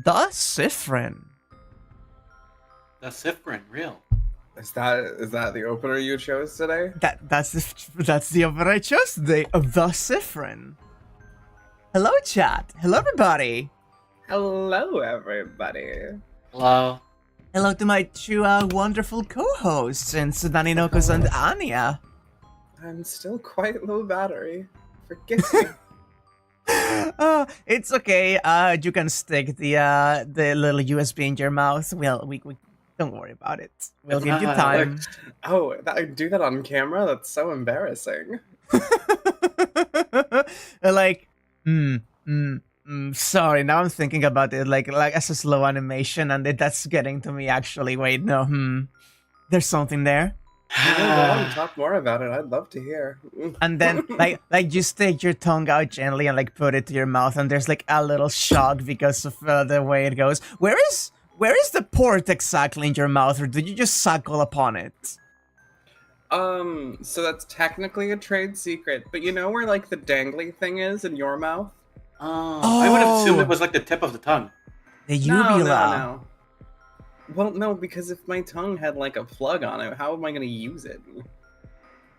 The Sifrin. The Sifrin, real. Is that the opener you chose today? That's the opener I chose today of The Sifrin. Hello, chat. Hello, everybody. Hello, everybody. Hello. Hello to my two wonderful co-hosts, Sudani Nokos and Anya. I'm still quite low battery. Forgive me. It's okay. You can stick the little USB in your mouth. Well, we don't worry about it. We'll give you time. Oh, I do that on camera? That's so embarrassing. Like, sorry, now I'm thinking about it like as a slow animation, and that's getting to me actually. Wait, no, there's something there. Talk more about it. I'd love to hear. And then like just take your tongue out gently and like put it to your mouth, and there's like a little shock because of the way it goes. Where is the port exactly in your mouth, or did you just suckle upon it? So that's technically a trade secret, but you know where like the dangly thing is in your mouth? Oh, I would have assumed it was like the tip of the tongue. The uvula. No. Well, no, because if my tongue had like a plug on it, how am I gonna use it?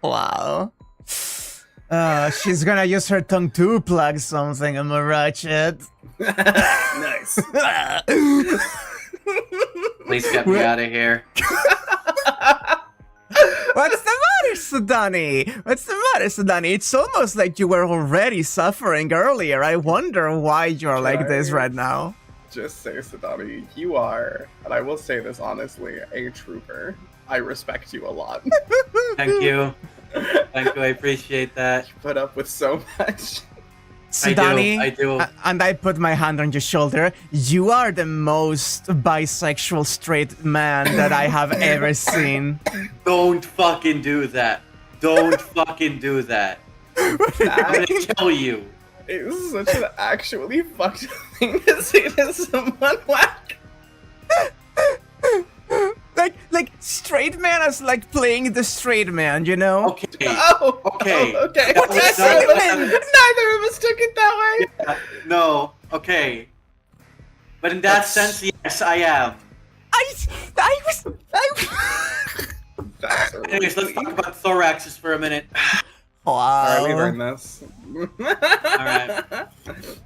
Wow. She's gonna use her tongue to plug something, am I right, Chad? Nice. Please get me out of here. What's the matter, Sudani? What's the matter, Sudani? It's almost like you were already suffering earlier. I wonder why you're like this right now. Just say, Sadani, you are, and I will say this honestly, a trooper. I respect you a lot. Thank you. Thank you, I appreciate that. You put up with so much. Sudani, I do. And I put my hand on your shoulder. You are the most bisexual straight man that I have ever seen. Don't fucking do that. Don't fucking do that. I'm gonna kill you. It was such an actually fucked up thing to say to someone. Like straight man is like playing the straight man, you know? Okay. Okay. Okay. Neither of us took it that way. Yeah, no. Okay. But in that sense, yes, I am. Anyways, let's talk about thoraxes for a minute. Wow. Alright, we learned this. Alright.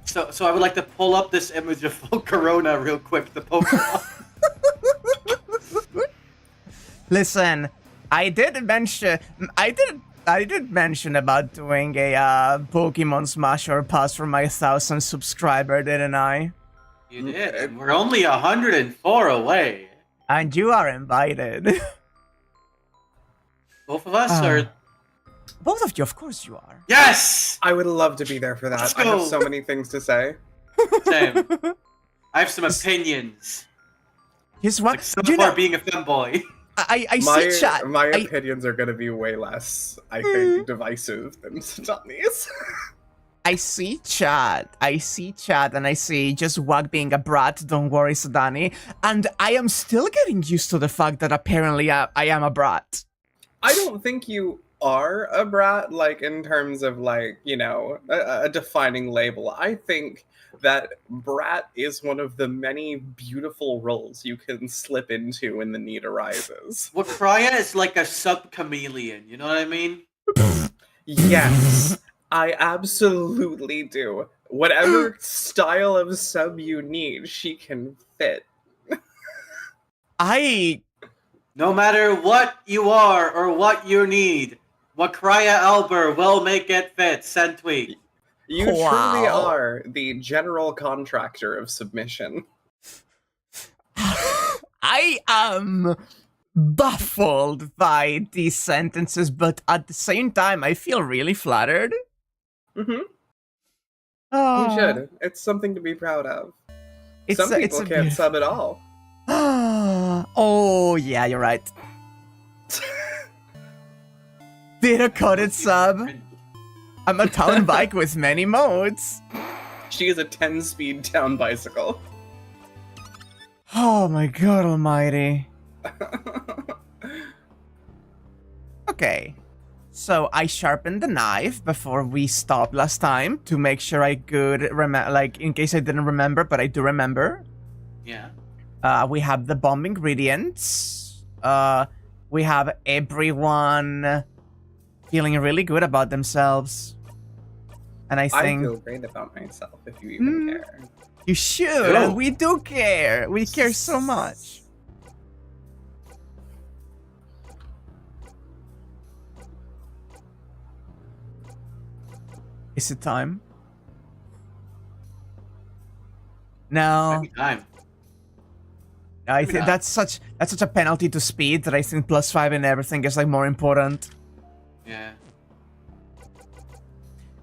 So I would like to pull up this image of full Corona real quick, the Pokemon. Listen, I did mention about doing a Pokemon Smash or Pass for my 1,000th subscriber, didn't I? You did, and we're only 104 away. And you are invited. Both of us, or both of you, of course you are. yes. I would love to be there for that. Let's I have go. so many things to say. Same. I have some opinions. Here's what Like some you before know. being a femboy. I see chat. My opinions are gonna be way less, I think, divisive than Sadani's. I see chat, and I see just Wag being a brat, don't worry, Sudani. And I am still getting used to the fact that apparently I am a brat. I don't think you are a brat, like, in terms of, like, you know, a defining label. I think that brat is one of the many beautiful roles you can slip into when the need arises. Wakraya is like a sub-chameleon, you know what I mean? Yes, I absolutely do. Whatever style of sub you need, she can fit. No matter what you are or what you need, Wakraya Elber will make it fit. Send tweet. You truly are the general contractor of submission. I am baffled by these sentences, but at the same time, I feel really flattered. Mm-hmm. Oh. You should. It's something to be proud of. It's Some people can't sub at all. Oh, yeah, you're right. Did a coded sub. I'm a town bike with many modes. She is a 10-speed town bicycle. Oh my god almighty. Okay. So I sharpened the knife before we stopped last time to make sure I could remember, like, in case I didn't remember, but I do remember. Yeah. We have the bomb ingredients. We have everyone feeling really good about themselves. And I I think feel great about myself, if you even care. you should, and we do care. We care so much. Is it time? No. Maybe time. I Maybe think not. that's such a penalty to speed that I think +5 and everything is like more important. Yeah.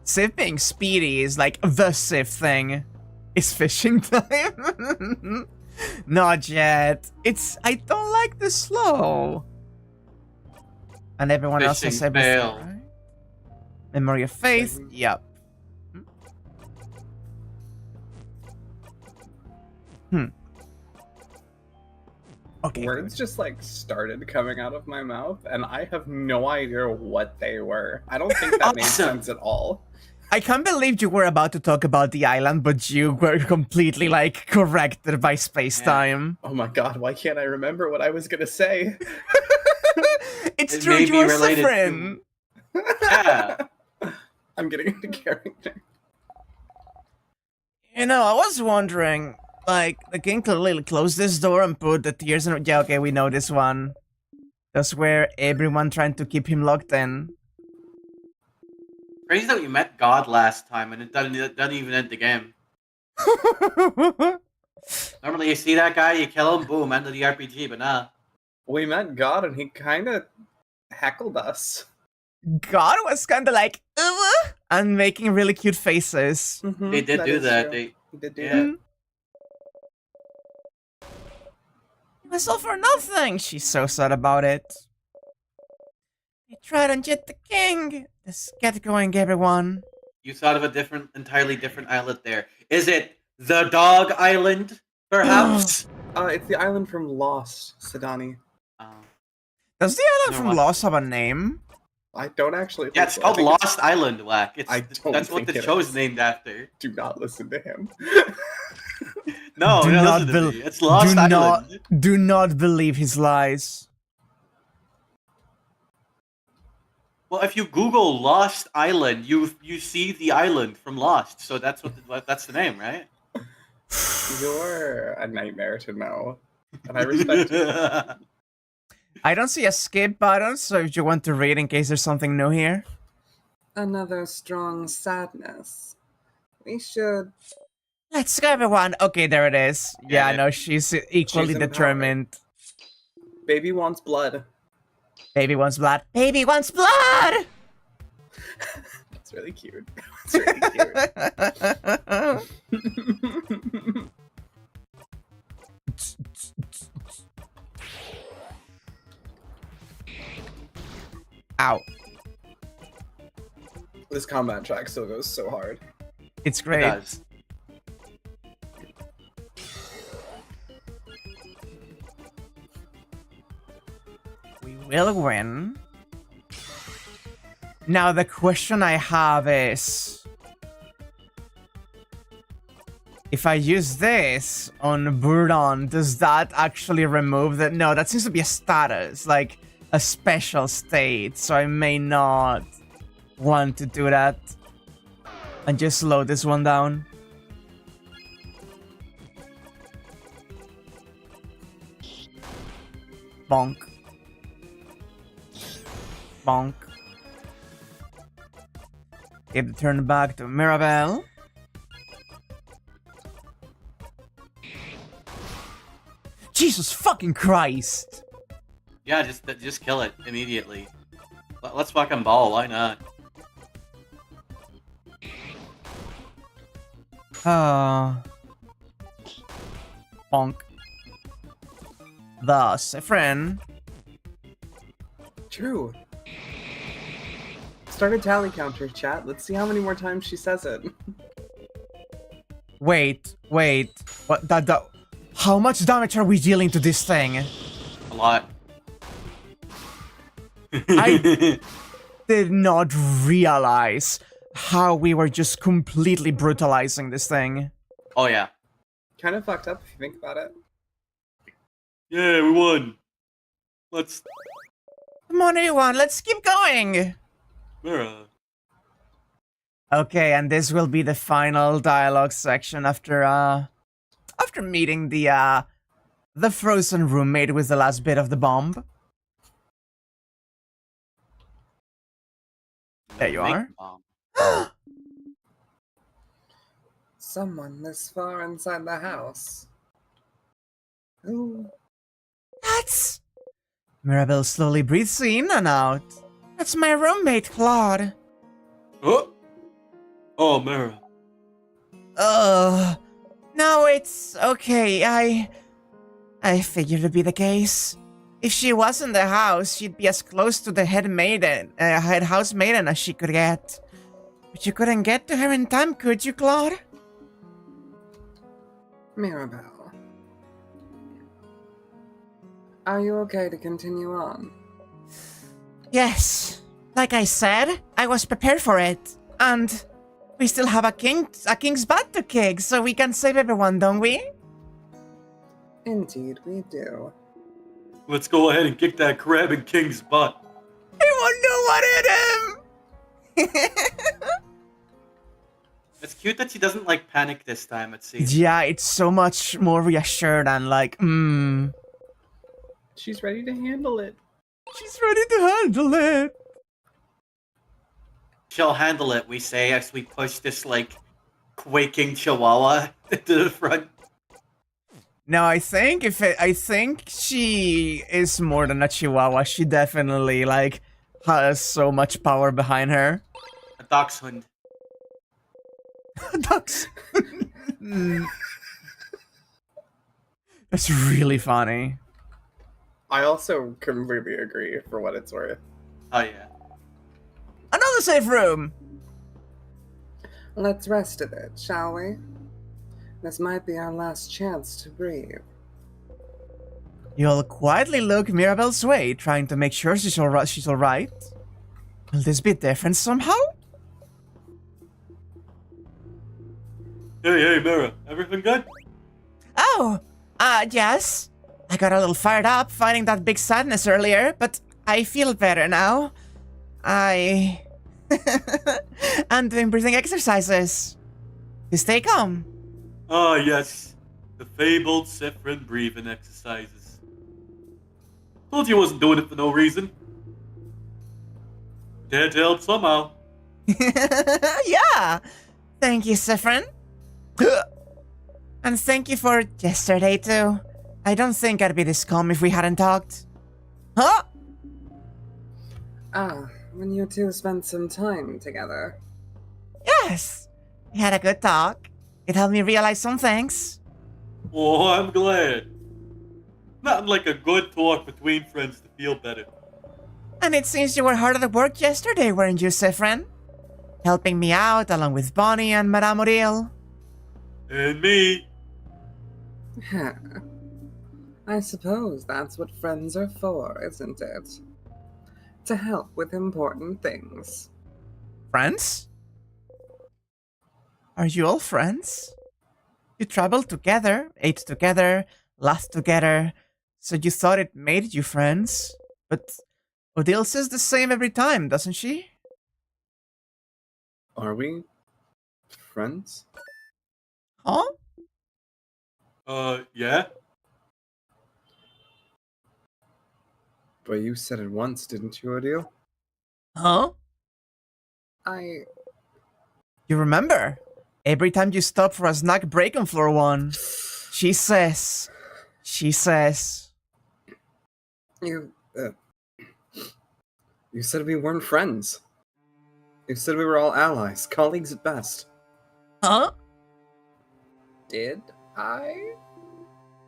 Civ being speedy is like the Civ thing. Is fishing time? Not yet. I don't like the slow. And everyone else has Fishing everything, fail. right? Memory of Faith, Same. yep. Okay. Words just like started coming out of my mouth, and I have no idea what they were. I don't think that made Awesome. sense at all. I can't believe you were about to talk about the island, but you were completely like corrected by space-time. Oh my god, why can't I remember what I was gonna say? It's It true, may you be are related suffering. Yeah. I'm getting into character. You know, I was wondering, like, the king clearly closed this door and put the tears in. Yeah, okay, we know this one. That's where everyone trying to keep him locked in. Crazy that we met God last time and it doesn't even end the game. Normally you see that guy, you kill him, boom, end of the RPG, but nah. We met God, and he kind of heckled us. God was kind of like, and making really cute faces. They did do is that. true. They He did do yeah. that. It was all for nothing. She's so sad about it. They tried and get the king. Let's get going, everyone. You thought of a entirely different island there. Is it the Dog Island, perhaps? It's the island from Lost, Sedani. Does the island No, from what? Lost have a name? I don't actually. Yeah, think it's so. I called think Lost Island, Whack. I don't That's what think the it show's is. named after. Do not listen to him. No, Do no, not listen to bel- me. It's Lost do Island. Do not believe his lies. Well, if you Google Lost Island, you see the island from Lost. So that's that's the name, right? You're a nightmare to know, and I respect you. I don't see a skip button, so if you want to read in case there's something new here. Another strong sadness. We should. Let's go, everyone. Okay, there it is. Yeah, Yeah. no, she's equally She's empowered. determined. Baby wants blood. Baby wants blood. Baby wants blood! That's really cute. That's really cute. Ow. This combat track still goes so hard. It's It great. does. We will win. Now the question I have is, if I use this on Bourdon, does that actually remove that? No, that seems to be a status, like a special state, so I may not want to do that. And just slow this one down. Bonk. Bonk. Give the turn back to Mirabelle. Jesus fucking Christ! Yeah, just kill it immediately. Let's fucking ball. Why not? Bonk. Thus, a friend. True. Start a tally counter, chat. Let's see how many more times she says it. Wait. What? How much damage are we dealing to this thing? A lot. I did not realize how we were just completely brutalizing this thing. Oh yeah. kind of fucked up if you think about it. Yeah, we won. Let's... Come on, everyone, let's keep going. Mira. Okay, and this will be the final dialogue section after meeting the frozen roommate with the last bit of the bomb. There you are. Someone this far inside the house. Who? That's... Mirabelle slowly breathes in and out. That's my roommate, Claude. Oh! Oh, Mira. No, it's okay. I figured it'd be the case. If she was in the house, she'd be as close to the head house maiden as she could get. But you couldn't get to her in time, could you, Claude? Mirabelle. Are you okay to continue on? Yes. Like I said, I was prepared for it. And we still have a king's butt to kick, so we can save everyone, don't we? Indeed, we do. Let's go ahead and kick that crab in King's butt. I won't know what hit him! It's cute that she doesn't, like, panic this time, it seems. Yeah, it's so much more reassured and like, She's ready to handle it. She's ready to handle it. She'll handle it, we say, as we push this, like, quaking chihuahua to the front. No, I think she is more than a chihuahua. She definitely, like, has so much power behind her. A dachshund. Ducks. That's really funny. I also completely agree for what it's worth. Oh, yeah. Another safe room. Let's rest a bit, shall we? This might be our last chance to breathe. You'll quietly look Mirabelle's way, trying to make sure she's all right. Will this be different somehow? Hey, Mira, everything good? Oh, yes. I got a little fired up fighting that big sadness earlier, but I feel better now. I'm doing breathing exercises to stay calm. Ah, yes. The fabled Sifrin breathing exercises. Told you I wasn't doing it for no reason. Had to help somehow. Yeah. Thank you, Sifrin. And thank you for yesterday, too. I don't think I'd be this calm if we hadn't talked. Huh? When you two spent some time together. Yes. We had a good talk. It helped me realize some things. Oh, I'm glad. Nothing like a good talk between friends to feel better. And it seems you were hard at work yesterday, weren't you, Sifrin? Helping me out along with Bonnie and Madame O'Deal. And me. Huh. I suppose that's what friends are for, isn't it? To help with important things. Friends? Are you all friends? You traveled together, ate together, laughed together, so you thought it made you friends. But Odile says the same every time, doesn't she? Are we friends? Huh? Yeah? But you said it once, didn't you, Odile? Huh? You remember? Every time you stop for a snack break on floor 1, she says... You said we weren't friends. You said we were all allies, colleagues at best. Huh? Did I?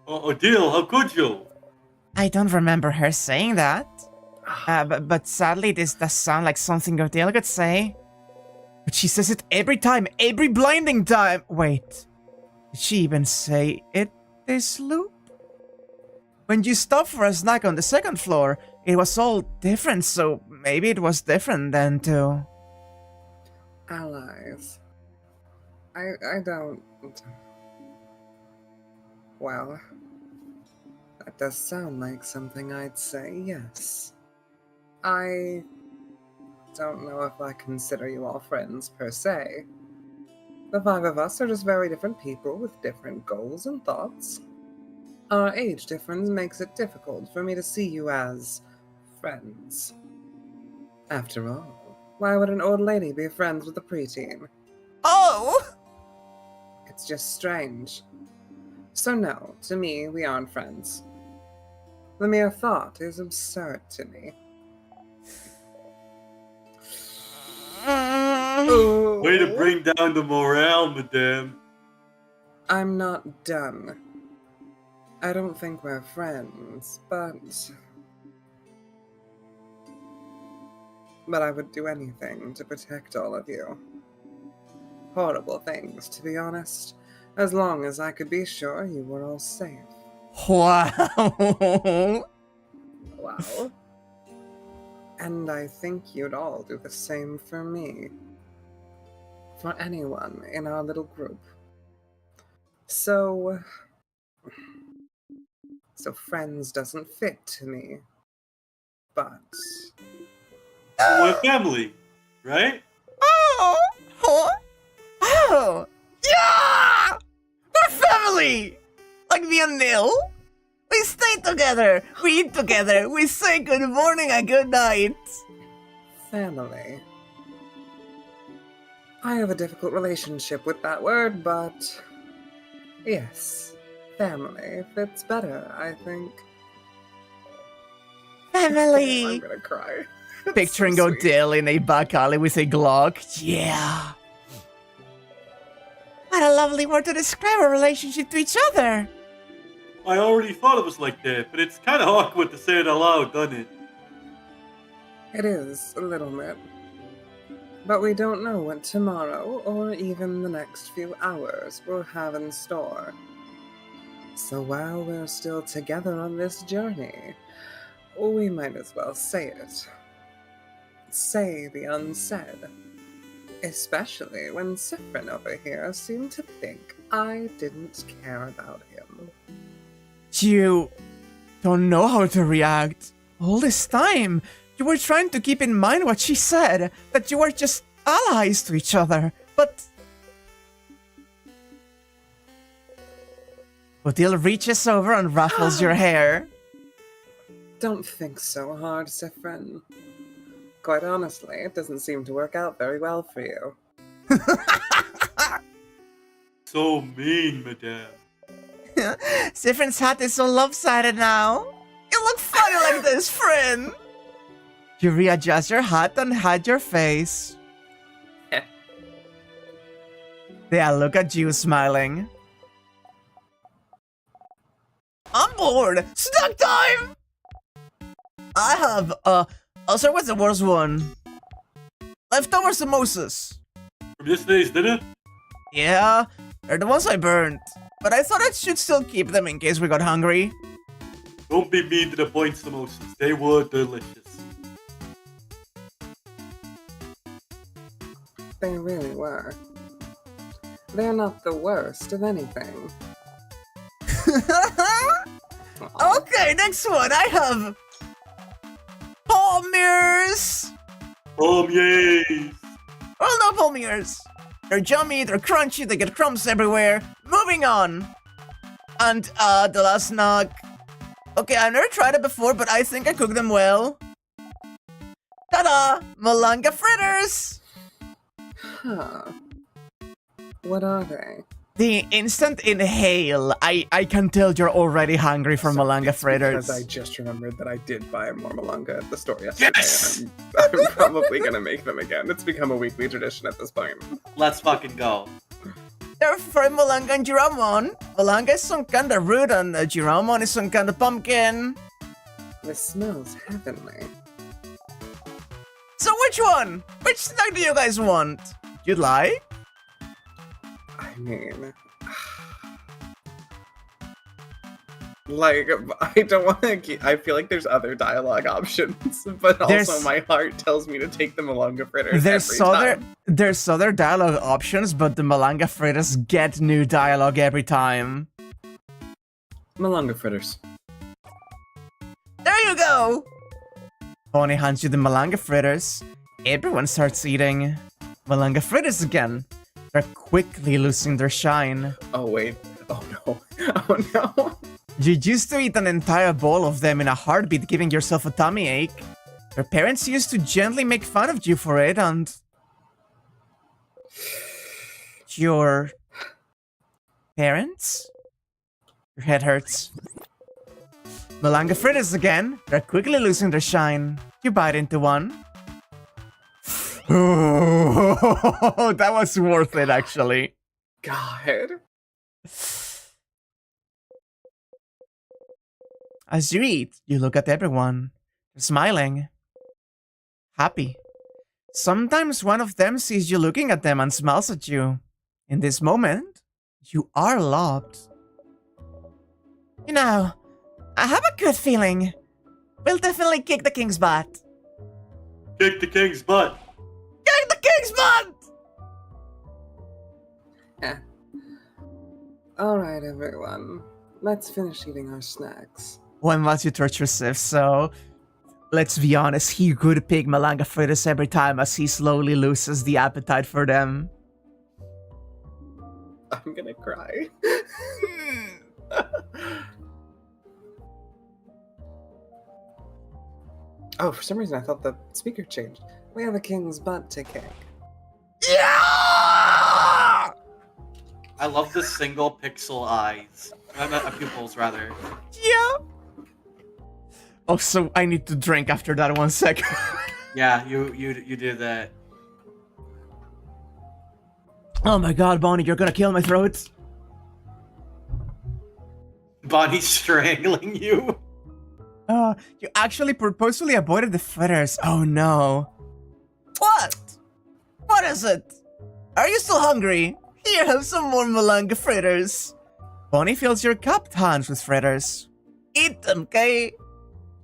Odile, how could you? I don't remember her saying that. But sadly, this does sound like something Odile could say. But she says it every time, every blinding time. Wait, did she even say it this loop? When you stopped for a snack on the 2nd floor, it was all different, so maybe it was different then too. Allies. I don't... Well, that does sound like something I'd say, yes. I don't know if I consider you all friends per se. The five of us are just very different people with different goals and thoughts. Our age difference makes it difficult for me to see you as friends. After all, why would an old lady be friends with a preteen? Oh! It's just strange. So no, to me, we aren't friends. The mere thought is absurd to me. Way to bring down the morale, madame. I'm not done. I don't think we're friends, but I would do anything to protect all of you. Horrible things, to be honest, as long as I could be sure you were all safe. Wow. Wow. And I think you'd all do the same for me. For anyone in our little group. So friends doesn't fit to me. But We're family, right? Oh! Huh? Oh! Yeah! We're family! Like me and Neil? We stay together, we eat together, we say good morning and good night. family. I have a difficult relationship with that word, but yes, family fits better, I think. I'm Family! gonna cry. Picturing So sweet. Odell in a back alley with a Glock. Yeah. What a lovely word to describe our relationship to each other. I already thought it was like that, but it's kind of awkward to say it aloud, doesn't it? It is, a little bit. But we don't know what tomorrow, or even the next few hours, will have in store. So while we're still together on this journey, we might as well say it. Say the unsaid. Especially when Sifrin over here seemed to think I didn't care about him. You don't know how to react. All this time, you were trying to keep in mind what she said, that you were just allies to each other, but... Odile reaches over and ruffles your hair. Don't think so hard, Sifrin. Quite honestly, it doesn't seem to work out very well for you. So mean, madame. Sifrin's hat is so lopsided now. You look funny like this, friend. You readjust your hat and hide your face. They all look at you smiling. I'm bored. Snack time! I have, I'll start with the worst one. Leftover samosas. From yesterday's dinner? Yeah, they're the ones I burned. But I thought I should still keep them in case we got hungry. Don't be mean to the point samosas. They were delicious. They really were. They're not the worst of anything. Okay, next one. I have palmiers. Yes. Well, no palmiers. They're yummy, they're crunchy, they get crumbs everywhere. Moving on. And, the last snack. Okay, I've never tried it before, but I think I cook them well. Ta-da! Malanga fritters! Huh. What are they? The instant inhale. I can tell you're already hungry for Malanga fritters. Because I just remembered that I did buy more malanga at the store yesterday. Yes! And I'm probably gonna make them again. It's become a weekly tradition at this point. Let's fucking go. They're from Malanga and Giramon. Malanga is some kind of root and Giramon is some kind of pumpkin. This smells heavenly. So which one? Which snack do you guys want? You'd like? I mean... Like, I don't want to keep... I feel like there's other dialogue options, but also my heart tells me to take the malanga fritters There's other dialogue options, but the Malanga fritters get new dialogue every time. Malanga fritters. There you go! Bonnie hands you the malanga fritters. Everyone starts eating malanga fritters again. They're quickly losing their shine. Oh, wait. Oh, no. Oh, no. You used to eat an entire bowl of them in a heartbeat, giving yourself a tummy ache. Your parents used to gently make fun of you for it, and... Your... parents? Your head hurts. Malanga fritters again. They're quickly losing their shine. You bite into one. Oh, that was worth it, actually. God. As you eat, you look at everyone. They're smiling. Happy. Sometimes one of them sees you looking at them and smiles at you. In this moment, you are loved. You know, I have a good feeling. We'll definitely kick the king's butt. Kick the king's butt. Kick the king's butt! Alright, everyone. Let's finish eating our snacks. One wants you torture Sif, so... Let's be honest, he could pick malanga fritters every time as he slowly loses the appetite for them. I'm gonna cry. Oh, for some reason I thought the speaker changed. We have a king's butt to kick. Yeah! I love the single pixel eyes. Pupils, rather. Yeah! Oh, so I need to drink after that 1 second. Yeah, you did that. Oh my god, Bonnie, you're gonna kill my throat. Bonnie's strangling you. You actually purposefully avoided the fritters. Oh no. What? What is it? Are you still hungry? Here, have some more malanga fritters. Bonnie fills your cupped hands with fritters. Eat them, okay?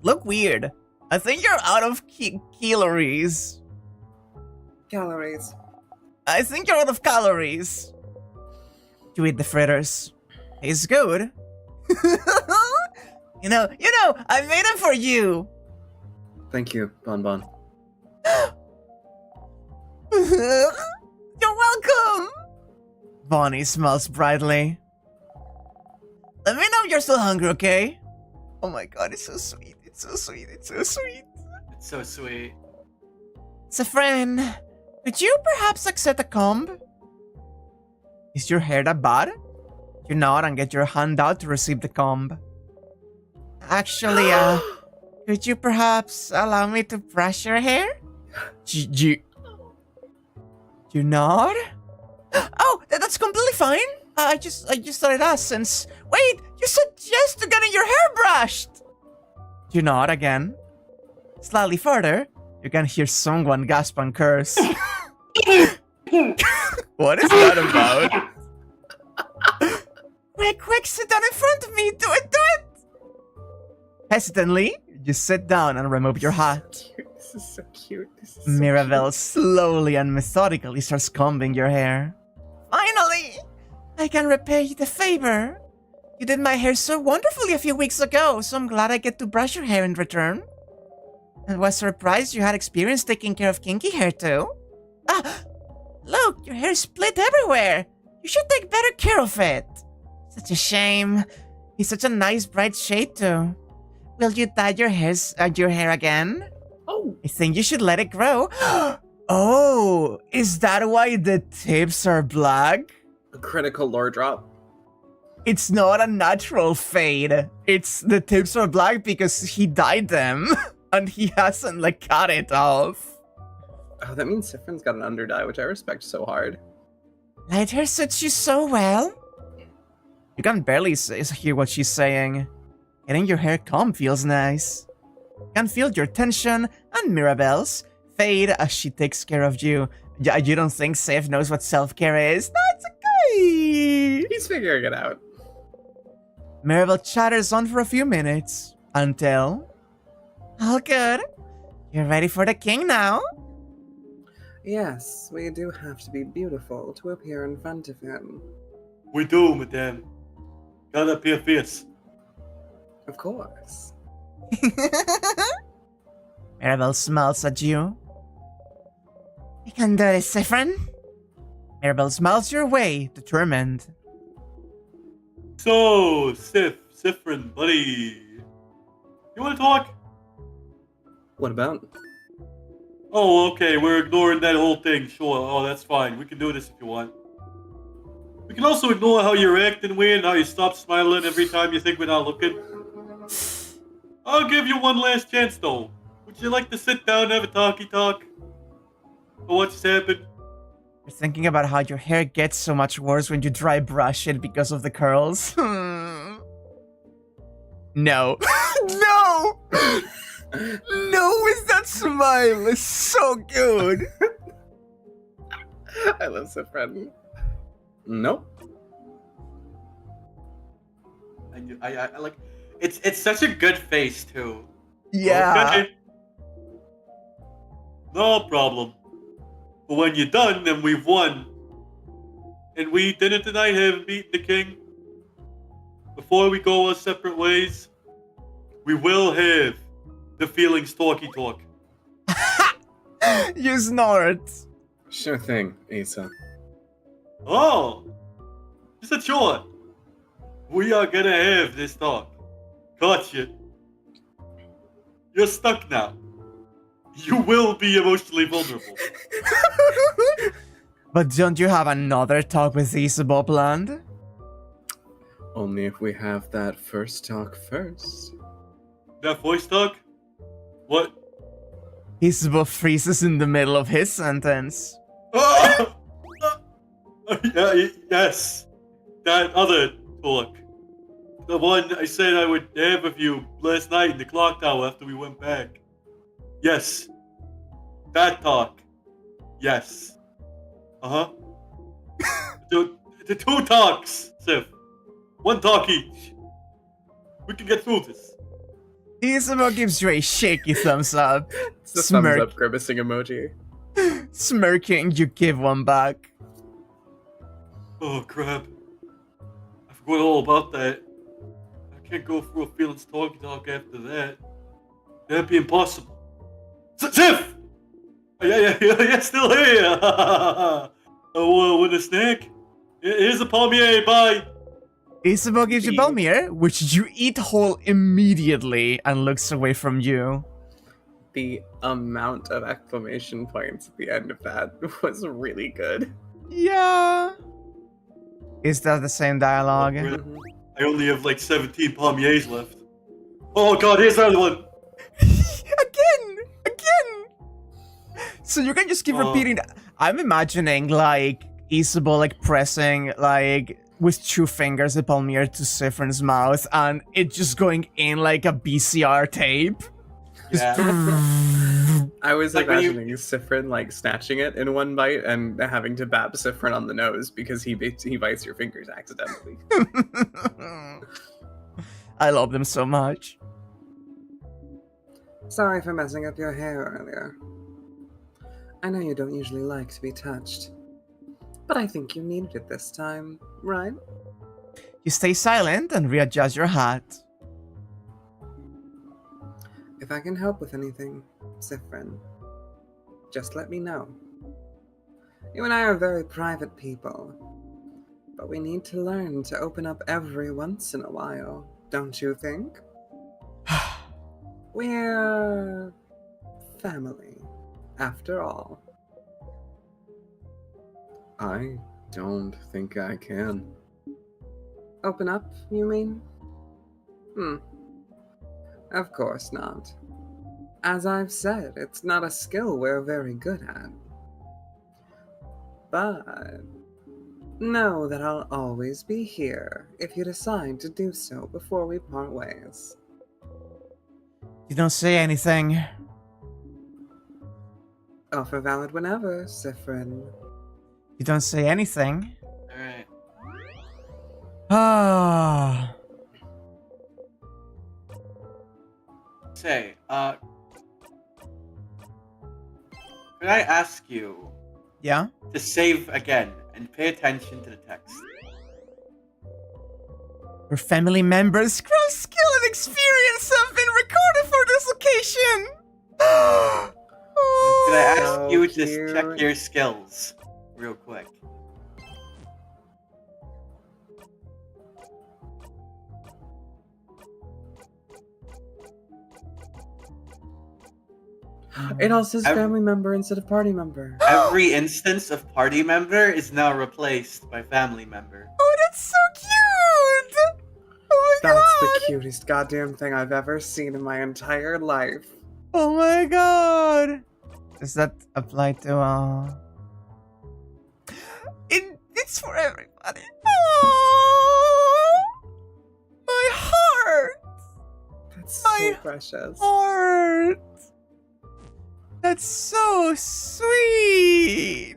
Look weird. I think you're out of calories. Calories. I think you're out of calories. You eat the fritters. It's good. You know, I made them for you. Thank you, Bon Bon. You're welcome. Bonnie smiles brightly. Let me know if you're still hungry, okay? Oh my god, it's so sweet. It's so sweet. It's so sweet. It's so sweet. Safran, could you perhaps accept a comb? Is your hair that bad? You nod and get your hand out to receive the comb. Actually, could you perhaps allow me to brush your hair? You nod? Oh, that's completely fine. I just thought I'd ask since... Wait, you said yes to getting your hair brushed! You nod again. Slightly further, you can hear someone gasp and curse. What is that about? Quick, sit down in front of me. Do it! Hesitantly, you sit down and remove your hat. This is so cute. This is so Mirabelle slowly and methodically starts combing your hair. Finally! I can repay you the favor. You did my hair so wonderfully a few weeks ago, so I'm glad I get to brush your hair in return. I was surprised you had experience taking care of kinky hair too. Look, your hair is split everywhere. You should take better care of it. Such a shame. It's such a nice bright shade too. Will you dye your hair again? Oh. I think you should let it grow. Oh, is that why the tips are black? A critical lore drop. It's not a natural fade. It's the tips are black because he dyed them. And he hasn't, cut it off. Oh, that means Sifrin's got an underdye, which I respect so hard. Light hair suits you so well. You can barely hear what she's saying. Getting your hair combed feels nice. You can feel your tension and Mirabelle's fade as she takes care of you. You don't think Sif knows what self-care is? That's okay. He's figuring it out. Mirabelle chatters on for a few minutes until... All good. You're ready for the king now? Yes, we do have to be beautiful to appear in front of him. We do, madame. Gotta appear fierce. Of course. Mirabelle smiles at you. You can do this, Siffrin. Mirabelle smiles your way, determined. So, Siffrin, buddy. You want to talk? What about? Oh, okay, we're ignoring that whole thing. Sure, oh, that's fine. We can do this if you want. We can also ignore how you're acting weird and how you stop smiling every time you think we're not looking. I'll give you one last chance, though. Would you like to sit down and have a talkie-talk? Or what just happened? You're thinking about how your hair gets so much worse when you dry brush it because of the curls. No. No! No, is that smile is so good. I love Siffrin. Nope. I like it's such a good face too. Yeah. Okay. No problem. But when you're done, then we've won. And we didn't tonight have beaten the king. Before we go our separate ways, we will have the feelings talkie talk. You snort. Sure thing, Asa. Oh, just a chore. We are gonna have this talk. Gotcha. You're stuck now. You will be emotionally vulnerable. But don't you have another talk with Isabel planned? Only if we have that first talk first. That voice talk? What? Isabel freezes in the middle of his sentence. Yes. That other talk. The one I said I would have with you last night in the clock tower after we went back. Yes. That talk. Yes. Uh-huh. the two talks, Sif. One talk each. We can get through this. Isabel gives you a shaky thumbs up. It's the Smirk. thumbs up grimacing emoji. Smirking, you give one back. Oh, crap. I forgot all about that. I can't go through a feelings talk after that. That'd be impossible. Sif! Yeah, still here. Oh, with a snack? Here's a palmier, bye. Isabel gives you Belmir, which you eat whole immediately and looks away from you. The amount of exclamation points at the end of that was really good. Yeah. Is that the same dialogue? Mhm. I only have like 17 palmiers left. Oh god, here's another one. Again! So you can just keep repeating that. I'm imagining like Isabel like pressing like with 2 fingers the palmier to Siffrin's mouth and it just going in like a BCR tape. Yeah. I was Like when you- imagining Siffrin like snatching it in one bite and having to bap Siffrin on the nose because he bites your fingers accidentally. I love them so much. Sorry for messing up your hair earlier. I know you don't usually like to be touched, but I think you needed it this time, right? You stay silent and readjust your hat. If I can help with anything, Siffrin, just let me know. You and I are very private people, but we need to learn to open up every once in a while, don't you think? We're family, after all. I don't think I can. Open up, you mean? Of course not. As I've said, it's not a skill we're very good at. But know that I'll always be here if you decide to do so before we part ways. You don't say anything. Offer valid whenever, Siffrin. You don't say anything. Alright. Ah. Say, could I ask you Yeah? to save again and pay attention to the text? Your family members grow skill and experience have been recorded for this occasion. Could I ask So you to cute. check your skills real quick? It also says Every- family member instead of party member. Every instance of party member is now replaced by family member. Oh, that's so cute! Oh my That's god! the cutest goddamn thing I've ever seen in my entire life. Oh my god! Does that apply to it's for everybody. Oh, my heart! That's My so precious. Heart! That's so sweet!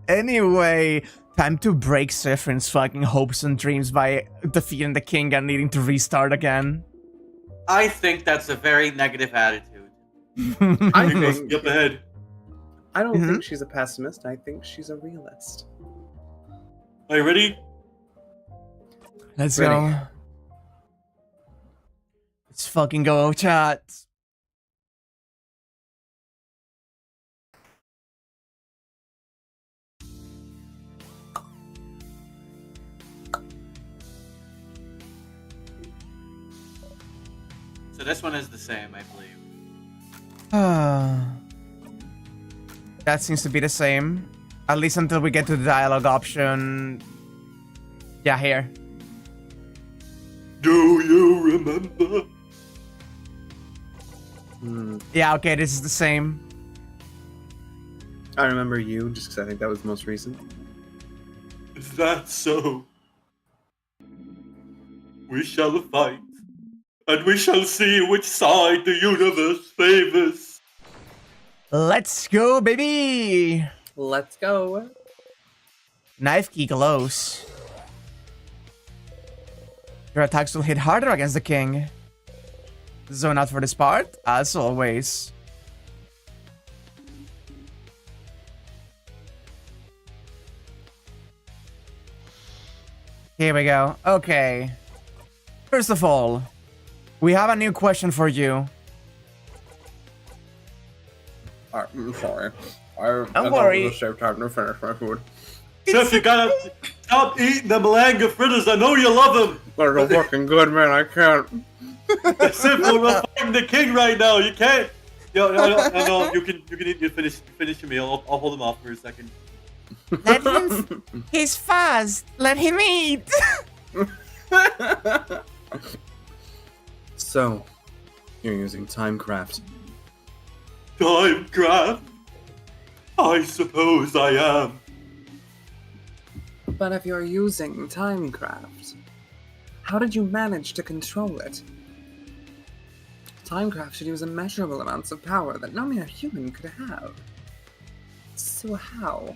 Anyway, time to break Sifrin's fucking hopes and dreams by defeating the king and needing to restart again. I think that's a very negative attitude. I It goes think- up ahead. I don't Mhm. think she's a pessimist. I think she's a realist. Are you ready? Let's Ready. go. Let's fucking go, chat. So this one is the same, I believe. That seems to be the same. At least until we get to the dialogue option. Yeah, here. Do you remember? Yeah, okay, this is the same. I remember you, just because I think that was the most recent. Is that so? We shall fight, and we shall see which side the universe favors. Let's go, baby! Let's go. Knife key glows. Your attacks will hit harder against the king. Zone out for this part, as always. Here we go. Okay. First of all, we have a new question for you. I'm sorry. I Don't worry. It was a time to finish my food. Seth, you gotta stop eating the malanga fritters. I know you love them. They're so fucking good, man. I can't. Seth, we're fighting the king right now. You can't. Yo, no, you can eat. You finish your meal. I'll hold him off for a second. Let him. He's fast. Let him eat. So, you're using Timecraft. Timecraft? I suppose I am. But if you're using Timecraft, how did you manage to control it? Timecraft should use immeasurable amounts of power that no mere human could have. So how?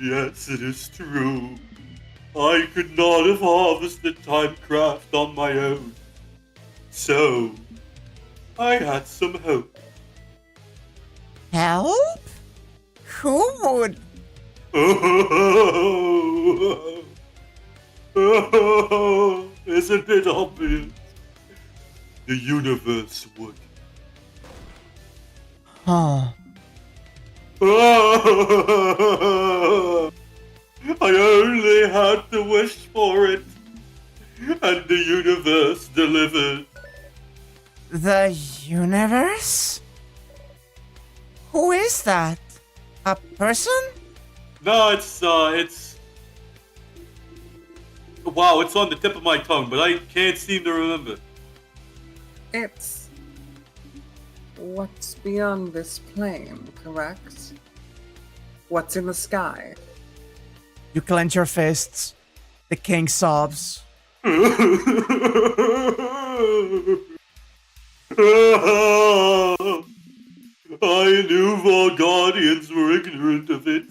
Yes, it is true. I could not have harvested Timecraft on my own. So, I had some hope. Help? Who would? Isn't it obvious? The universe would. Huh. I only had to wish for it, and the universe delivered. The universe? Who is that? A person? No, it's wow, it's on the tip of my tongue, but I can't seem to remember. It's what's beyond this plane, correct? What's in the sky? You clench your fists. The king sobs. I knew our guardians were ignorant of it,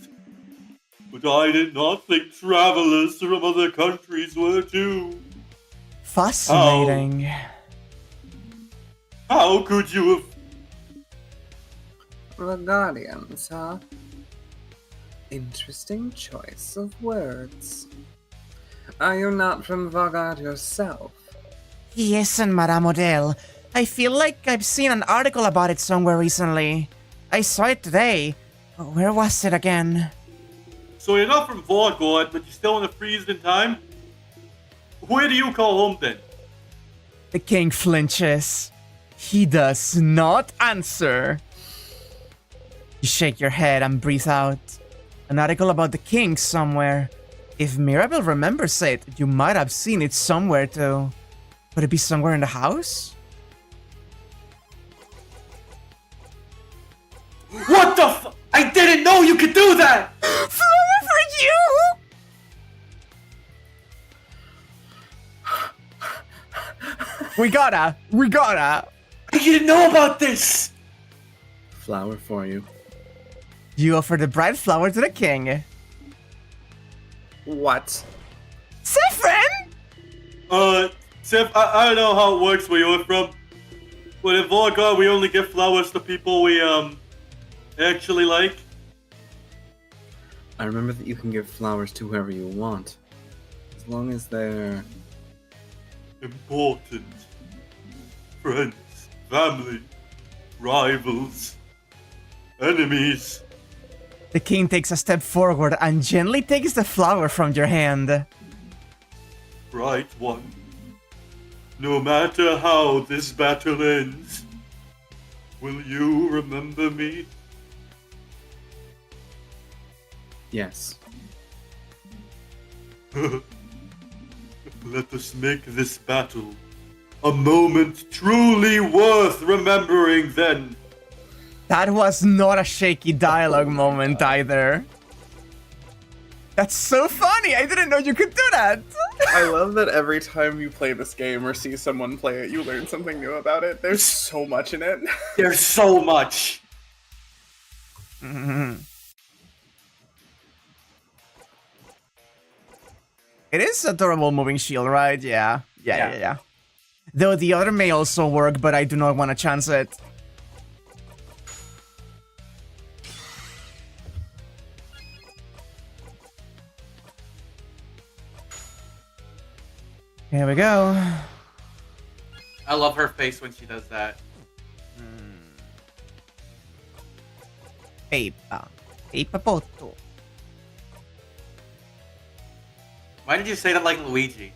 but I did not think travelers from other countries were too. Fascinating. How could you have? The Guardians, huh? Interesting choice of words. Are you not from Vagard yourself? Yes, and Madame Odell. I feel like I've seen an article about it somewhere recently. I saw it today. Where was it again? So you're not from Vorgord, but you still want to freeze in time? Where do you call home then? The king flinches. He does not answer. You shake your head and breathe out. An article about the king somewhere. If Mirabel remembers it, you might have seen it somewhere too. Could it be somewhere in the house? What the f- I didn't know you could do that! Flower for you! We gotta! I didn't know about this! Flower for you. You offer the bright flower to the king. What? Saffron! Sif, I don't know how it works where you're from, but in Vorgod we only give flowers to people we, actually like. I remember that you can give flowers to whoever you want. As long as they're... Important. Friends, family, rivals, enemies. The king takes a step forward and gently takes the flower from your hand. Bright one. No matter how this battle ends, will you remember me? Yes. Let us make this battle a moment truly worth remembering then. That was not a shaky dialogue moment either. That's so funny! I didn't know you could do that! I love that every time you play this game or see someone play it, you learn something new about it. There's so much in it. There's so much. Mm-hmm. It is a durable moving shield, right? Yeah. Though the other may also work, but I do not want to chance it. Here we go. I love her face when she does that. Paper bottle. Why did you say that like Luigi?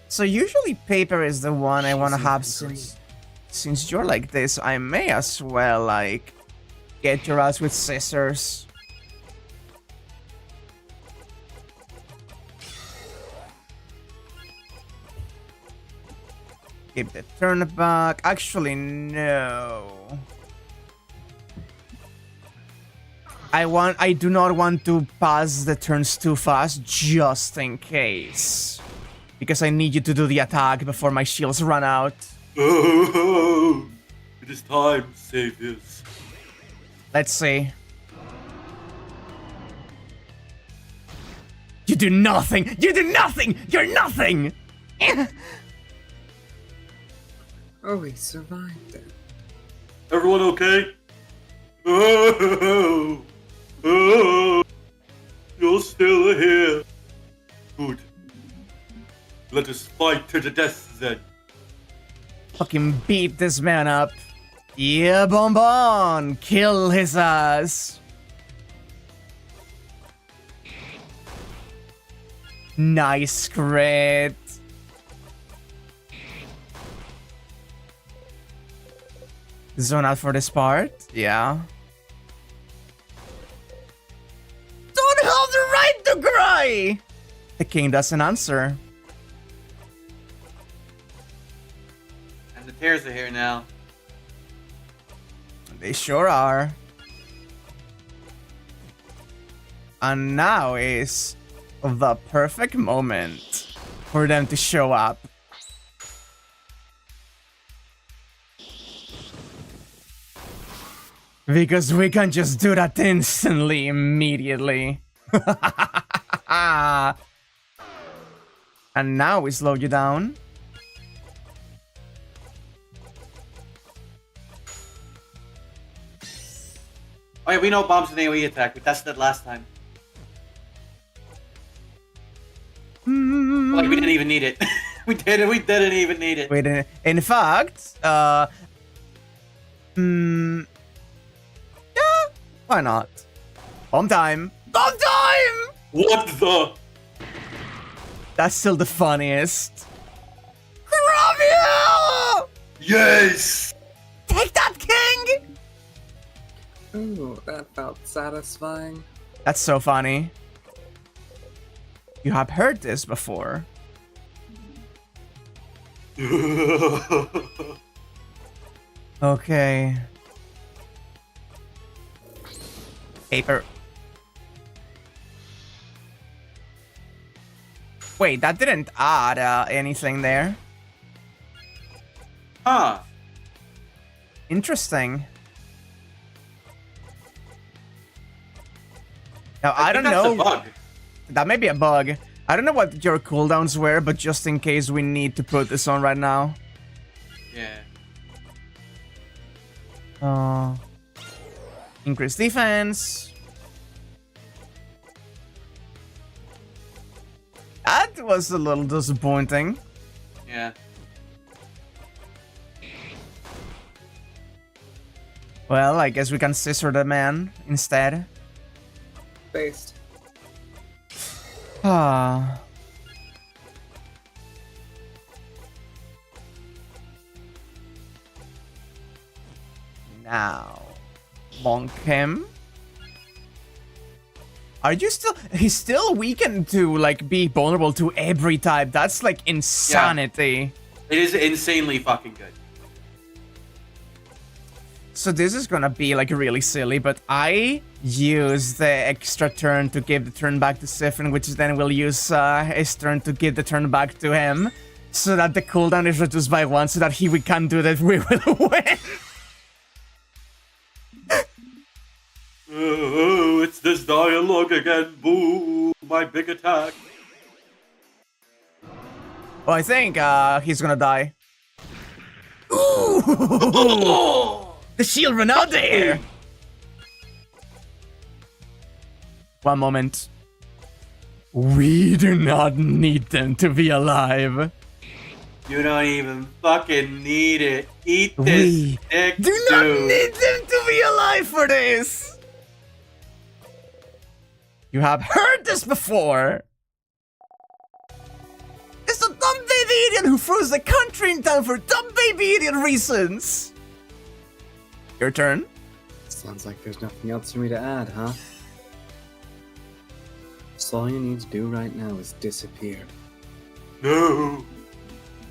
So usually paper is the one I want to have since you're like this, I may as well like get your ass with scissors. Keep the turn back. Actually, no. I do not want to pass the turns too fast, just in case. Because I need you to do the attack before my shields run out. Oh, it is time, saviors. Let's see. You do nothing! You do nothing! You're nothing! Oh, we survived it. Everyone okay? Oh, you're still here. Good. Let us fight to the death then. Fucking beat this man up. Yeah, bonbon! Kill his ass! Nice crit. Zone out for this part? Yeah. Don't have the right to cry! The king doesn't answer. And the tears are here now. They sure are. And now is the perfect moment for them to show up. Because we can just do that instantly, immediately. And now we slow you down. Oh yeah, we know bombs an AoE attack. We tested that last time. Like we didn't even need it. We didn't even need it. Wait, in fact, yeah, why not? Bomb time! Bomb time! What the? That's still the funniest. Cromio! Yes! Take that, king! Ooh, that felt satisfying. That's so funny. You have heard this before. Okay. Paper. Wait, that didn't add anything there. Huh. Interesting. Now, I don't think that's know. a bug. That may be a bug. I don't know what your cooldowns were, but just in case we need to put this on right now. Yeah. Increase defense. That was a little disappointing. Yeah. Well, I guess we can scissor the man instead. Based. Ah. Now, bonk him. Are you still? He's still weakened to like be vulnerable to every type. That's like insanity. It is insanely fucking good. So this is gonna be like really silly, but I use the extra turn to give the turn back to Siphon, which then will use his turn to give the turn back to him, so that the cooldown is reduced by 1, so that we can do that, we will win. Oh, it's this dialogue again. Boo! My big attack. Well, I think he's gonna die. Ooh! Oh! The shield ran out there! One moment. We do not need them to be alive. You don't even fucking need it. Eat this We dick, do not dude. need them to be alive for this! You have heard this before! It's the dumb baby idiot who throws the country in town for dumb baby idiot reasons! Your turn. Sounds like there's nothing else for me to add, huh? So all you need to do right now is disappear. No.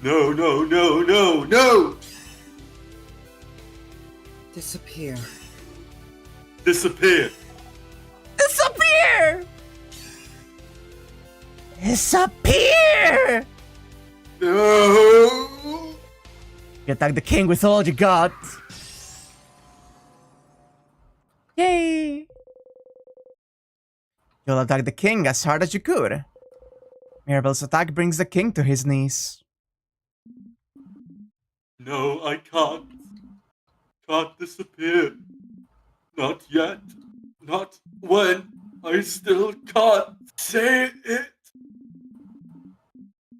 No, no, no, no, no! Disappear. Disappear. Disappear! Disappear! No! You attack the king with all you got. Yay! You'll attack the king as hard as you could. Mirabel's attack brings the king to his knees. No, I can't. Can't disappear. Not yet. Not when I still can't say it.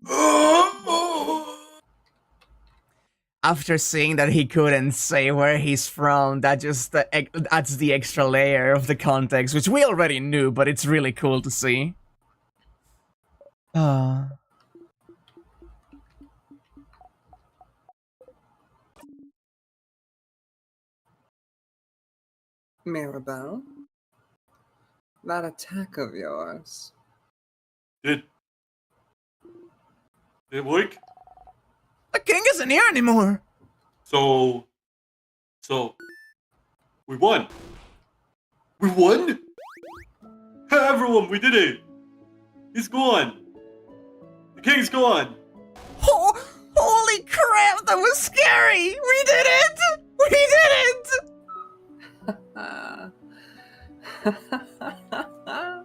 Oh! After seeing that he couldn't say where he's from, that just adds the extra layer of the context, which we already knew, but it's really cool to see. Mirabelle? That attack of yours. Did it work? The king isn't here anymore! So, we won. We won? Hey, everyone, we did it. He's gone. The king's gone. Oh, holy crap, that was scary! We did it! We did it!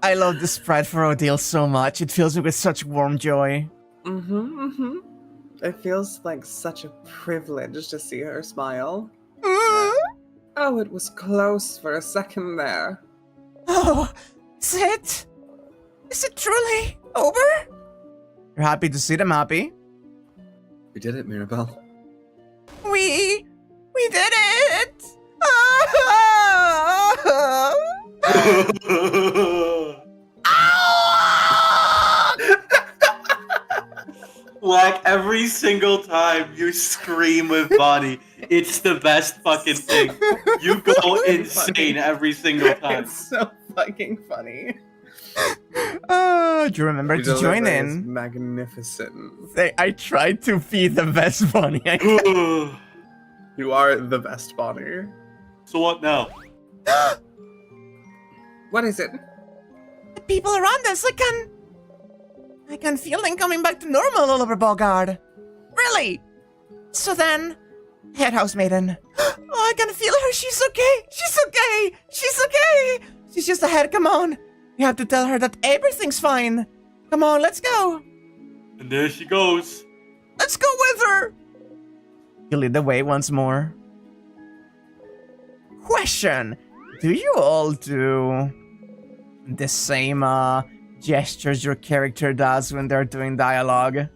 I love the sprite for Odile so much. It fills me with such warm joy. It feels like such a privilege to see her smile. Mm. Oh, Oh, it was close for a second there. Oh, is it? Is it truly over? You're happy to see them happy? We did it, Mirabelle. We did it! Ah! Like, every single time you scream with Bonnie, it's the best fucking thing. You go insane every single time. It's so fucking funny. Do you remember Your to join delivery is in? magnificent. I tried to be the best bunny. You are the best Bonnie. So what now? What is it? The people around us, I can feel them coming back to normal all over Bogard. Really? So then, head house maiden. Oh, I can feel her. She's okay. She's okay. She's okay. She's just ahead. Come on. You have to tell her that everything's fine. Come on, let's go. And there she goes. Let's go with her. You lead the way once more. Question. Do you all do the same gestures your character does when they're doing dialogue?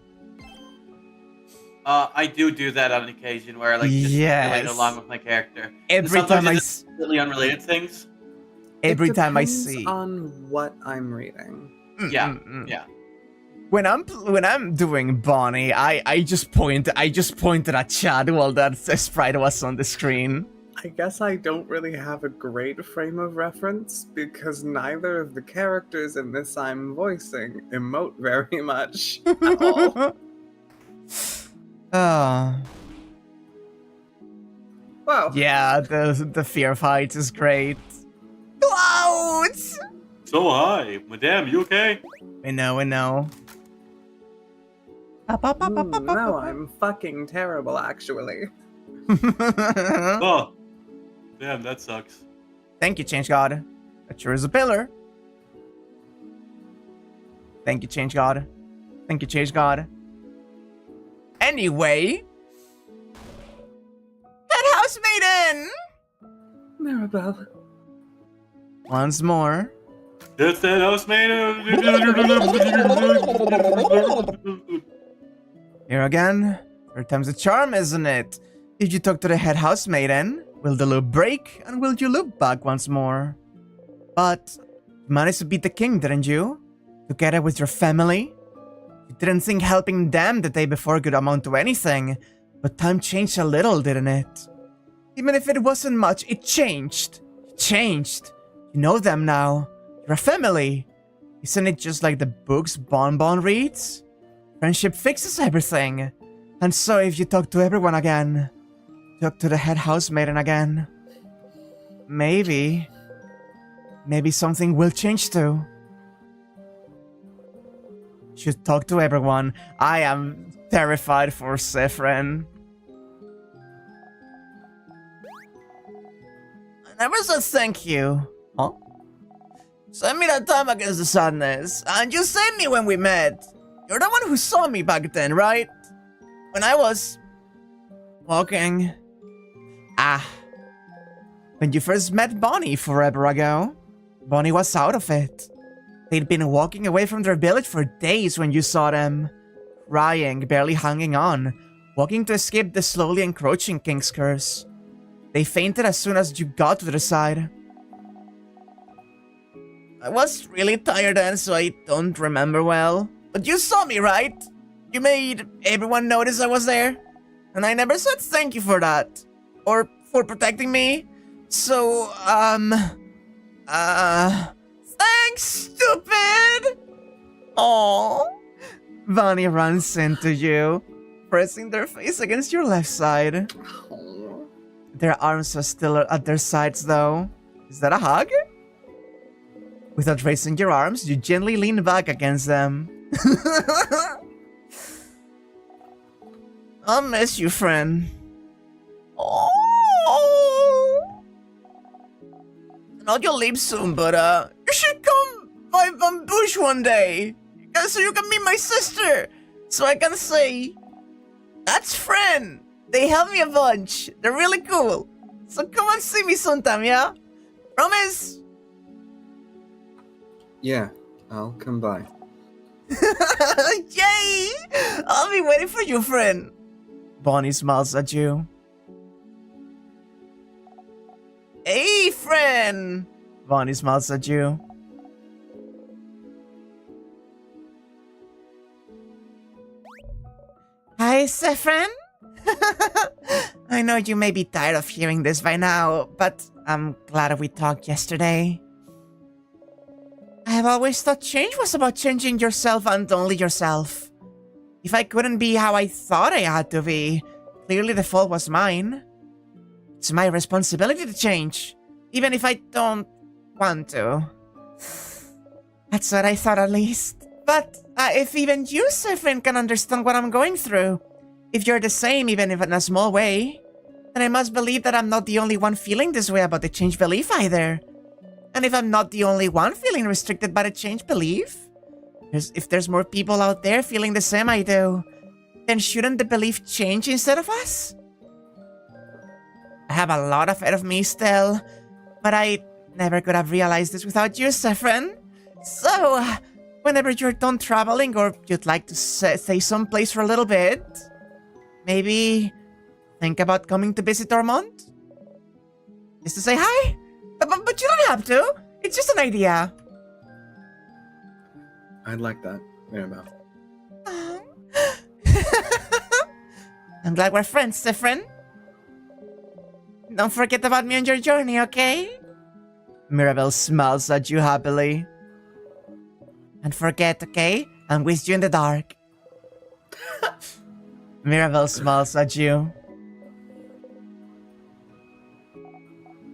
I do that on occasion where I like just relate along with my character. Every time I it's completely unrelated things. every time I Depends see on what I'm reading. Yeah. When I'm doing Bonnie, I just pointed at Chad while that sprite was on the screen. I guess I don't really have a great frame of reference because neither of the characters in this I'm voicing emote very much at all. Oh. Wow. Yeah, the fear fight is great. Clouds! So hi, madame, you okay? We know. Now I'm fucking terrible, actually. Oh, damn, that sucks. Thank you, Change God. That sure is a pillar. Thank you, Change God. Thank you, Change God. Anyway. Head house maiden! Mirabelle. Once more. That's that housemaid. Here again. Third time's a charm, isn't it? Did you talk to the head house maiden? Will the loop break? And will you loop back once more? But you managed to beat the king, didn't you? Together with your family? You didn't think helping them the day before could amount to anything. But time changed a little, didn't it? Even if it wasn't much, it changed. It changed. You know them now. You're a family. Isn't it just like the books Bonbon reads? Friendship fixes everything. And so if you talk to everyone again, talk to the head housemaiden again, maybe something will change too. Should talk to everyone. I am terrified for Sifrin. I never said thank you. Huh? Send me that time against the sadness, and you saved me when we met. You're the one who saw me back then, right? When I was walking. When you first met Bonnie forever ago. Bonnie was out of it. They'd been walking away from their village for days when you saw them. Crying, barely hanging on, walking to escape the slowly encroaching king's curse. They fainted as soon as you got to their side. I was really tired then, so I don't remember well. But you saw me, right? You made everyone notice I was there. And I never said thank you for that. Or for protecting me. So, thanks, stupid! Aww. Bonnie runs into you, pressing their face against your left side. Their arms are still at their sides, though. Is that a hug? Without raising your arms, you gently lean back against them. I'll miss you, friend. Oh. I know you'll leave soon, but you should come by Bush one day, so you can meet my sister, so I can say, that's friend. They help me a bunch. They're really cool. So come and see me sometime, yeah? Promise? Yeah, I'll come by. Yay! I'll be waiting for you, friend. Bonnie smiles at you. Hey, friend! Bonnie smiles at you. Hi, Saffron. I know you may be tired of hearing this by now, but I'm glad we talked yesterday. I have always thought change was about changing yourself and only yourself. If I couldn't be how I thought I had to be, clearly the fault was mine. It's my responsibility to change, even if I don't want to. That's what I thought at least. But if even you, Saffron, can understand what I'm going through, if you're the same, even if in a small way, then I must believe that I'm not the only one feeling this way about the change belief either. And if I'm not the only one feeling restricted by the change belief, if there's more people out there feeling the same I do, then shouldn't the belief change instead of us? I have a lot ahead of me still, but I never could have realized this without you, Saffron. So, whenever you're done traveling or you'd like to stay someplace for a little bit, maybe think about coming to visit Ormond? Just to say hi? But you don't have to. It's just an idea. I'd like that, Mirabelle. I'm glad we're friends, Saffron. Don't forget about me on your journey, okay? Mirabelle smiles at you happily. And forget, okay? I'm with you in the dark. Mirabelle smiles at you.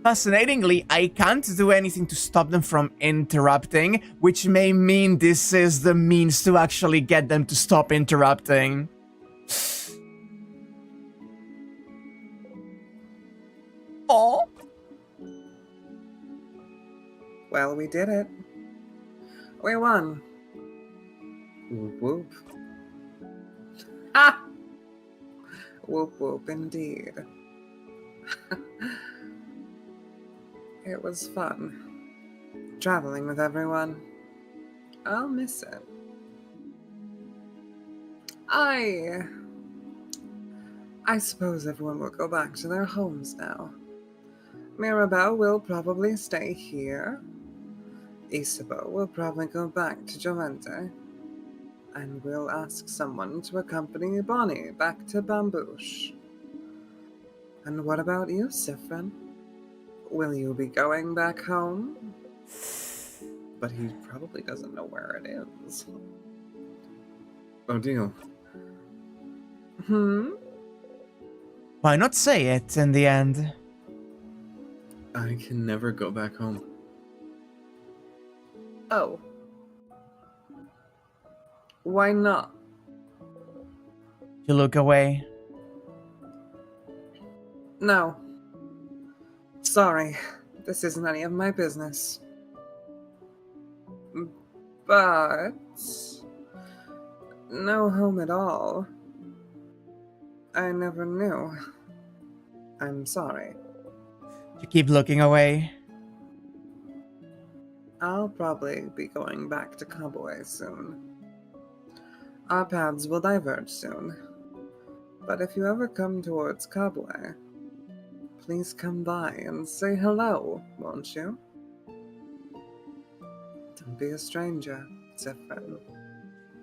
Fascinatingly, I can't do anything to stop them from interrupting, which may mean this is the means to actually get them to stop interrupting. Oh. Well, we did it. We won. Whoop whoop. Ah! Whoop whoop indeed. It was fun. Traveling with everyone. I'll miss it. I suppose everyone will go back to their homes now. Mirabelle will probably stay here. Isabeau will probably go back to Jovente. And we'll ask someone to accompany Bonnie back to Bambouche. And what about you, Saffron? Will you be going back home? But he probably doesn't know where it is. Odile, Why not say it in the end? I can never go back home. Oh. Why not? You look away. No. Sorry, this isn't any of my business. But no home at all. I never knew. I'm sorry. You keep looking away. I'll probably be going back to Cowboy soon. Our paths will diverge soon. But if you ever come towards Cowboy, please come by and say hello, won't you? Don't be a stranger, Saffron.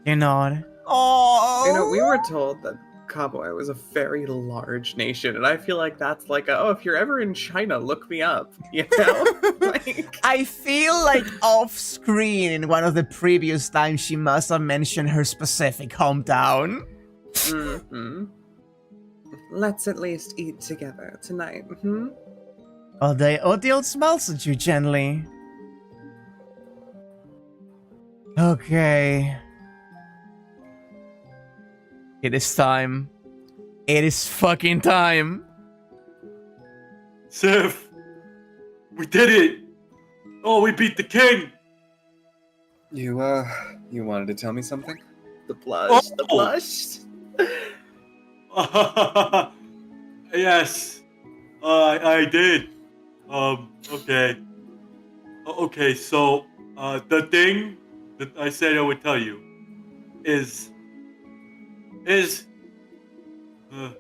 You nod. Oh. You know, we were told that Cowboy was a very large nation, and I feel like that's like if you're ever in China, look me up, you know? Like, I feel like off screen in one of the previous times she must have mentioned her specific hometown. Let's at least eat together tonight, Odile smiles at you gently. Okay. It is time. It is fucking time. Sif, we did it! Oh, we beat the king! You wanted to tell me something? The blush, the blush. Yes. I did. Okay. Okay, so, the thing that I said I would tell you is, uh,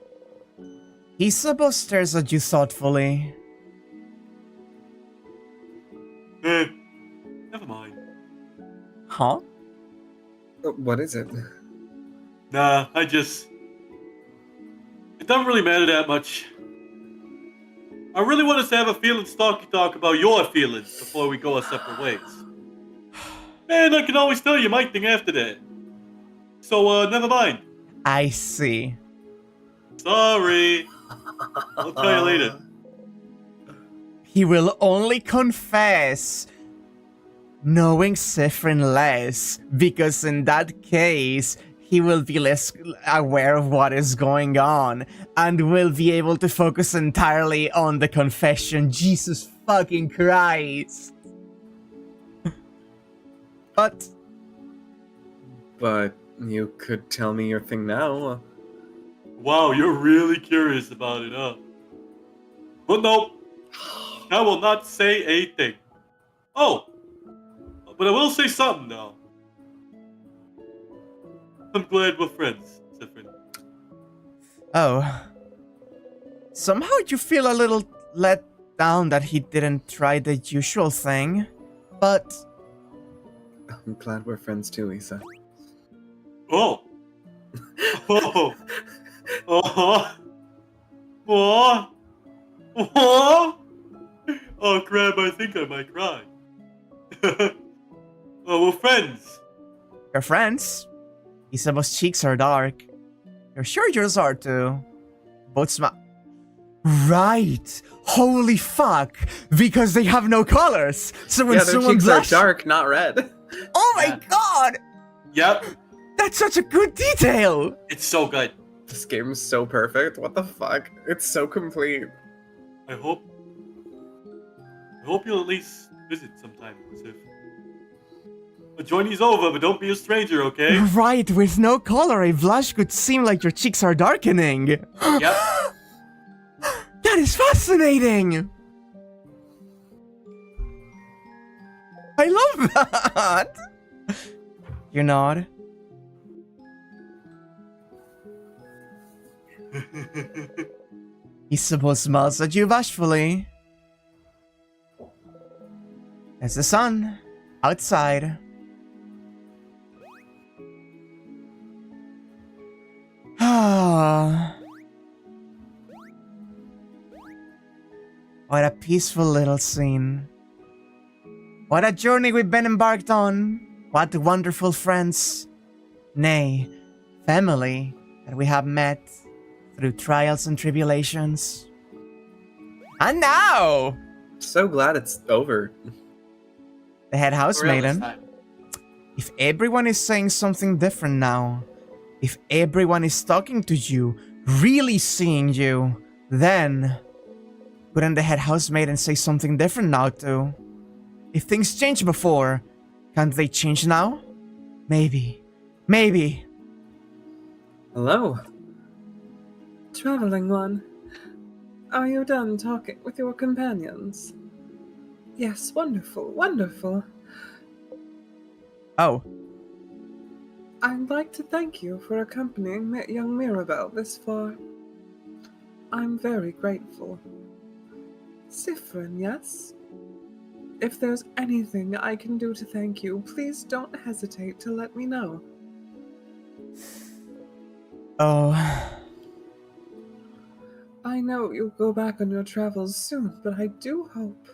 Isabel stares at you thoughtfully. never mind. Huh? What is it? Nah, it doesn't really matter that much. I really want us to have a feelings talk about your feelings before we go our separate ways. And I can always tell you my thing after that. So, never mind. I see. Sorry. I'll tell you later. He will only confess knowing Sifrin less, because in that case, he will be less aware of what is going on, and will be able to focus entirely on the confession. Jesus fucking Christ. But you could tell me your thing now. Wow, you're really curious about it, huh? But no, I will not say a thing. Oh, but I will say something now. I'm glad we're friends, Sifrin. oh, somehow you feel a little let down that he didn't try the usual thing, but I'm glad we're friends too, Isa. Oh. Oh. Oh. Oh. Oh. Oh, crap, I think I might cry. Oh, we're friends. you're friends. Isabella's cheeks are dark. You're sure yours are too. Both smile. Right! Holy fuck! Because they have no colors! So when Yeah, their someone cheeks blushes. are dark, not red. Oh my Yeah. god! Yep, That's such a good detail! it's so good. This game is so perfect. What the fuck? It's so complete. I hope you'll at least visit sometime, Sif. A journey's over, but don't be a stranger, okay? Right, with no color, a blush could seem like your cheeks are darkening. Yep. That is fascinating! I love that! You nod. Isabel smiles at you bashfully. There's the sun outside. Ah. What a peaceful little scene. What a journey we've been embarked on. What wonderful friends. Nay, family that we have met through trials and tribulations. And now, So glad it's over. the head For real this housemaiden. time. If everyone is saying something different now, if everyone is talking to you, really seeing you, then couldn't the head housemaiden say something different now too? If things changed before, can't they change now? Maybe. Maybe. Hello? Traveling one. Are you done talking with your companions? Yes, wonderful, wonderful. Oh, I'd like to thank you for accompanying young Mirabelle this far. I'm very grateful. Sifrin, yes? If there's anything I can do to thank you, please don't hesitate to let me know. oh. I know you'll go back on your travels soon, but I do hope.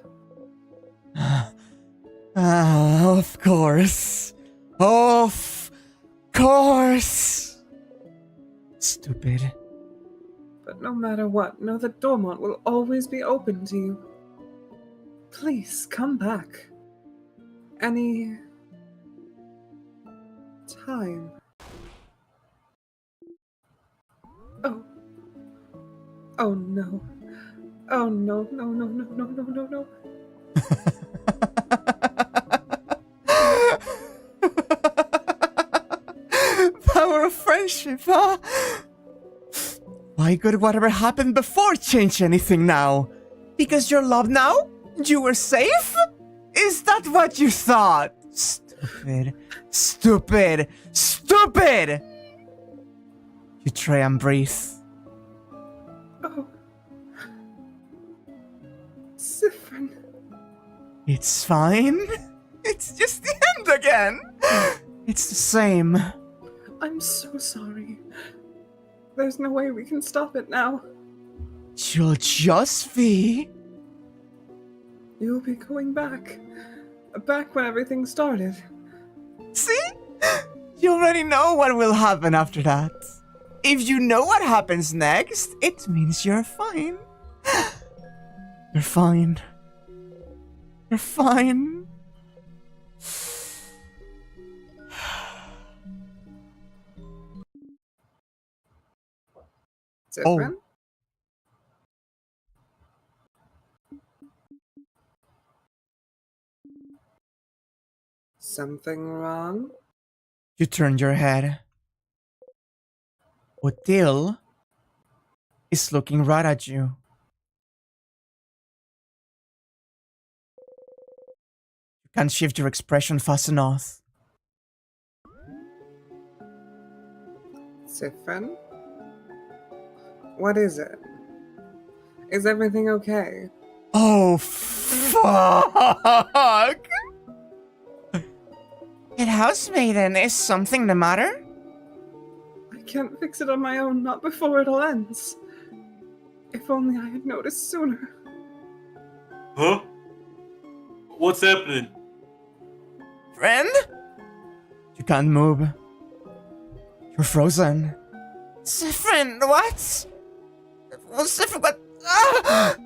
Of course. Of course. Stupid. But no matter what, know that Dormont will always be open to you. Please, come back. Any time. Oh. Oh no. Oh no, no, no, no, no, no, no, no. Power of friendship, huh? why could whatever happened before change anything now? Because you're loved now? You were safe? Is that what you thought? Stupid. Stupid. Stupid! You try and breathe. Oh. Sifrin. It's fine. It's just the end again. It's the same. I'm so sorry. There's no way we can stop it now. You'll just be... You'll be going back. Back when everything started. See? You already know what will happen after that. If you know what happens next, it means you're fine. You're fine. You're fine. Sifrin? Something wrong? You turn your head. Odile is looking right at you. You can't shift your expression fast enough. Sifrin? What is it? Is everything okay? Oh, fuck! Hey, housemaiden, is something the matter? I can't fix it on my own, not before it all ends. If only I had noticed sooner. Huh? What's happening? Friend? You can't move. You're frozen. Friend, what? What? Ah!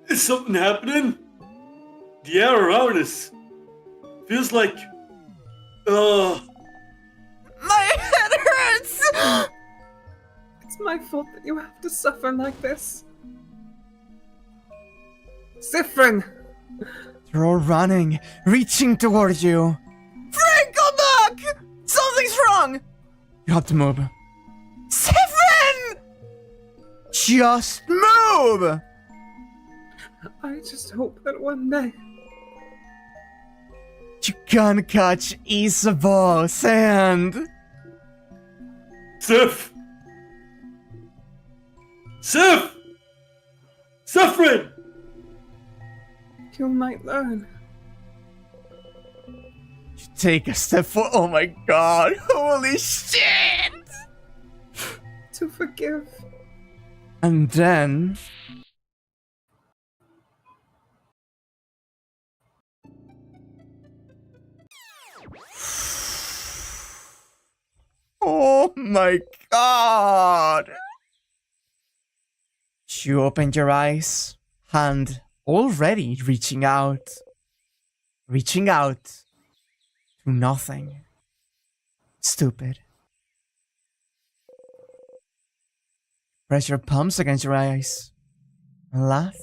Is something happening? The air around us feels like... My head hurts! It's my fault that you have to suffer like this. Sifrin! They're all running, reaching towards you. Frank, go back! Something's wrong! You have to move. Sifrin! Just move! I just hope that one day... You can't catch Isabel's hand. Sif! Sif! Sifrin! you might learn. You take a step forward. Oh my god. Holy shit! To forgive. And then... Oh my god! You opened your eyes, hand already reaching out to nothing. Stupid. Press your palms against your eyes and laugh.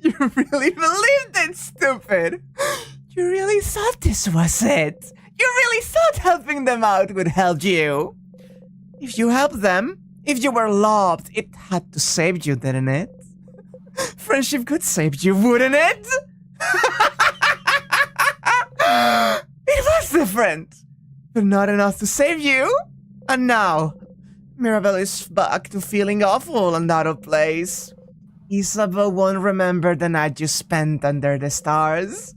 You really believed it, stupid! You really thought this was it! You really thought helping them out would help you! If you helped them, if you were loved, it had to save you, didn't it? Friendship could save you, wouldn't it? It was different, but not enough to save you. And now, Mirabelle is back to feeling awful and out of place. Isabel won't remember the night you spent under the stars.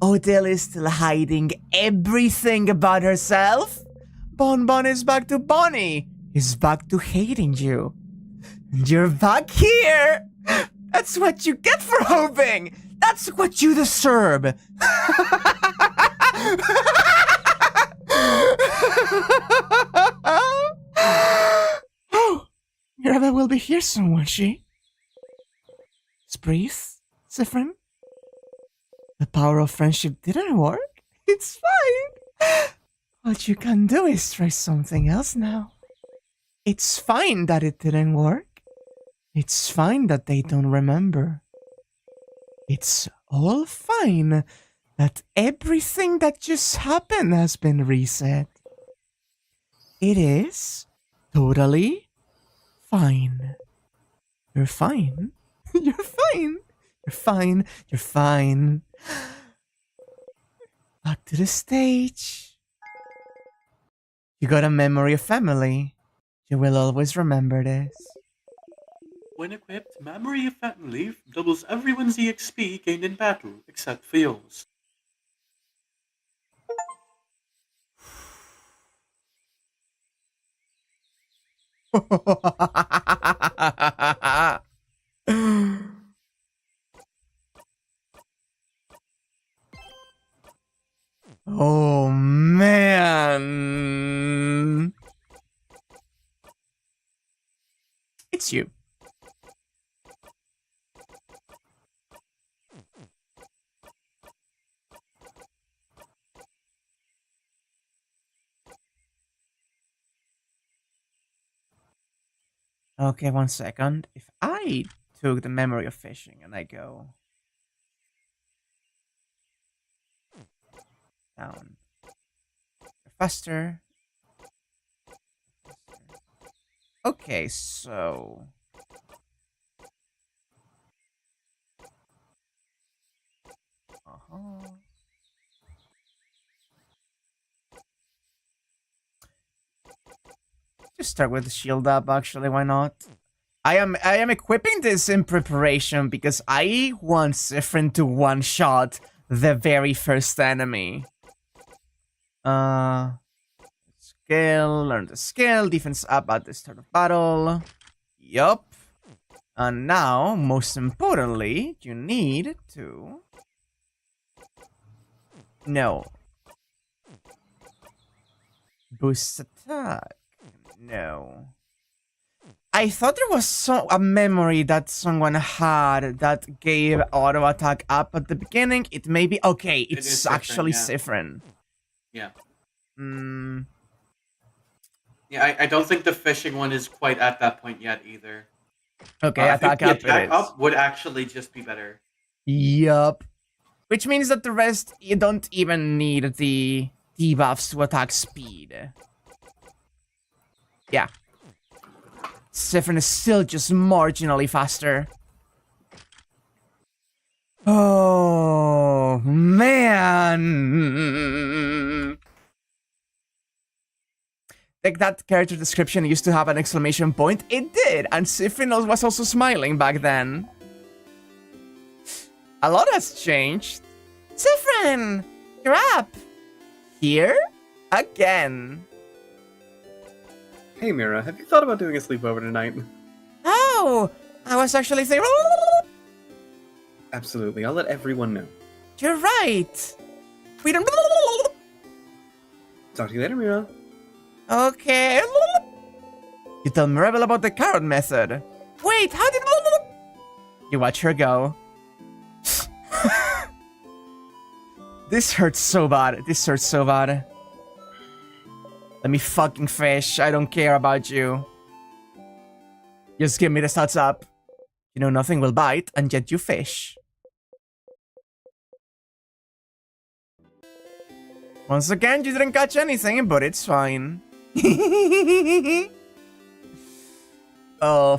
Odile is still hiding everything about herself. Bonbon is back to Bonnie. Is back to hating you. And you're back here. That's what you get for hoping. That's what you deserve. Oh, Mirabelle will be here soon, won't she? Just breathe, Sifrin. The power of friendship didn't work. It's fine. What you can do is try something else now. It's fine that it didn't work. It's fine that they don't remember. It's all fine that everything that just happened has been reset. It is totally fine. You're fine. You're fine. You're fine. You're fine. Back to the stage. You got a memory of family. You will always remember this. When equipped, Memory of Family doubles everyone's EXP gained in battle, except for yours. Oh man. It's you. Okay, 1 second. If I took the memory of fishing and I go down faster. Okay, so just start with the shield up, actually, why not? I am equipping this in preparation because I want Siffrin to one-shot the very first enemy. Skill, learn the skill, defense up at the start of battle. Yup. And now, most importantly, you need to... No. Boost attack. No. I thought there was a memory that someone had that gave auto attack up at the beginning. It may be... Okay, it's actually Siffrin. Yeah. Yeah, I don't think the fishing one is quite at that point yet either. Okay, attack up it is. Attack up would actually just be better. Yup. Which means that the rest, you don't even need the debuffs to attack speed. Yeah. Siffrin is still just marginally faster. Oh, man. Like, that character description used to have an exclamation point. It did, and Siffrin was also smiling back then. A lot has changed. Siffrin, you're up. Here? Again. Hey Mira, have you thought about doing a sleepover tonight? Oh, I was actually thinking... Absolutely, I'll let everyone know. You're right. We don't... Talk to you later, Mira. Okay. You tell Mirabelle about the carrot method. Wait, how did... You watch her go. This hurts so bad. This hurts so bad. Let me fucking fish. I don't care about you. Just give me the stats up. You know nothing will bite, and yet you fish. Once again, you didn't catch anything, but it's fine. Oh,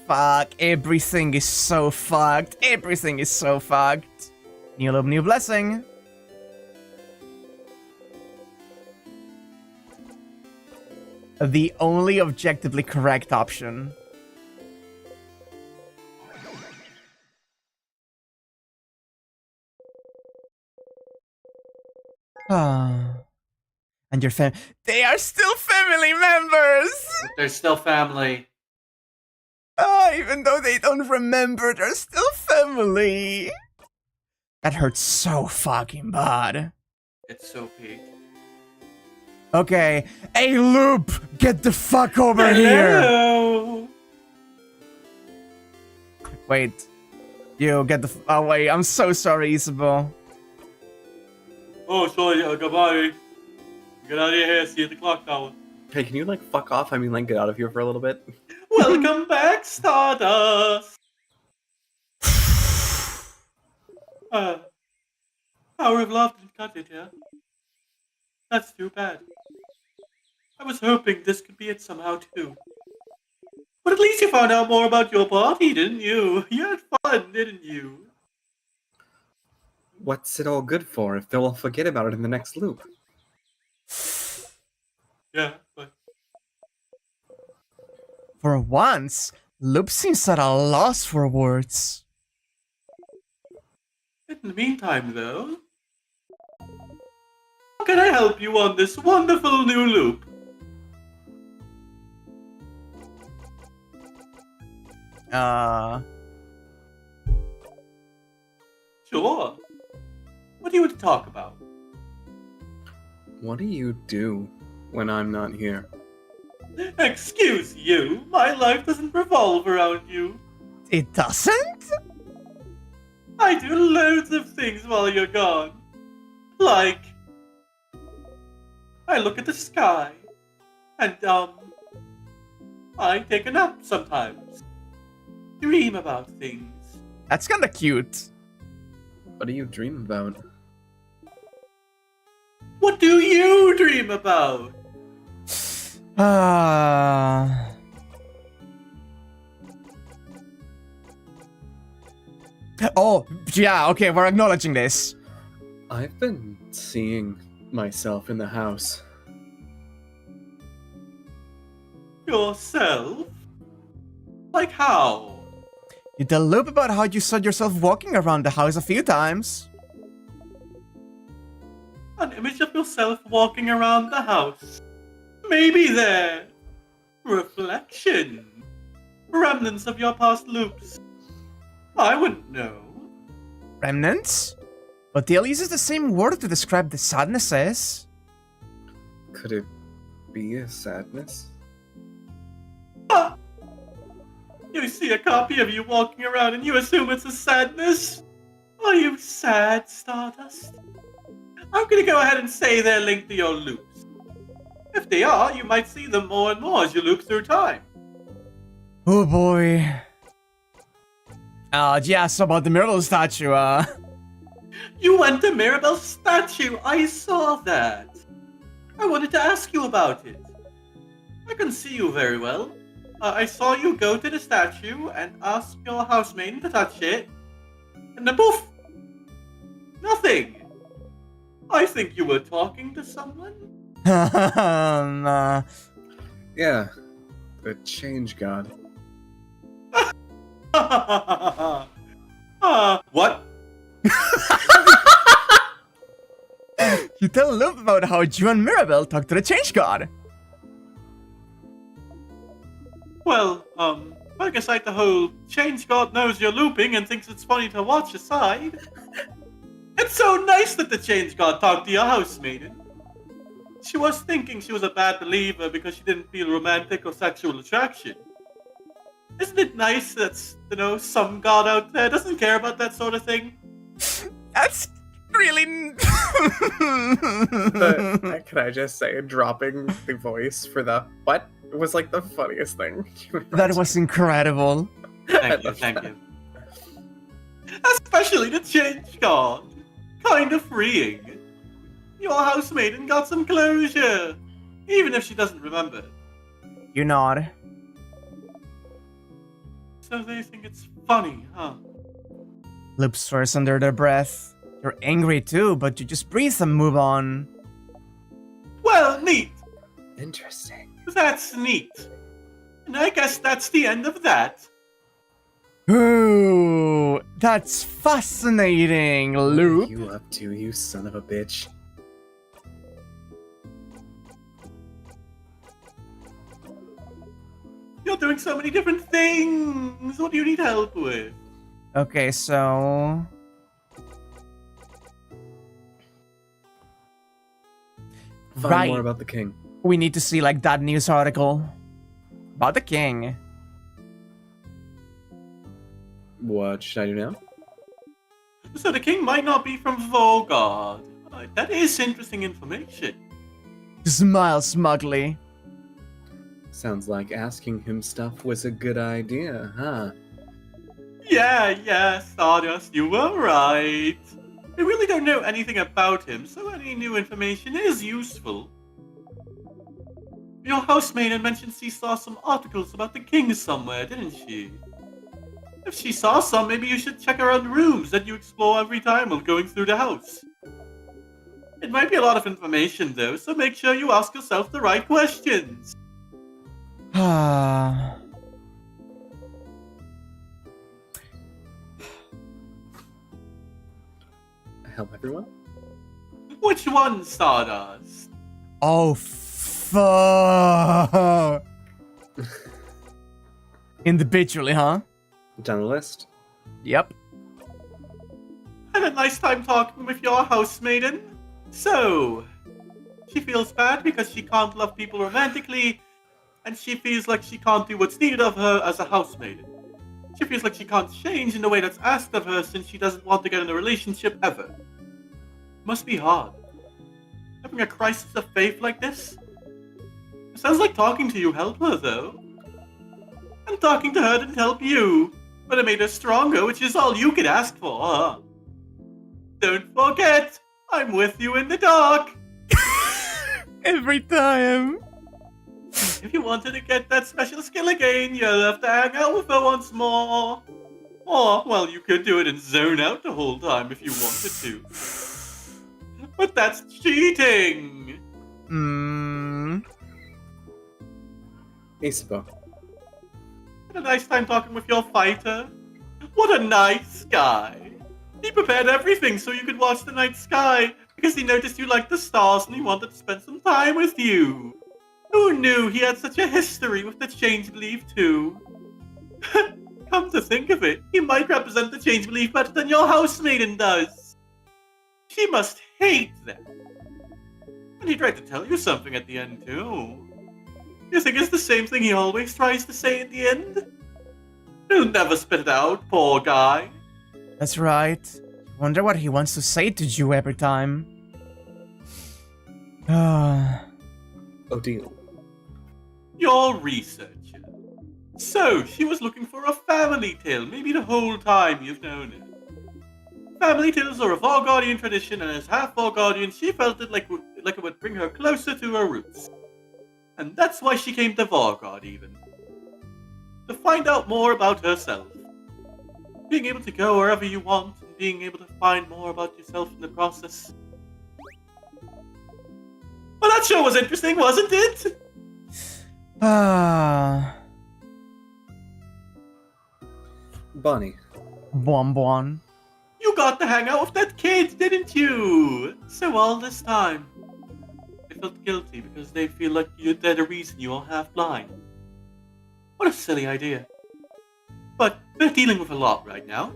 fuck. Everything is so fucked. Everything is so fucked. New love, new blessing. The only objectively correct option. Ah. And your fam- They are still family members! They're still family. Ah, even though they don't remember, they're still family. That hurts so fucking bad. It's so peak. Okay. Hey, Loop! Get the fuck over here! Hello. Wait. You get the oh, wait. I'm so sorry, Isabel. Oh, sorry, goodbye. Get out of here, see you at the clock tower. Hey, can you like fuck off? I mean, like get out of here for a little bit. Welcome back, Stardust! Power of love didn't cut it, yeah? That's too bad. I was hoping this could be it somehow, too. But at least you found out more about your party, didn't you? You had fun, didn't you? What's it all good for if they'll forget about it in the next loop? Yeah, but For once, Loop seems at a loss for words. in the meantime, though, how can I help you on this wonderful new loop? Sure. What do you want to talk about? What do you do when I'm not here? Excuse you, my life doesn't revolve around you. It doesn't? I do loads of things while you're gone. Like, I look at the sky, and, I take a nap sometimes. Dream about things. That's kinda cute. What do you dream about? What do you dream about? Oh, yeah, okay, we're acknowledging this. I've been seeing myself in the house. Yourself? Like how? You tell Loop about how you saw yourself walking around the house a few times. An image of yourself walking around the house. Maybe there. Reflection. Remnants of your past loops. I wouldn't know. Remnants? But Dale uses the same word to describe the sadnesses. Could it be a sadness? Ah! You see a copy of you walking around and you assume it's a sadness? Are you sad, Stardust? I'm gonna go ahead and say they're linked to your loops. If they are, you might see them more and more as you loop through time. Oh boy. Yeah, so about the Mirabelle statue, You went to Mirabelle's statue, I saw that. I wanted to ask you about it. I couldn't see you very well. I saw you go to the statue and ask your housemaid to touch it. And then poof! Nothing. I think you were talking to someone. Yeah, the change god. What? You tell Loop about how you and Mirabelle talked to the Change God. Well, I guess like the whole change god knows you're looping and thinks it's funny to watch aside. It's so nice that the change god talked to your housemaiden. She was thinking she was a bad believer because she didn't feel romantic or sexual attraction. Isn't it nice that, some god out there doesn't care about that sort of thing? That's really... But, can I just say, dropping the voice for the what was like the funniest thing. That was incredible. Thank you. Especially the change god. Kind of freeing. Your housemaiden got some closure. Even if she doesn't remember. You nod. So they think it's funny, huh? Loop swears under their breath. You're angry too, but you just breathe and move on. Well, neat. Interesting. That's neat. And I guess that's the end of that. Ooh, that's fascinating, What are Loop. you up to, you son of a bitch? You're doing so many different things. What do you need help with? Okay, so... Find Right. more about the king. We need to see, like, that news article. About the king. What should I do now? So the king might not be from Volgard. That is interesting information. Smile smugly. Sounds like asking him stuff was a good idea, huh? Yeah, Stardust, you were right. We really don't know anything about him, so any new information is useful. Your housemaid had mentioned she saw some articles about the king somewhere, didn't she? If she saw some, maybe you should check around the rooms that you explore every time while going through the house. It might be a lot of information, though, so make sure you ask yourself the right questions. Help everyone? Which one, Stardust? Oh, fuck. Individually, huh? Down the list. Yep. Had a nice time talking with your housemaiden. So, she feels bad because she can't love people romantically, and she feels like she can't do what's needed of her as a housemaiden. She feels like she can't change in the way that's asked of her since she doesn't want to get in a relationship ever. Must be hard. Having a crisis of faith like this? It sounds like talking to you helped her, though. And talking to her didn't help you, but it made her stronger, which is all you could ask for, huh? Don't forget, I'm with you in the dark. Every time. If you wanted to get that special skill again, you'll have to hang out with her once more. Or, well, you could do it and zone out the whole time if you wanted to. But that's cheating! Isabel. Had a nice time talking with your fighter. What a nice guy. He prepared everything so you could watch the night sky because he noticed you liked the stars and he wanted to spend some time with you. Who knew he had such a history with the change belief too? Come to think of it, he might represent the change belief better than your housemaiden does. She must hate that. And he tried to tell you something at the end too. You think it's the same thing he always tries to say at the end? He'll never spit it out, poor guy. That's right. Wonder what he wants to say to you every time. Odile. Your researcher. So, she was looking for a family tale, maybe the whole time you've known her. Family tales are a Varguardian tradition, and as half Varguardian, she felt it like it would bring her closer to her roots. And that's why she came to Varguard, even. To find out more about herself. Being able to go wherever you want, and being able to find more about yourself in the process. Well, that show was interesting, wasn't it? Bonnie. Bon. You got to hang out with that kid, didn't you? So all this time, they felt guilty because they feel like they're the reason you're half blind. What a silly idea. But they're dealing with a lot right now.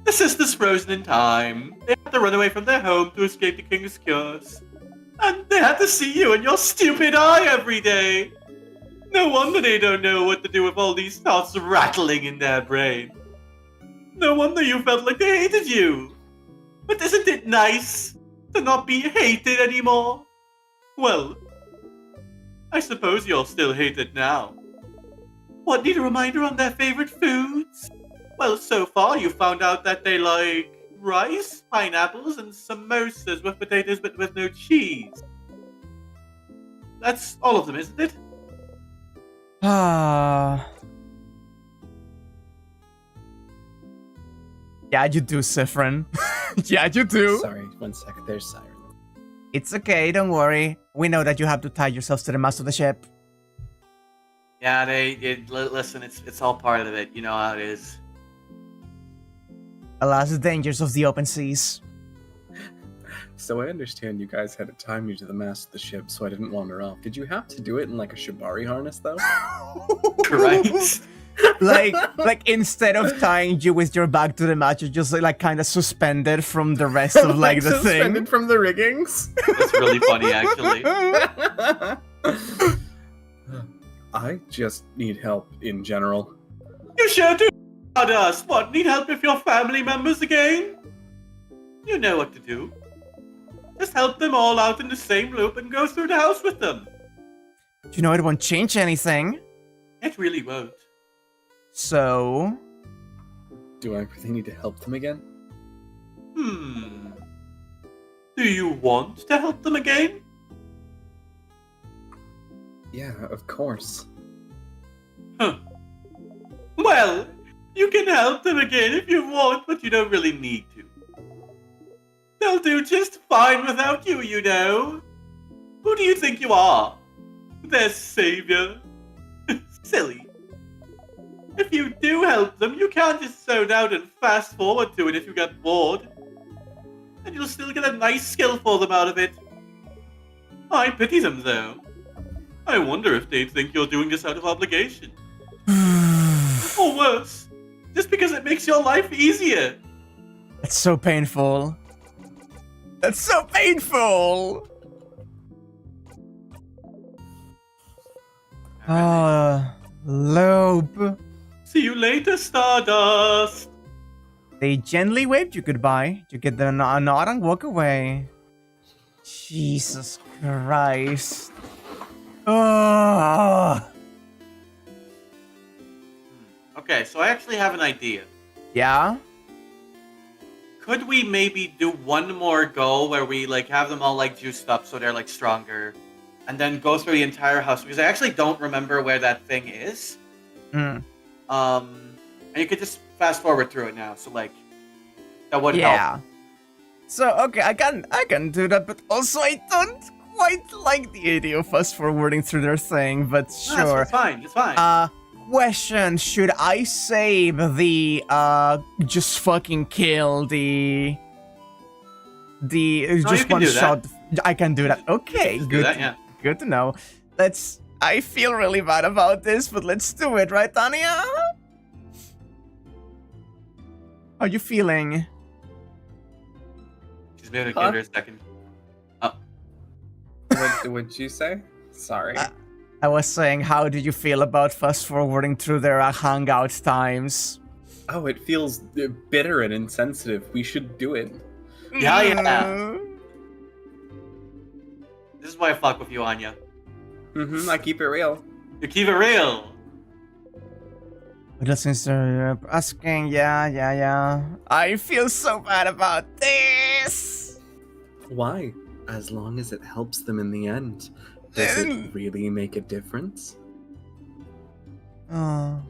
The sister's frozen in time. They had to run away from their home to escape the king's curse. And they had to see you in your stupid eye every day. No wonder they don't know what to do with all these thoughts rattling in their brain. No wonder you felt like they hated you. But isn't it nice to not be hated anymore? Well, I suppose you're still hated now. What, need a reminder on their favorite foods? Well, so far you found out that they like rice, pineapples, and samosas with potatoes but with no cheese. That's all of them, isn't it? Yeah, you do, Siffrin. Yeah, you do. Sorry, 1 sec. There's Siren. It's okay, don't worry. We know that you have to tie yourselves to the mast of the ship. Yeah, listen, it's all part of it. You know how it is. Alas, the dangers of the open seas. So I understand you guys had to tie me to the mast of the ship so I didn't wander off. Did you have to do it in like a shibari harness though? Right? like instead of tying you with your back to the mast, you're just like kind of suspended from the rest of like the suspended thing. from the riggings? That's really funny, actually. I just need help in general. You sure do, Stardust. What, need help with your family members again? You know what to do. Just help them all out in the same loop and go through the house with them. You know it won't change anything. It really won't. So... Do I really need to help them again? Do you want to help them again? Yeah, of course. Huh. Well, you can help them again if you want, but you don't really need to. They'll do just fine without you, you know. Who do you think you are? Their savior? Silly. If you do help them, you can't just zone out and fast forward to it if you get bored. And you'll still get a nice skill for them out of it. I pity them, though. I wonder if they'd think you're doing this out of obligation. Or worse, just because it makes your life easier. That's so painful. That's so painful! Lope. See you later, Stardust. They gently waved you goodbye. You get the nod and walk away. Jesus Christ. Oh. Okay, so I actually have an idea. Yeah? Could we maybe do one more go where we like have them all like juiced up so they're like stronger, and then go through the entire house because I actually don't remember where that thing is. Hmm. And you could just fast forward through it now, so like that would help. Yeah. So okay, I can do that, but also I don't quite like the idea of fast forwarding through their thing, but No, sure. it's fine. It's fine. Question, should I save the just fucking kill the you just can one do that. shot? I can do that. Okay, Just do good. that, yeah. Good to know. I feel really bad about this, but let's do it, right, Tanya? How you feeling? Just maybe Huh? give her a second. What'd you say? Sorry. I was saying, how did you feel about fast forwarding through their hangout times? Oh, it feels bitter and insensitive. We should do it. Yeah. Mm. This is why I fuck with you, Anya. I keep it real. You keep it real. What else is there? Asking, yeah. I feel so bad about this. Why? As long as it helps them in the end. Does it really make a difference? Oh.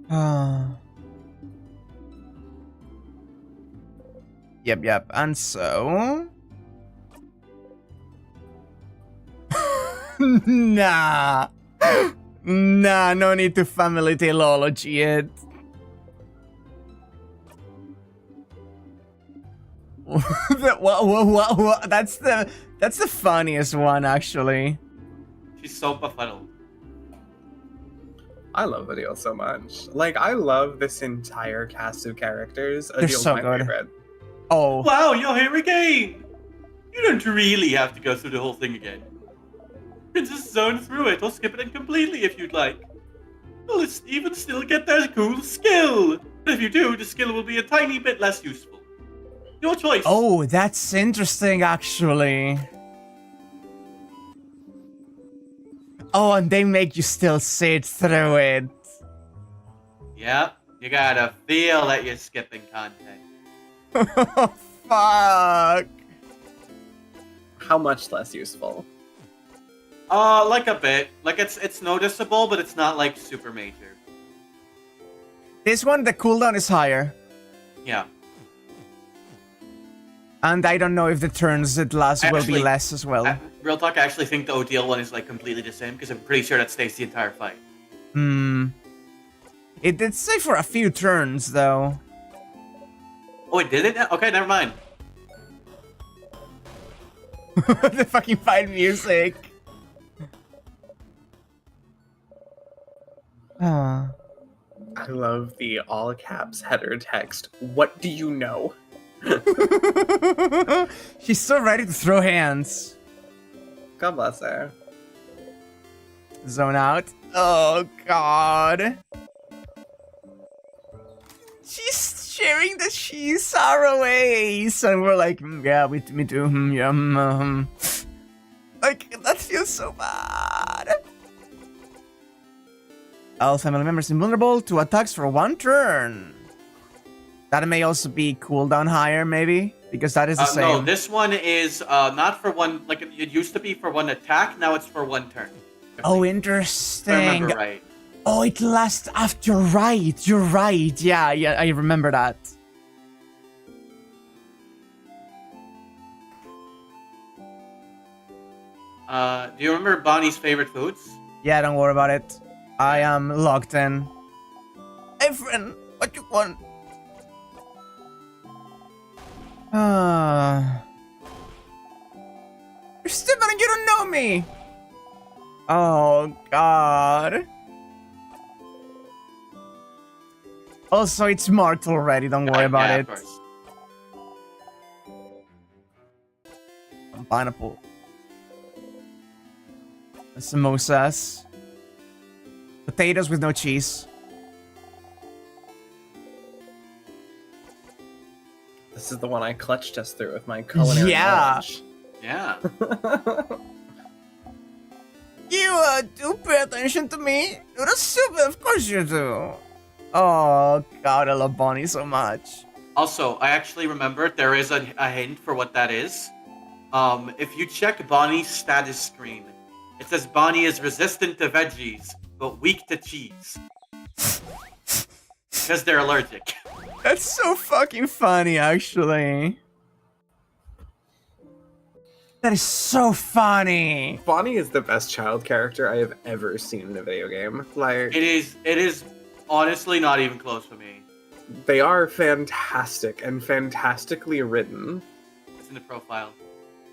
Oh. Yep. And so? Nah, no need to family teleology it. What? That's the funniest one, actually. She's so befuddled. I love Adil so much. Like, I love this entire cast of characters. They're Adil's so my good. favorite. Oh, Wow, you're here again! You don't really have to go through the whole thing again. You can just zone through it or skip it completely if you'd like. You'll even still get that cool skill. But if you do, the skill will be a tiny bit less useful. Your choice. oh, that's interesting, actually. Oh, and they make you still sit through it. Yep, you gotta feel that you're skipping content. Fuck. How much less useful? Like a bit. Like it's noticeable, but it's not like super major. This one, the cooldown is higher. Yeah. And I don't know if the turns it lasts will be Actually, less as well. Real talk, I actually think the ODL one is like completely the same because I'm pretty sure that stays the entire fight. It did say for a few turns, though. Oh, it did it? Okay, never mind. The fucking fight music. Ah. I love the all caps header text. What do you know? She's so ready to throw hands. God bless her. Zone out. Oh, God. She's sharing that she's sorrow ace. And we're like, yeah, me too. Yeah. Like, that feels so bad. All family members invulnerable to attacks for one turn. That may also be cooldown higher, maybe. Because that is the same. No, this one is not for one. Like it used to be for one attack. Now it's for one turn. Oh, If I interesting. remember right. Oh, it lasts after. Right. You're right. Yeah, I remember that. Do you remember Bonnie's favorite foods? Yeah, don't worry about it. I am logged in. Hey, friend, what you want? You're Stephen and you don't know me! Oh, God. Also, it's marked already, don't worry about yeah, it. Of course. Some pineapple. Samosas. Potatoes with no cheese. This is the one I clutched us through with my culinary knowledge. Yeah. You do pay attention to me? You're a super, of course you do. Oh God, I love Bonnie so much. Also, I actually remembered there is a hint for what that is. If you check Bonnie's status screen, it says Bonnie is resistant to veggies, but weak to cheese. Because they're allergic. That's so fucking funny, actually. That is so funny. Bonnie is the best child character I have ever seen in a video game. Like, It is honestly not even close for me. they are fantastic and fantastically written. It's in the profile.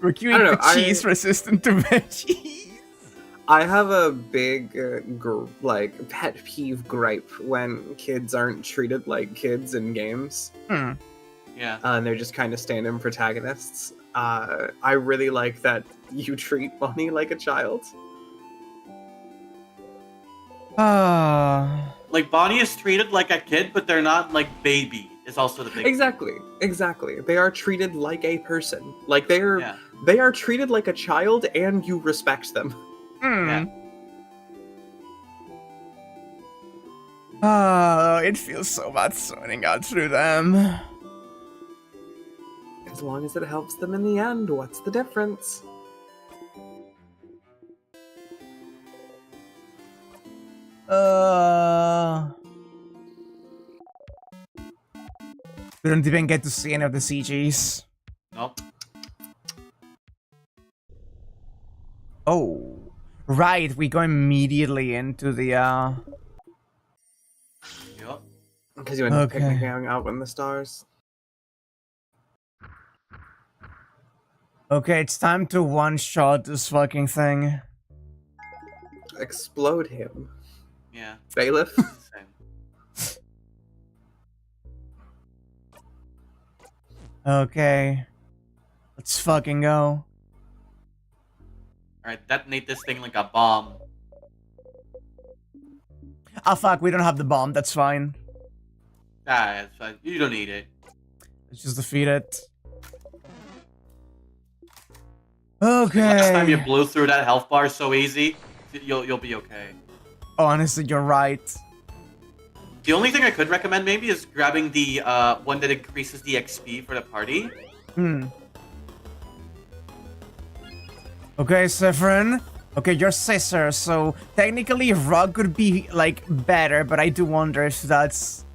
We're I don't know, queuing the cheese resistant to veggies. I have a big, pet peeve gripe when kids aren't treated like kids in games. Yeah. And they're just kind of stand-in protagonists. I really like that you treat Bonnie like a child. Like, Bonnie is treated like a kid, but they're not, like, baby, is also the big Exactly. They are treated like a person. Like, they Yeah. are treated like a child, and you respect them. Yeah. It feels so bad zoning out through them. As long as it helps them in the end, what's the difference? We don't even get to see any of the CGs. Nope. Oh, right. We go immediately into the Yup. Because you went Okay. picnicking out in the stars. Okay, it's time to one-shot this fucking thing. Explode him. Yeah. Bailiff? Same. Okay. Let's fucking go. Alright, detonate this thing like a bomb. Ah, fuck, we don't have the bomb. That's fine. Ah, it's fine. You don't need it. Let's just defeat it. Last time you Okay. blew through that health bar so easy, you'll be okay. Honestly, you're right. The only thing I could recommend maybe is grabbing the one that increases the XP for the party. Okay, Severin. Okay, you're Scissor, so technically Rock could be, like, better, but I do wonder if that's...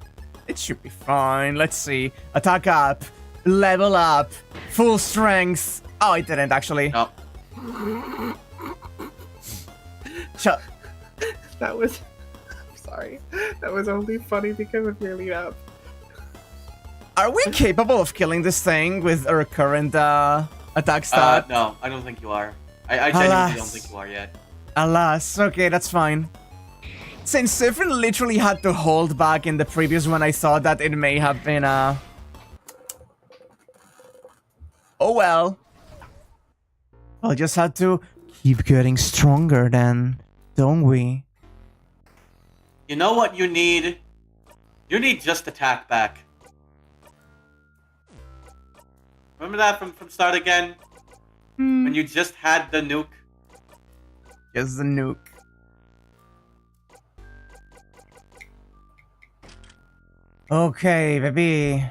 It should be fine. Let's see. Attack up. Level up. Full strength. Oh, it didn't, actually. No. Shut... That was... Sorry. That was only funny because of your lead up. Are we capable of killing this thing with our current, attack stat? No, I don't think you are. I genuinely Alas. don't think you are yet. Alas, okay, that's fine. Since Severin literally had to hold back in the previous one, I thought that it may have been, Oh well. I'll just have to keep getting stronger then, don't we? You know what you need? You need just attack back. Remember that from start again? When you just had the nuke? Just the nuke. Okay, baby.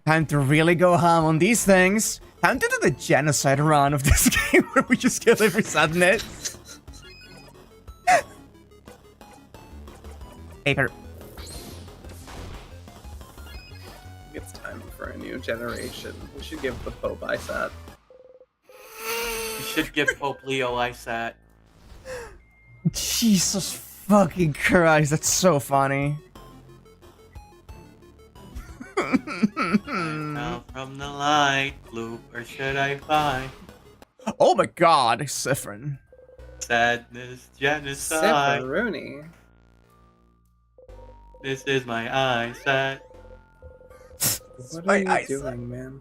Time to really go ham on these things. Time to do the genocide run of this game where we just kill every sadness. Paper. It's time for a new generation. We should give the Pope ISAT. You should give Pope Leo ISAT. Jesus fucking Christ, that's so funny. Now from the light, loop, or should I find Oh my god, Siffrin. sadness, genocide? Rooney. This is my ISAT. What My are you eyes- doing, man?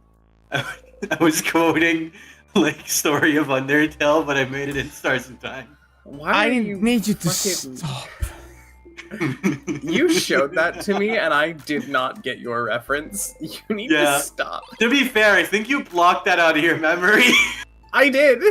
I was quoting like Story of Undertale, but I made it in Stars and Time. Why I are didn't you need you to fucking- stop. You showed that to me, and I did not get your reference. You need Yeah. to stop. To be fair, I think you blocked that out of your memory. I did.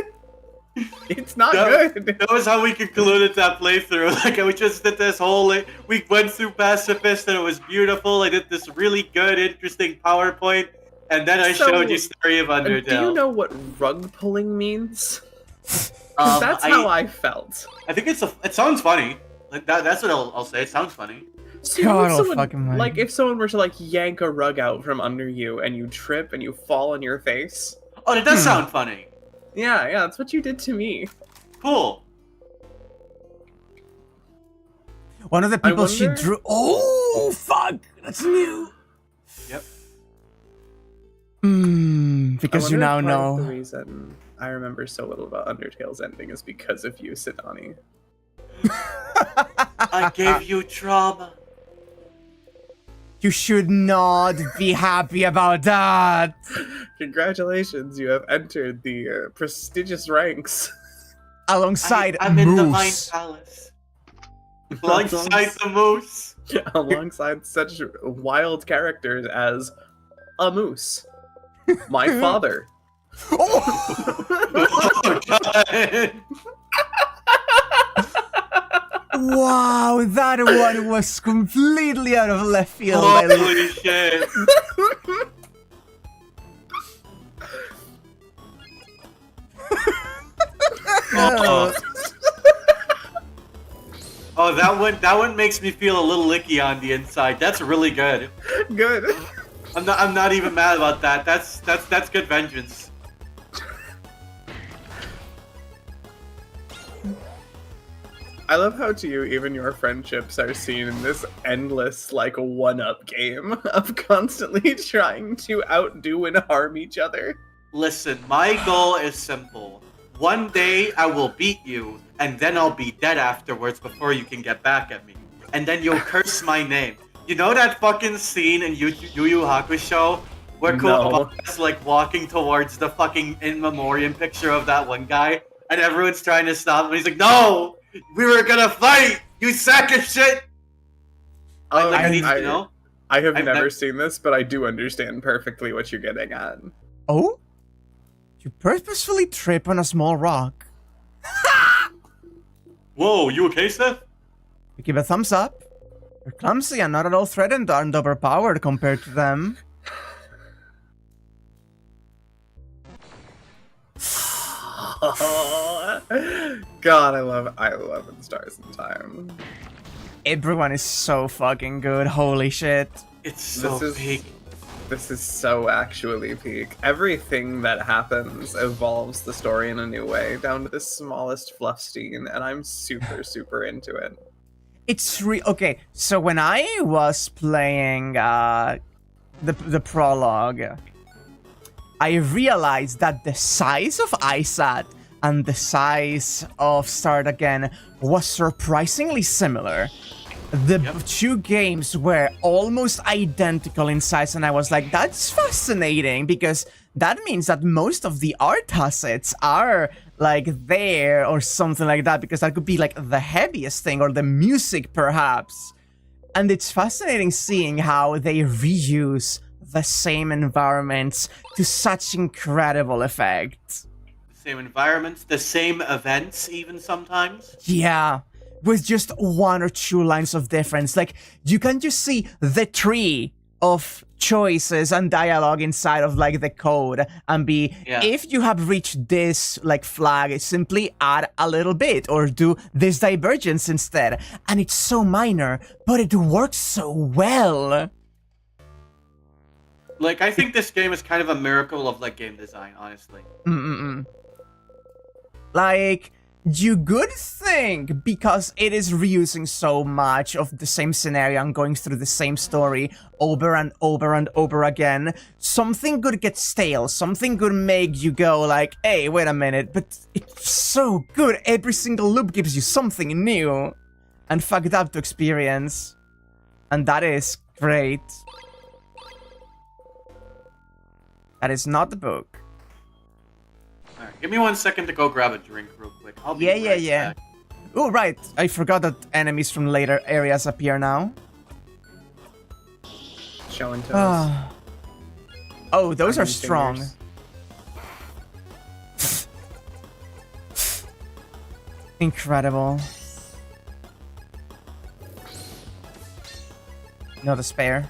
It's not That- good. That was how we concluded that playthrough. Like, we just did this whole, like, we went through Pacifist and it was beautiful. I did this really good, interesting PowerPoint, and then I So, showed you Story of Do Undertale. you know what rug pulling means? 'Cause that's how I felt. I think it sounds funny. Like, that's what I'll say. It sounds funny. So God, if I'll someone, fucking mind. like, if someone were to like yank a rug out from under you and you trip and you fall on your face, Oh, it does sound funny. yeah, that's what you did to me. Cool. One of the people she wonder- drew. Oh, fuck! That's new. Yep. Because I you now wonder if part of know. the reason I remember so little about Undertale's ending is because of you, Sidani. I gave you trauma. You should not be happy about that. Congratulations, you have entered the prestigious ranks. Alongside I'm in the Mind Moose. Palace. Alongside the moose. alongside such wild characters as a moose, my father. Oh, God. Wow, that one was completely out of left field. I Holy shit. Oh. Oh, that one makes me feel a little icky on the inside. That's really good. Good. I'm not even mad about that. That's good vengeance. I love how to you even your friendships are seen in this endless like one-up game of constantly trying to outdo and harm each other. Listen, my goal is simple. One day I will beat you, and then I'll be dead afterwards before you can get back at me. And then you'll curse my name. You know that fucking scene in Yu Yu Hakusho where No. Kuwabara's like walking towards the fucking in memoriam picture of that one guy, and everyone's trying to stop him. He's like, "No, we were gonna fight. You sack of shit." Oh, Like, I- you know? I have I've never nev- seen this, but I do understand perfectly what you're getting at. Oh? You purposefully trip on a small rock. Whoa, you okay, Seth? You give a thumbs up. You're clumsy and not at all threatened and overpowered compared to them. God, I love In Stars in Time. Everyone is so fucking good, holy shit. It's so This is- big. This is so actually peak. Everything that happens evolves the story in a new way, down to the smallest fluffstein, and I'm super, super into it. It's okay. So when I was playing the prologue, I realized that the size of ISAT and the size of Start Again was surprisingly similar. The two games were almost identical in size, and I was like, that's fascinating, because that means that most of the art assets are like there or something like that, because that could be like the heaviest thing, or the music perhaps. And it's fascinating seeing how they reuse the same environments to such incredible effect. Same environments, the same events, even sometimes. Yeah, with just one or two lines of difference. Like, you can just see the tree of choices and dialogue inside of like the code, and be if you have reached this like flag, simply add a little bit or do this divergence instead, and it's so minor but it works so well. Like, I think this game is kind of a miracle of like game design, honestly. Like, you could think, because it is reusing so much of the same scenario and going through the same story over and over and over again, something could get stale, something could make you go like, hey, wait a minute, but it's so good, every single loop gives you something new and fucked up to experience. And that is great. That is not the book. Alright, give me 1 second to go grab a drink real quick. I'll be right back. Oh, right. I forgot that enemies from later areas appear now. Show and toes. Oh, those are Fingers. strong. Incredible. No, the spare.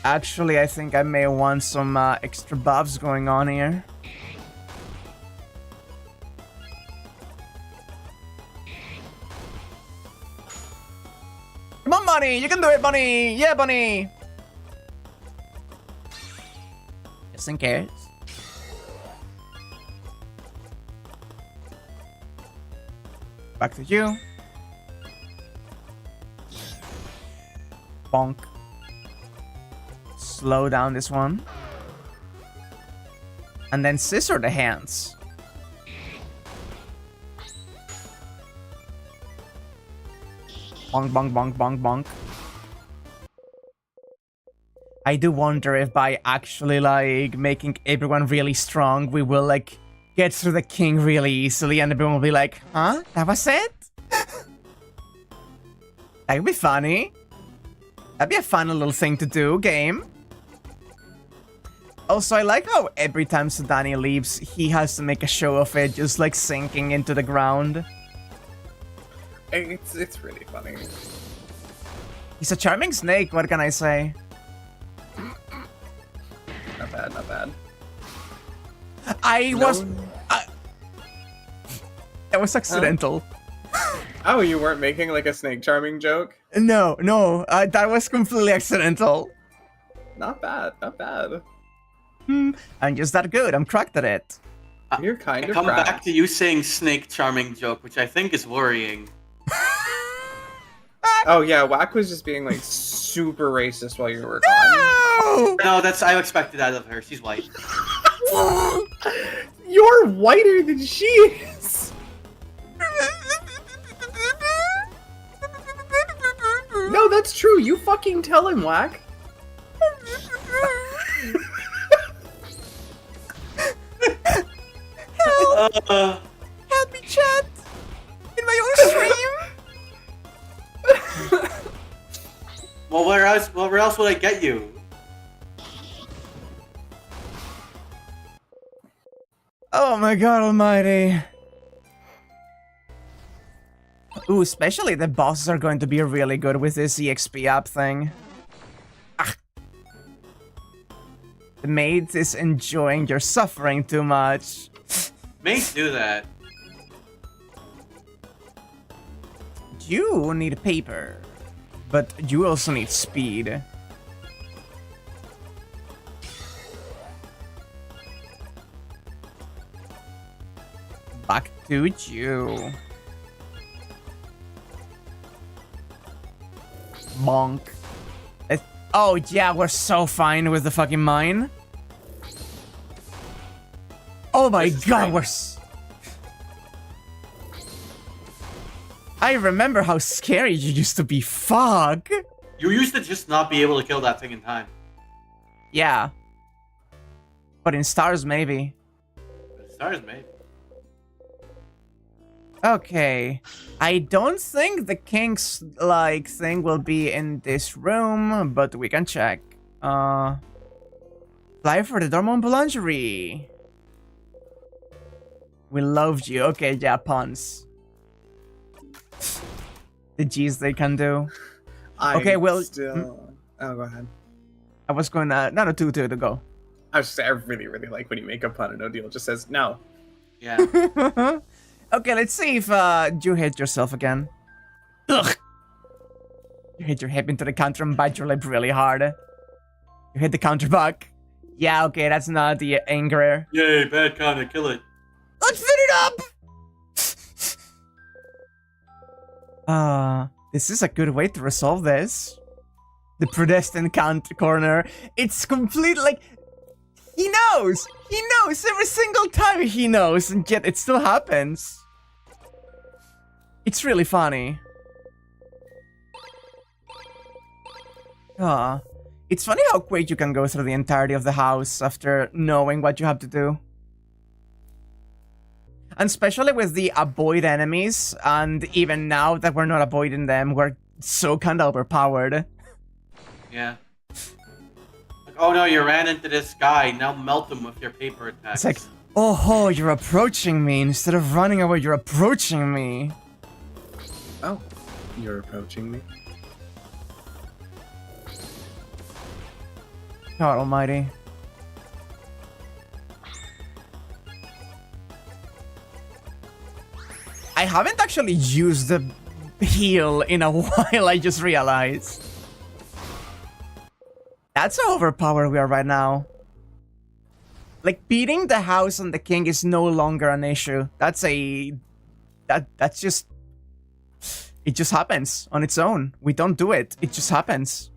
Actually, I think I may want some extra buffs going on here. Come on, Bunny! You can do it, Bunny! Yeah, Bunny! Just in case. Back to you. Bonk. Slow down this one. And then scissor the hands. Bonk, bonk, bonk, bonk, bonk. I do wonder if by actually, like, making everyone really strong, we will, like, get through the king really easily and everyone will be like, huh? That was it? That would be funny. That'd be a fun little thing to do, game. Also, I like how every time Sudani leaves, he has to make a show of it, just like sinking into the ground. It's really funny. He's a charming snake, what can I say? Not bad, not bad. That was accidental. Oh, you weren't making like a snake charming joke? No, that was completely accidental. Not bad, not bad. I'm just that good, I'm cracked at it. You're kind of come cracked. back to you saying snake charming joke, which I think is worrying. Oh yeah, Wack was just being like super racist while you were gone. No, that's I expected that of her. She's white. You're whiter than she is. No, that's true. You fucking tell him, Wack. Help me, chat! In my own stream! Well, where else would I get you? Oh my god almighty. Ooh, especially the bosses are going to be really good with this EXP up thing. Ah. The maid is enjoying your suffering too much. Maids do that. You need paper, but you also need speed. Back to you. Bonk. Oh yeah, we're so fine with the fucking mine. Oh my god, we're I remember how scary you used to be, fuck! You used to just not be able to kill that thing in time. Yeah. But in stars, maybe. Stars, maybe. Okay. I don't think the king's, like, thing will be in this room, but we can check. Fly for the Dormont Boulangerie. We loved you. Okay, yeah, puns. the G's they can do. I Okay, well, still. Oh, go ahead. I was going to... No, two to go. I was just say I really, really like when you make a pun and Odile just says no. Yeah. Okay, let's see if you hit yourself again. Ugh. You hit your hip into the counter and bite your lip really hard. You hit the counter back. Yeah, okay, that's not the anger. Yay, bad counter, kill it. Let's fit it up! This is a good way to resolve this. The predestined corner. It's complete, like... He knows! He knows! Every single time he knows, and yet it still happens. It's really funny. It's funny how quick you can go through the entirety of the house after knowing what you have to do. And especially with the avoid enemies, and even now that we're not avoiding them, we're so kinda overpowered. Yeah. Like, oh no, you ran into this guy, now melt him with your paper attacks. It's like, oh, you're approaching me. Instead of running away, you're approaching me. Oh, you're approaching me. God almighty. I haven't actually used the heal in a while, I just realized. That's how overpowered we are right now. Like, beating the house and the king is no longer an issue. That's just... It just happens on its own. We don't do it. It just happens.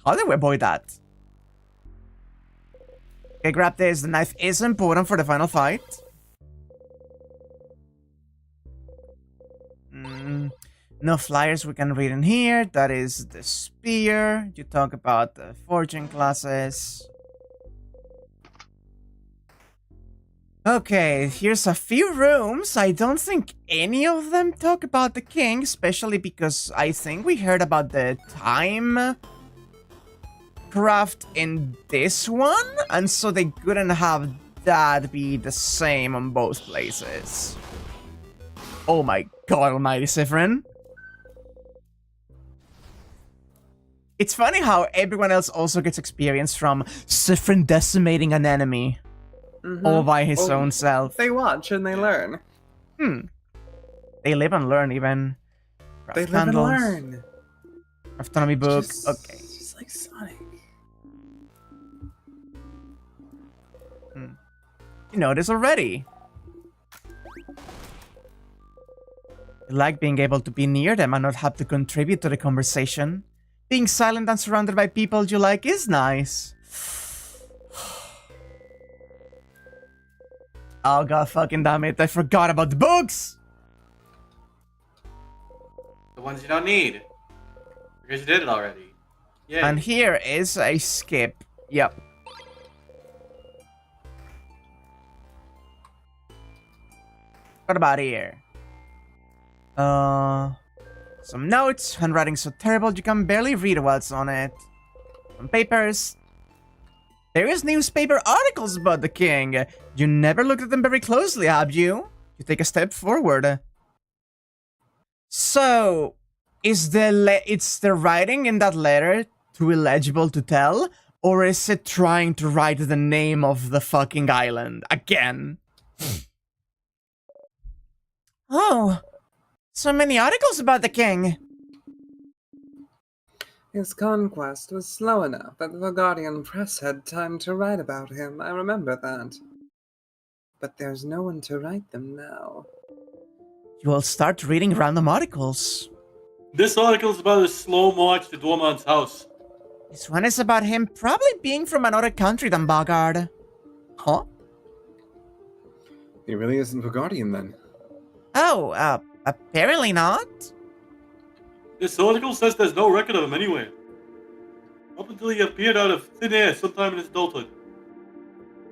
How do we avoid that? Okay, grab this. The knife is important for the final fight. No flyers we can read in here. That is the spear. You talk about the fortune classes. Okay, here's a few rooms. I don't think any of them talk about the king, especially because I think we heard about the time craft in this one, and so they couldn't have that be the same on both places. Oh my god almighty, Siffrin. It's funny how everyone else also gets experience from Siffrin decimating an enemy. All by his own self. They watch and they learn. They live and learn even. They live and learn. Astronomy book. Okay. It's just like Sonic. You know this already. You like being able to be near them and not have to contribute to the conversation. Being silent and surrounded by people you like is nice. Oh god fucking damn it, I forgot about the books! The ones you don't need. Because you did it already. Yeah. And here is a skip. Yep. What about here? Some notes, handwriting so terrible you can barely read what's on it. Some papers. There is newspaper articles about the king. You never looked at them very closely, have you? You take a step forward. So, is the writing in that letter too illegible to tell? Or is it trying to write the name of the fucking island again? Oh, so many articles about the king. His conquest was slow enough that the Guardian Press had time to write about him. I remember that. But there's no one to write them now. You will start reading random articles. This article is about a slow march to Dormon's house. This one is about him probably being from another country than Bogard. Huh? He really isn't the Guardian then. Oh, apparently not. This article says there's no record of him anywhere. Up until he appeared out of thin air sometime in his adulthood.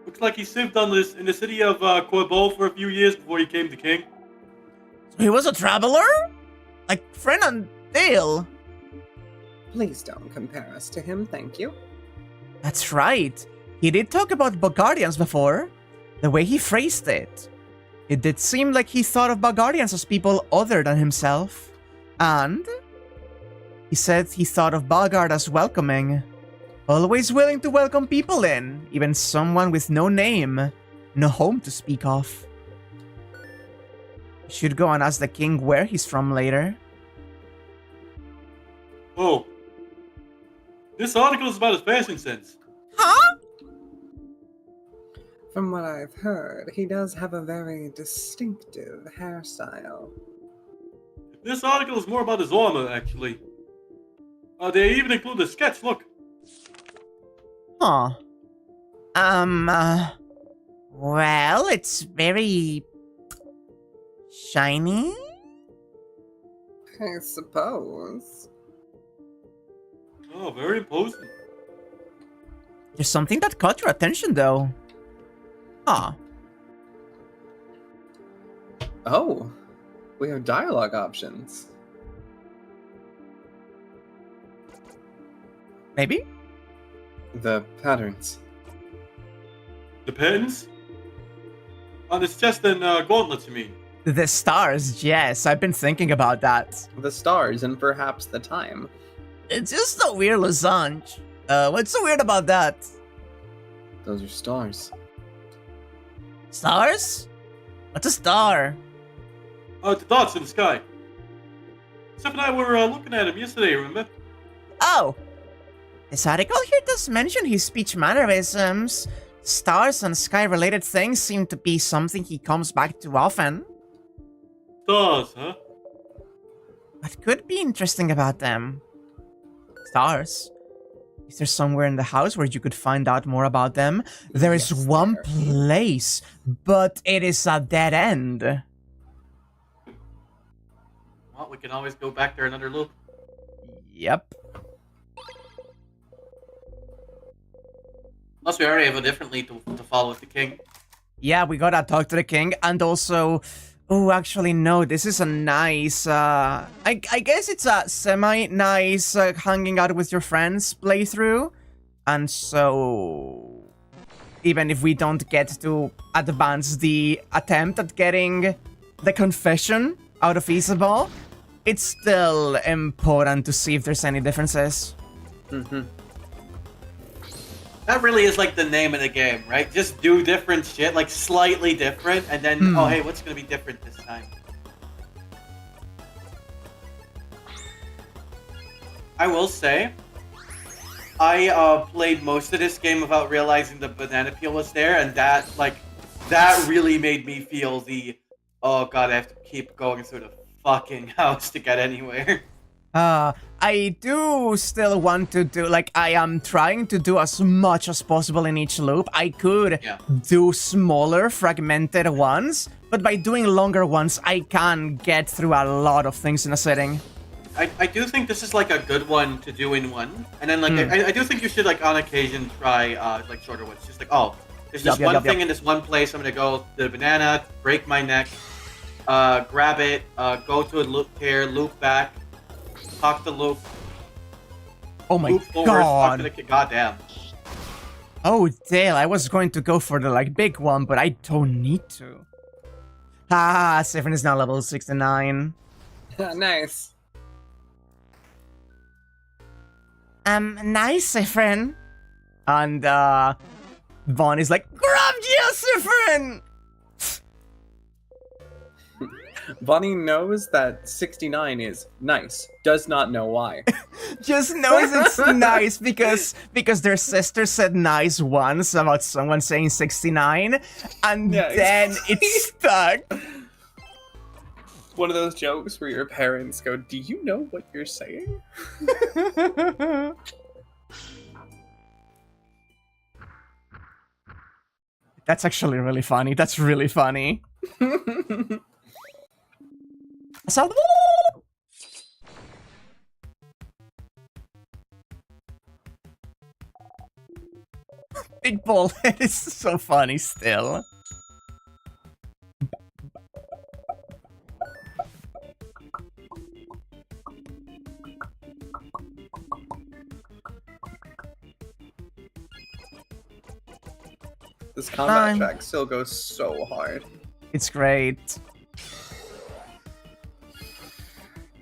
Looks like he lived in the city of Corbeau for a few years before he came to king. So he was a traveler? Like friend and Dale? Please don't compare us to him, thank you. That's right. He did talk about Bogardians before. The way he phrased it. It did seem like he thought of Bulgarians as people other than himself. And he said he thought of Bulgard as welcoming. Always willing to welcome people in, even someone with no name, no home to speak of. Should go and ask the king where he's from later. Oh. This article is about his fashion sense. Huh? From what I've heard, he does have a very distinctive hairstyle. This article is more about his armor, actually. They even include a sketch, look. Huh. Well, it's very shiny? I suppose. Oh, very imposing. There's something that caught your attention, though. Huh. Oh, we have dialogue options. Maybe? The patterns. The pens? On his chest and gauntlets, you mean? The stars, yes. I've been thinking about that. The stars and perhaps the time. It's just a weird losange. What's so weird about that? Those are stars. Stars? What's a star? The dots in the sky. Steph and I were looking at him yesterday, remember? Oh! This article here does mention his speech mannerisms. Stars and sky-related things seem to be something he comes back to often. Stars, huh? What could be interesting about them? Stars. Is there somewhere in the house where you could find out more about them? There is Yes, one there. place, but it is a dead end. Well, we can always go back there another look. Yep. Unless we already have a different lead to follow with the king. Yeah, we gotta talk to the king, and also... Oh, actually, no, this is a nice, I guess it's a semi-nice hanging out with your friends playthrough. And so... Even if we don't get to advance the attempt at getting the confession out of Isabel, it's still important to see if there's any differences. Mm-hmm. That really is like the name of the game, right? Just do different shit, like slightly different, and then, oh hey, what's gonna be different this time? I will say, I played most of this game without realizing the banana peel was there, and that really made me feel the, oh god, I have to keep going through the fucking house to get anywhere. I do still want to do, I am trying to do as much as possible in each loop. I could do smaller, fragmented ones, but by doing longer ones, I can get through a lot of things in a sitting. I do think this is like a good one to do in one, and then I do think you should on occasion try shorter ones. Just oh, there's this one thing in this one place. I'm gonna go to the banana, break my neck, grab it, go to a loop here, loop back, talk to loop. Oh my loop forward, god! talk to the goddamn. Oh Dale, I was going to go for the big one, but I don't need to. Ah, Siphon is now level 69. Nice. Nice, Siphon. And, Vaughn is like, grab you, Siphon! Bonnie knows that 69 is nice, does not know why. Just knows it's nice because their sister said nice once about someone saying 69, and then it stuck. One of those jokes where your parents go, do you know what you're saying? That's actually really funny. That's really funny. So... Big ball head is so funny still. This combat track still goes so hard. It's great.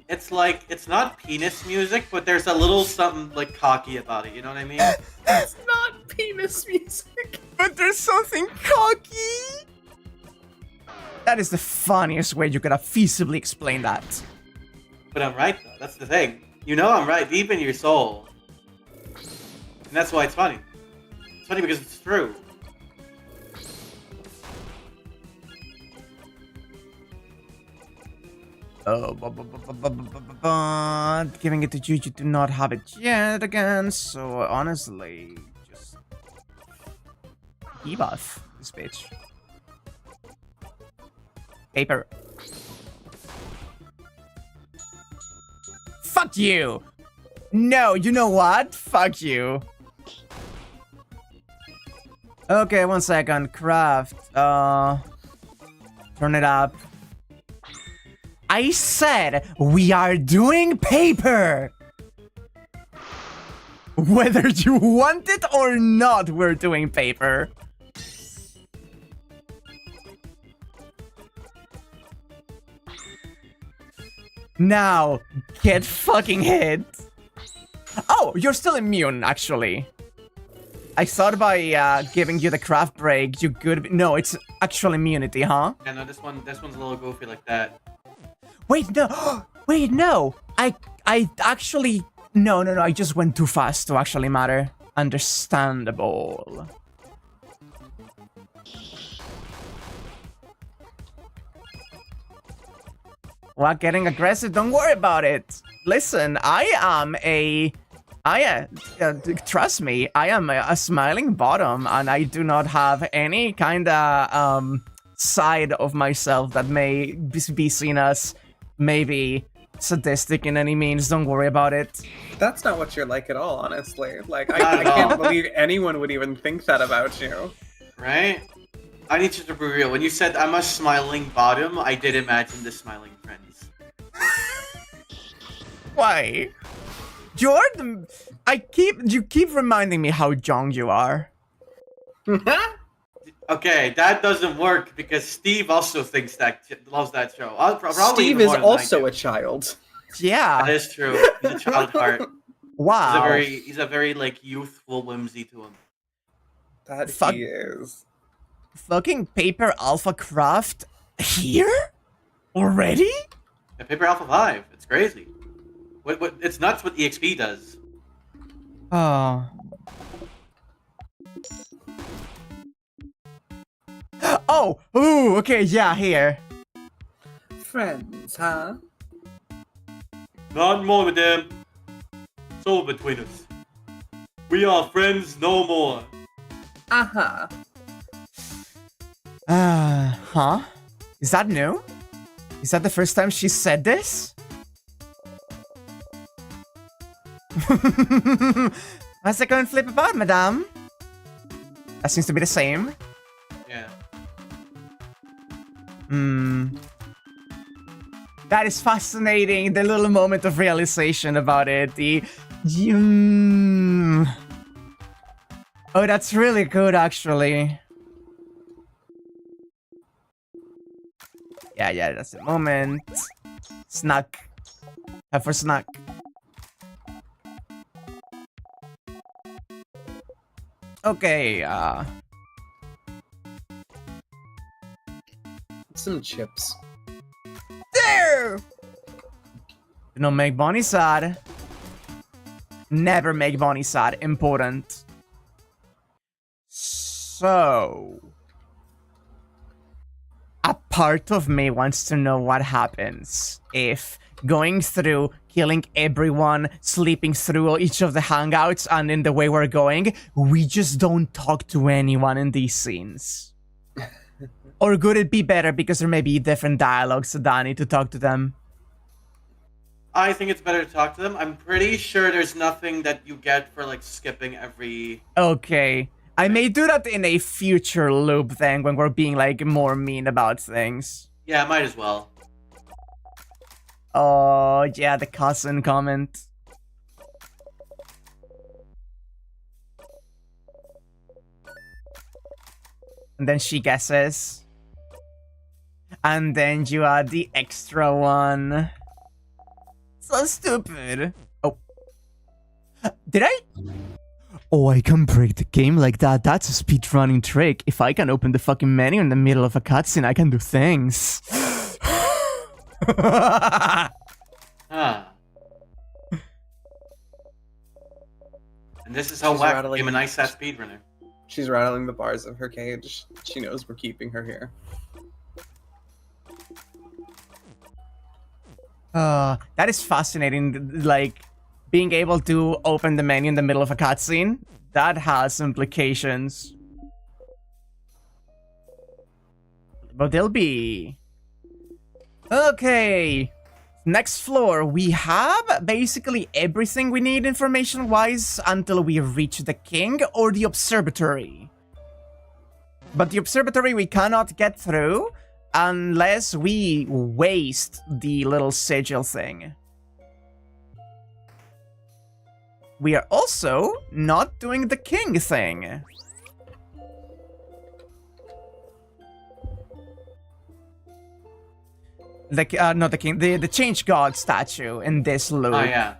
It's like, it's not penis music, but there's a little something like cocky about it, you know what I mean? It's not penis music. But there's something cocky. That is the funniest way you could have feasibly explained that. But I'm right, though. That's the thing. You know I'm right deep in your soul. And that's why it's funny. It's funny because it's true. Oh, giving it to you, you do not have it yet again, so honestly, just debuff this bitch. Paper. Fuck you! No, you know what? Fuck you. Okay, 1 second. Craft. Turn it up. I said we are doing paper! Whether you want it or not, we're doing paper. Now, get fucking hit. Oh, you're still immune, actually. I thought by giving you the craft break, you could... No, it's actual immunity, huh? Yeah, no, this one's a little goofy like that. Wait, no. Wait, no. I actually... No, I just went too fast to actually matter. Understandable. Well, getting aggressive, don't worry about it. Listen, trust me, I am a smiling bottom, and I do not have any kind of side of myself that may be seen as maybe sadistic in any means. Don't worry about it. That's not what you're like at all, honestly. Like, Not I at all. can't believe anyone would even think that about you. Right? I need you to be real. When you said I'm a smiling bottom, I did imagine the smiling friends. Why? You're the... You keep reminding me how young you are. Okay, that doesn't work because Steve also thinks that loves that show. Probably Steve even is more than I also do. a child. Yeah. That is true. He's a child at heart. Wow. He's a very like youthful whimsy to him. That Fuck. he is. Fucking paper alpha craft here? Already? Yeah, Paper Alpha 5. It's crazy. What? It's nuts what EXP does. Oh. Oh! Ooh, okay, yeah, here. Friends, huh? Not more, madame. It's all between us. We are friends no more. Uh-huh. Huh? Is that new? Is that the first time she said this? What's the current flip about, madame? That seems to be the same. Yeah. That is fascinating. The little moment of realization about it. Oh, that's really good, actually. Yeah, that's the moment. Snack. Have for snack. Okay, Some chips. There! Do not make Bonnie sad. Never make Bonnie sad. Important. So... a part of me wants to know what happens if going through, killing everyone, sleeping through each of the hangouts, and in the way we're going, we just don't talk to anyone in these scenes. Or could it be better because there may be different dialogues to Danny to talk to them? I think it's better to talk to them. I'm pretty sure there's nothing that you get for like skipping every... Okay. I may do that in a future loop then when we're being like more mean about things. Yeah, might as well. Oh, yeah, the cousin comment. And then she guesses. And then you add the extra one. So stupid. Oh. Did I? Oh, I can break the game like that. That's a speedrunning trick. If I can open the fucking menu in the middle of a cutscene, I can do things. Ah. And this is how She's Wack rattling- became a nice ass speedrunner. She's rattling the bars of her cage. She knows we're keeping her here. That is fascinating. Like, being able to open the menu in the middle of a cutscene, that has implications. But they'll be... Okay. Next floor, we have basically everything we need information-wise until we reach the king or the observatory. But the observatory we cannot get through unless we waste the little sigil thing. We are also not doing the king thing. Not the king, the change god statue in this loop. Oh, yeah.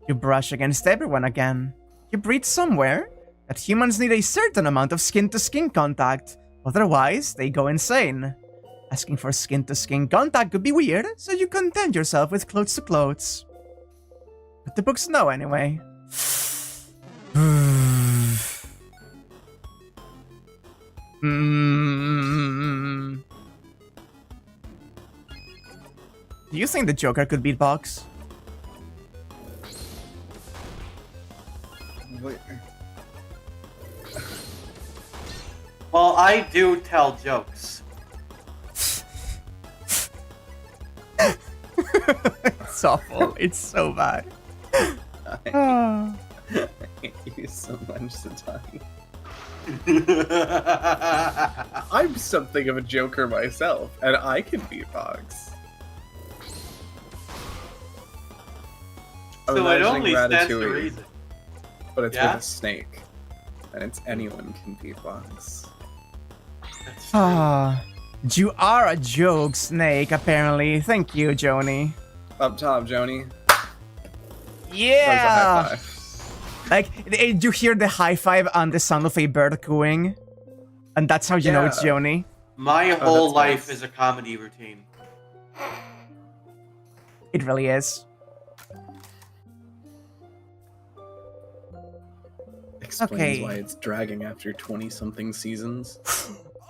You brush against everyone again. You breathe somewhere that humans need a certain amount of skin-to-skin contact. Otherwise, they go insane. Asking for skin-to-skin contact could be weird, so you content yourself with clothes-to-clothes. But the books know anyway. Do you think the Joker could beatbox? Wait. Well, I do tell jokes. It's awful. It's so bad. I hate you so much, Satani. I'm something of a joker myself, and I can beatbox. I'm So it imagining only stands to Ratatouille, reason. but it's Yeah? with a snake, and it's anyone can beatbox. That's true. Ah, you are a joke, Snake, apparently. Thank you, Joni. Up top, Joni. Yeah! That was a high five. Like, you hear the high five and the sound of a bird cooing? And that's how you know it's Yeah. Joni? My whole that's life nice. is a comedy routine. It really is. Explains Okay. why it's dragging after 20-something seasons.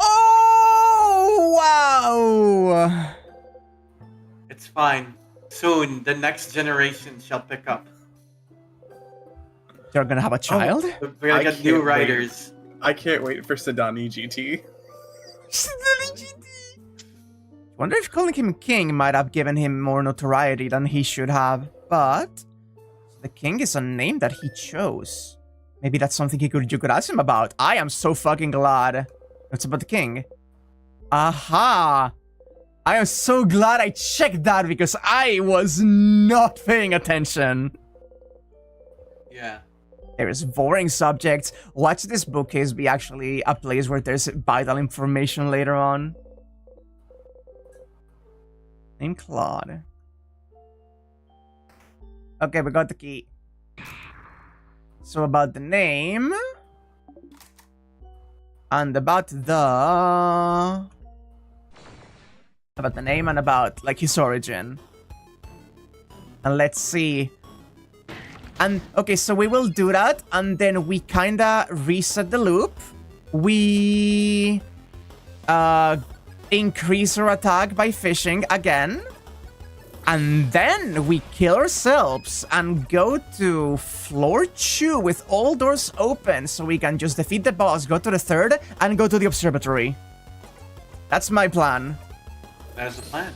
Oh, wow! It's fine. Soon, the next generation shall pick up. You're gonna have a child? We're gonna I get new can't wait. writers. I can't wait for Sadani GT. Wonder if calling him king might have given him more notoriety than he should have. But the king is a name that he chose. Maybe that's something you could ask him about. I am so fucking glad. It's about the king. Aha! I am so glad I checked that because I was not paying attention. Yeah. There is boring subjects. Watch this bookcase be actually a place where there's vital information later on. Name Claude. Okay, we got the key. So about the name. And about the... About the name and about, like, his origin. And let's see. And, okay, so we will do that, and then we kinda reset the loop. We... increase our attack by fishing again. And then we kill ourselves and go to floor 2 with all doors open so we can just defeat the boss, go to the 3rd, and go to the observatory. That's my plan. That is the plan.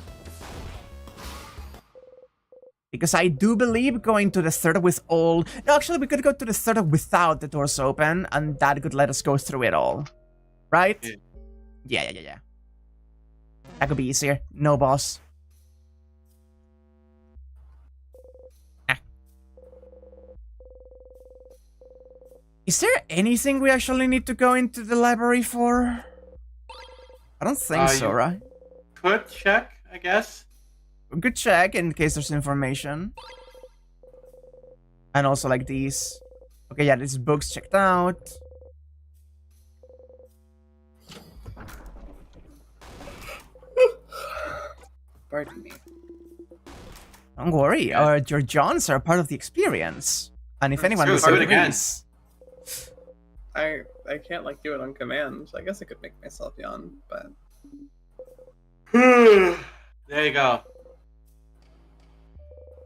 Because I do believe going to the 3rd with all... No, actually, we could go to the 3rd without the doors open, and that could let us go through it all. Right? Yeah. Yeah. That could be easier. No boss. Is there anything we actually need to go into the library for? I don't think so, you- right? Could check, I guess. Good check in case there's information. And also like these. Okay, yeah, these books checked out. Pardon me. Don't worry, Yeah. your Johns are part of the experience. And if That's anyone true, do it again. disagrees, I can't like do it on command. I guess I could make myself yawn, but There you go.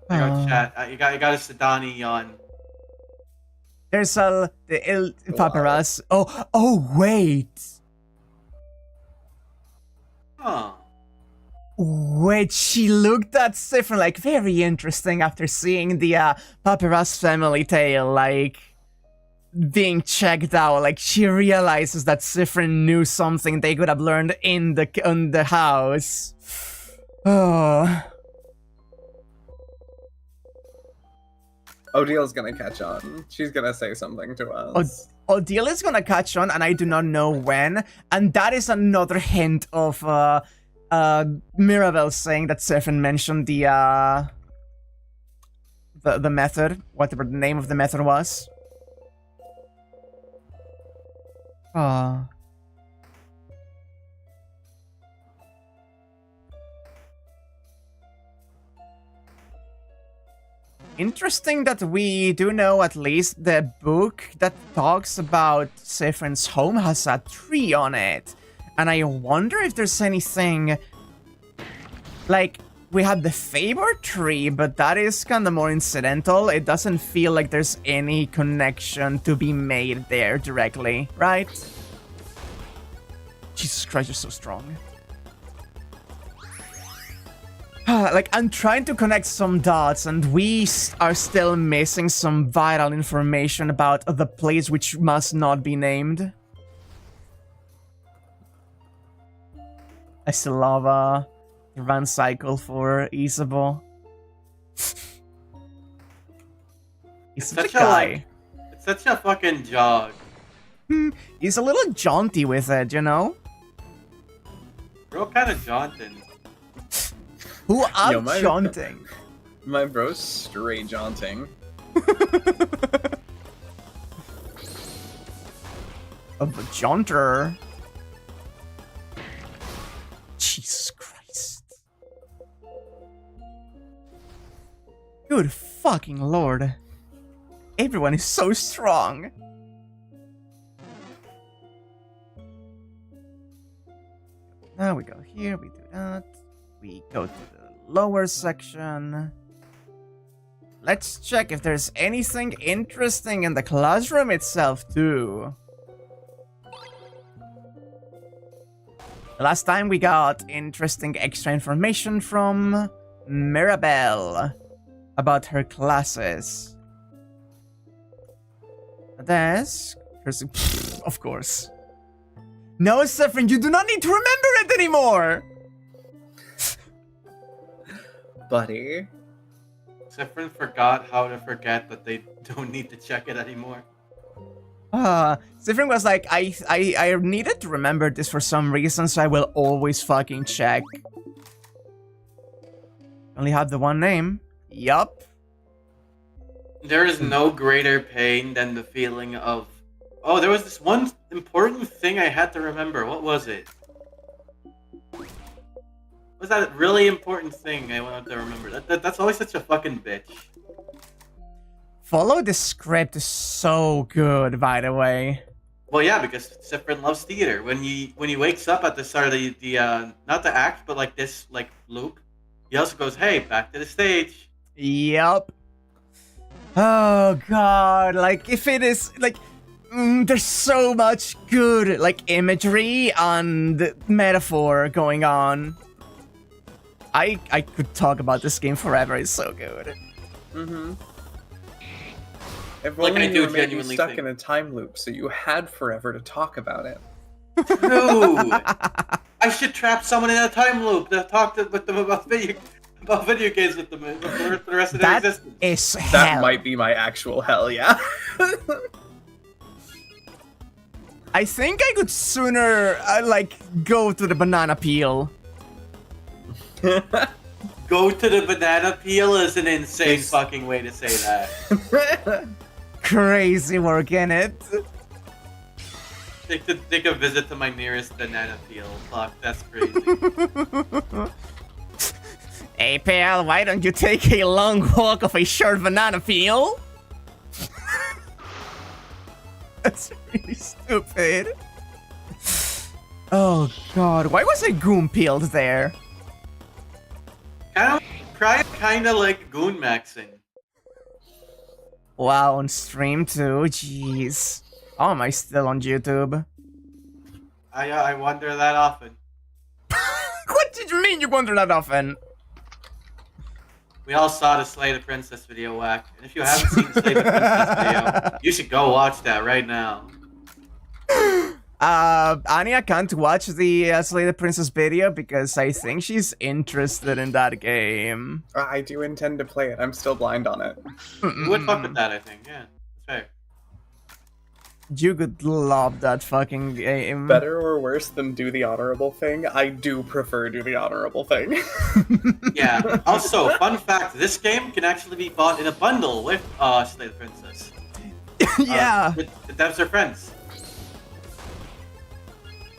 There you go, Oh. chat. You got a Sedani yawn. there's the Wow. paparazzi. Oh wait. Huh. Wait, she looked at Sifrin like very interesting after seeing the paparazzi family tale, like being checked out. Like she realizes that Sifrin knew something they could have learned in the house. Oh, Odil's gonna catch on. She's gonna say something to us. Odile is gonna catch on, and I do not know when. And that is another hint of Mirabelle saying that Sifrin mentioned the method, whatever the name of the method was. Ah. Interesting that we do know at least the book that talks about Sifrin's home has a tree on it. And I wonder if there's anything... Like, we had the Faber tree, but that is kind of more incidental. It doesn't feel like there's any connection to be made there directly, right? Jesus Christ, you're so strong. Like, I'm trying to connect some dots, and we are still missing some vital information about the place which must not be named. I still love the run cycle for Isabel. He's such a such a, guy. It's such a fucking jog. He's a little jaunty with it, you know? Real kind of jaunting. Who are Yo, my- jaunting? My bro's straight jaunting. Of a jaunter. Jesus Christ. Good fucking lord. Everyone is so strong. Now we go here, we do that. We go to the lower section. Let's check if there's anything interesting in the classroom itself, too. The last time we got interesting extra information from Mirabelle about her classes. A desk. Of course. No, Sifrin, you do not need to remember it anymore! Buddy. Sifrin forgot how to forget that they don't need to check it anymore. Sifrin was like, I needed to remember this for some reason, so I will always fucking check. Only have the one name. Yup. There is no greater pain than the feeling of, oh, there was this one important thing I had to remember. What was it? What was that really important thing I wanted to remember? That's always such a fucking bitch. Follow the script is so good, by the way. Well, yeah, because Sifrin loves theater. When he wakes up at the start of the not the act, but like this like loop, he also goes, "Hey, back to the stage." Yup. Oh god, like if it is like there's so much good like imagery and metaphor going on. I could talk about this game forever. It's so good. Mm-hmm. If Like, only I do you were maybe genuinely stuck think- in a time loop, so you had forever to talk about it. True. I should trap someone in a time loop to talk with them about video games with them for the rest of their That existence. is That hell. might be my actual hell, yeah. I think I could sooner, like, go to the banana peel. Go to the banana peel is an insane Yes. fucking way to say that. Crazy work in it. Take a visit to my nearest banana peel. Fuck, that's crazy. Hey pal, why don't you take a long walk of a short banana peel? That's really stupid. Oh god, why was a goon peeled there? Kinda like goon maxing. Wow, on stream too, jeez. Oh, am I still on YouTube? I wonder that often. What did you mean you wonder that often? We all saw the Slay the Princess video, Whack. And if you haven't seen the Slay the Princess video, you should go watch that right now. Anya can't watch the Slay the Princess video because I think she's interested in that game. I do intend to play it. I'm still blind on it. You would fuck with that, I think. Yeah, that's fair. You could love that fucking game. Better or worse than do the honorable thing? I do prefer do the honorable thing. Yeah. Also, fun fact: this game can actually be bought in a bundle with Slay the Princess. Yeah. The devs are friends.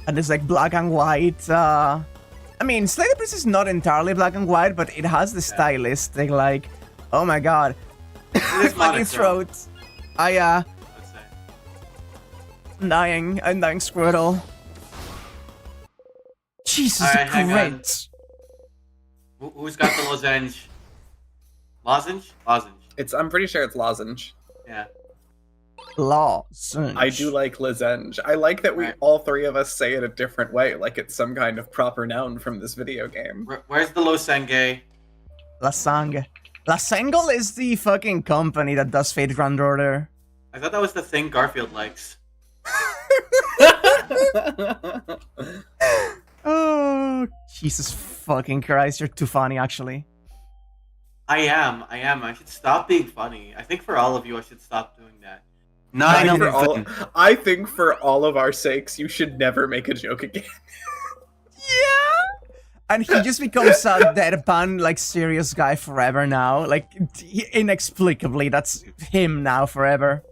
And it's like black and white. I mean, Slay the Princess is not entirely black and white, but it has the stylistic, like, oh my god. It is Fucking monochrome, throat. I'd say. I'm dying, Squirtle. Jesus Alright, hang on. Christ. Who's got the lozenge? Lozenge? Lozenge. I'm pretty sure it's lozenge. Yeah. Lozenge. I do like lozenge. I like that we Right. all three of us say it a different way, like it's some kind of proper noun from this video game. Where's the lozenge? Lasang. Lasangle is the fucking company that does Fate Grand Order. I thought that was the thing Garfield likes. Oh, Jesus fucking Christ, you're too funny, actually. I am. I should stop being funny. I think for all of you, I should stop doing that. I think for all of our sakes, you should never make a joke again. Yeah! And he just becomes a deadpan, like, serious guy forever now. Like, inexplicably, that's him now forever.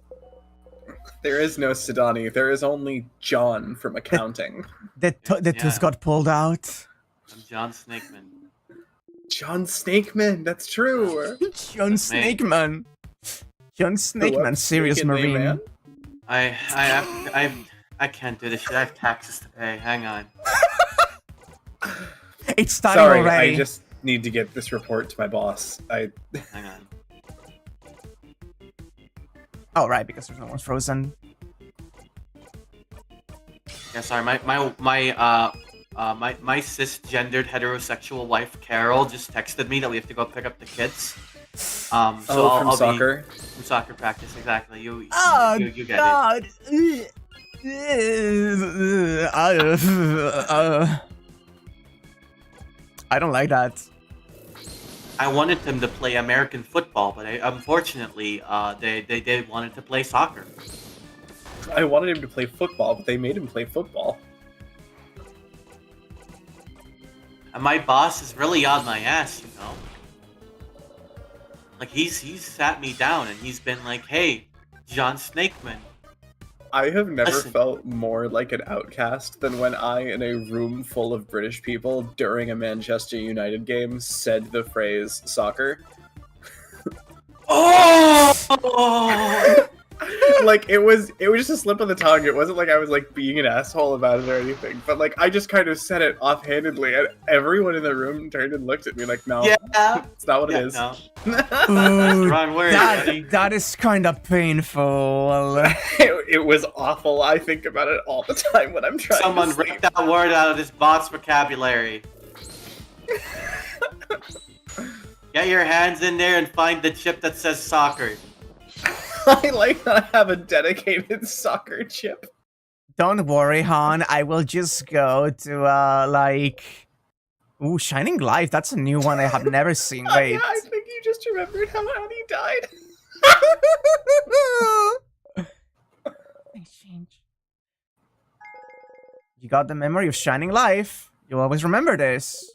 There is no Sidani. There is only John from accounting. The tooth got pulled out. I'm John Snakeman. John Snakeman, that's true. John Snakeman. John Snakeman, serious Snaking me, marine. man. I can't do this shit. I have taxes to pay. Hang on. It's starting Sorry, already. I just need to get this report to my boss. Hang on. Oh, right, because there's no one frozen. Yeah, sorry. My cisgendered heterosexual wife Carol just texted me that we have to go pick up the kids. So I'll soccer. From soccer practice, exactly. You get God. I don't like that. it. I wanted them to play American football, but unfortunately, they wanted to play soccer. I wanted him to play football, but they made him play football. And my boss is really on my ass, you know. Like he's sat me down and he's been like, "Hey, John Snakeman." I have never Listen. felt more like an outcast than when I, in a room full of British people during a Manchester United game, said the phrase soccer. Oh! Like it was just a slip of the tongue. It wasn't like I was like being an asshole about it or anything. But like I just kind of said it offhandedly, and everyone in the room turned and looked at me like, "No, Yeah. it's not what it is." No. Ooh, Wrong word, buddy. that is kind of painful. It was awful. I think about it all the time when I'm trying Someone to sleep. ripped that word out of this bot's vocabulary. Get your hands in there and find the chip that says soccer. I like that I have a dedicated soccer chip. Don't worry, Han. I will just go to, like... Ooh, Shining Light. That's a new one I have never seen. Wait. Yeah, I think you just remembered how he died. Things change. You got the memory of Shining Life. You'll always remember this.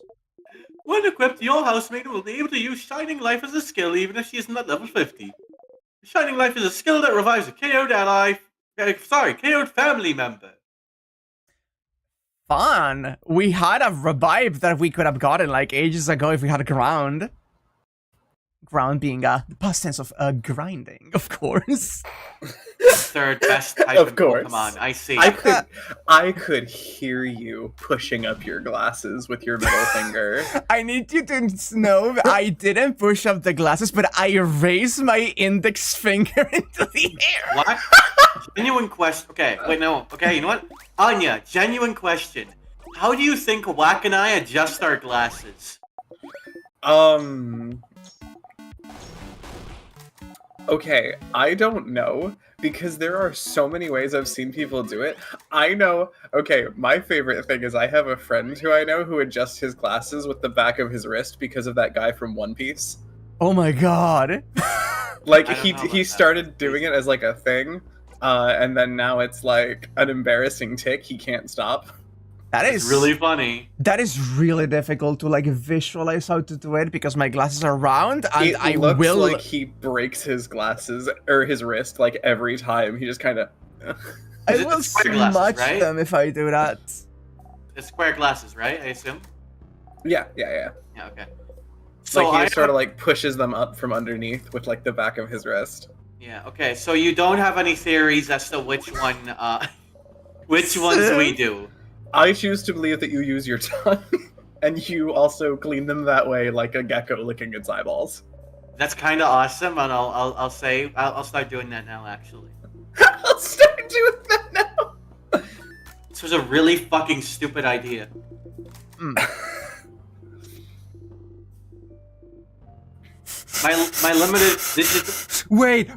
When equipped, your housemate will be able to use Shining Life as a skill even if she isn't at level 50. Shining Life is a skill that revives a KO'd ally, KO'd family member. Fun. We had a revive that we could have gotten like ages ago if we had ground. Ground being the past tense of grinding, of course. Third best type Of in course. Pokemon, I see. I could hear you pushing up your glasses with your middle finger. I need you to know that I didn't push up the glasses, but I raised my index finger into the air. What? Genuine question. Okay, wait, no. Okay, you know what? Anya, genuine question. How do you think Wack and I adjust our glasses? Okay, I don't know, because there are so many ways I've seen people do it. I know, okay, my favorite thing is I have a friend who I know who adjusts his glasses with the back of his wrist because of that guy from One Piece. Oh my god. Like, I don't know he about started that. doing it as like a thing, and then now it's like an embarrassing tick he can't stop. That It's is really funny. That is really difficult to like visualize how to do it because my glasses are round and It I looks will like he breaks his glasses, or his wrist, like every time. He just kind of... I Is it will the square glasses, smudge right? them if I do that. It's square glasses, right? I assume? Yeah. Yeah, okay. So Like, he I just sort of like pushes them up from underneath with like the back of his wrist. Yeah, okay. So you don't have any theories as to which one, which ones we do. I choose to believe that you use your tongue, and you also clean them that way, like a gecko licking its eyeballs. That's kind of awesome, and I'll start doing that now. Actually, I'll start doing that now. this was a really fucking stupid idea. My limited digital. Wait,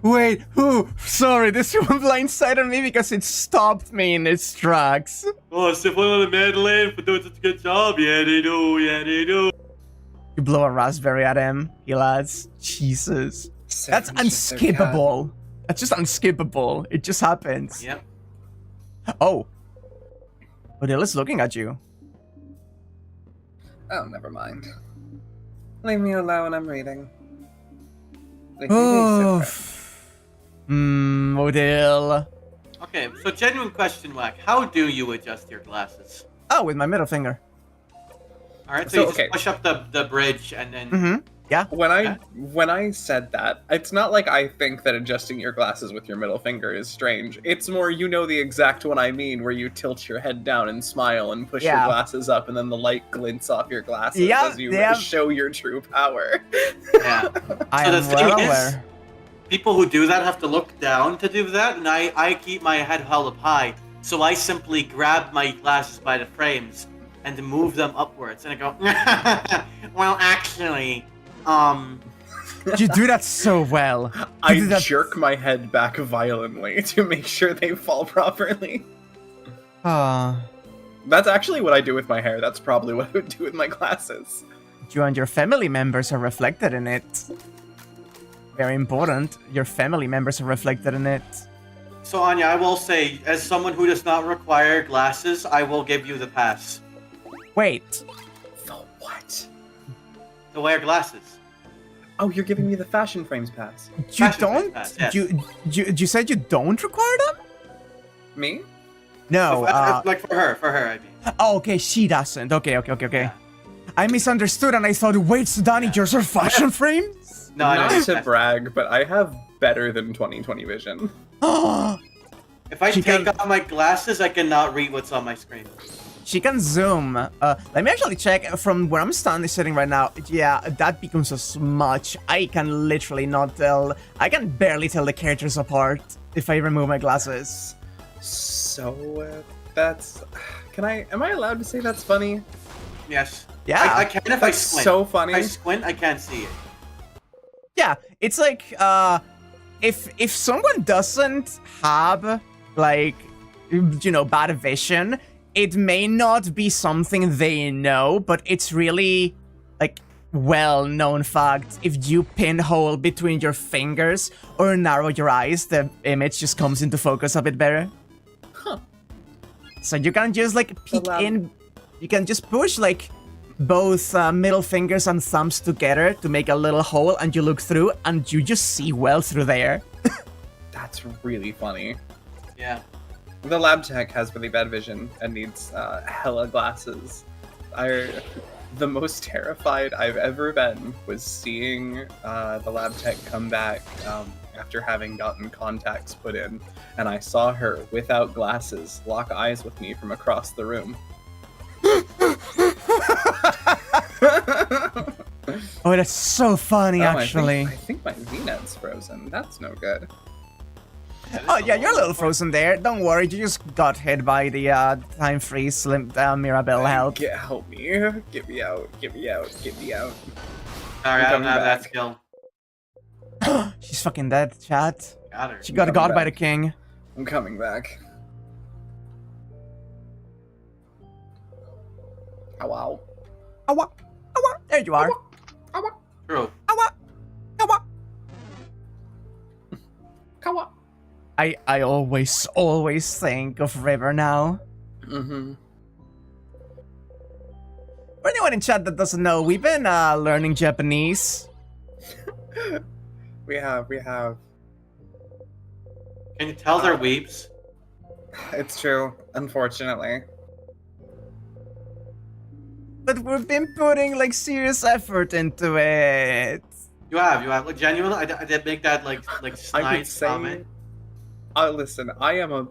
who? Sorry, this one blindsided me because it stopped me in its tracks. Oh, step on the Madeline for doing such a good job. Yeah, they do. Yeah, they do. You blow a raspberry at him, he lads. Jesus. That's unskippable. That's just unskippable. It just happens. Yep. Oh. Odilla's looking at you. Oh, never mind. Leave me alone, I'm reading. Oh. Odile. Okay, so genuine question, Wack. How do you adjust your glasses? Oh, with my middle finger. All right, so So, you just okay. push up the bridge and then. Mm-hmm. Yeah. When I said that, it's not like I think that adjusting your glasses with your middle finger is strange. It's more, you know, the exact one I mean, where you tilt your head down and smile and push your glasses up, and then the light glints off your glasses as you show your true power. Yeah. I So the am thing well is- aware. People who do that have to look down to do that, and I keep my head held up high, so I simply grab my glasses by the frames and move them upwards, and I go, well, actually, You do that so well. You I do that- jerk my head back violently to make sure they fall properly. Ah. That's actually what I do with my hair. That's probably what I would do with my glasses. You and your family members are reflected in it. Very important. Your family members are reflected in it. So Anya, I will say, as someone who does not require glasses, I will give you the pass Wait. The what? to wear glasses. Oh, you're giving me the fashion frames pass. You Fashion don't? pass, yes. You said you don't require them? Me? No. Like for her, I mean. Oh, okay. She doesn't. Okay. Yeah. I misunderstood and I thought, wait, so Danny, yours are fashion frames? No, I Not know. to brag, but I have better than 20/20 vision. Oh. If I She take can- off my glasses, I cannot read what's on my screen. She can zoom. Let me actually check from where I'm standing sitting right now. Yeah, that becomes a smudge. I can literally not tell. I can barely tell the characters apart if I remove my glasses. So, that's... Am I allowed to say that's funny? Yes. Yeah. I can if I That's squint. so funny. If I squint, I can't see it. Yeah, it's like, if someone doesn't have, like, you know, bad vision, it may not be something they know, but it's really, like, well-known fact. If you pinhole between your fingers or narrow your eyes, the image just comes into focus a bit better. So you can just like peek lab- in. You can just push like both middle fingers and thumbs together to make a little hole, and you look through, and you just see well through there. That's really funny. Yeah. The lab tech has really bad vision and needs hella glasses. The most terrified I've ever been was seeing the lab tech come back after having gotten contacts put in, and I saw her without glasses lock eyes with me from across the room. Oh, that's so funny, actually. I think my V-net's frozen. That's no good. Oh yeah, you're a little frozen there. Don't worry, you just got hit by the time freeze. Mirabelle help. Help me. Get me out. Get me out. Get me out. Sorry, I don't coming have that back. skill. She's fucking dead, chat. Got her. She got coming got by the back. king. I'm coming back. Ow, ow. Awa, awa. There you are. True. Awa, awa. Kawa. I always think of River now. Mm-hmm. For anyone in chat that doesn't know, we've been learning Japanese. We have. Can you tell they're weeps? It's true, unfortunately. But we've been putting like serious effort into it. You have. Like genuinely, I did make that like I would snide say. comment. Listen, I am a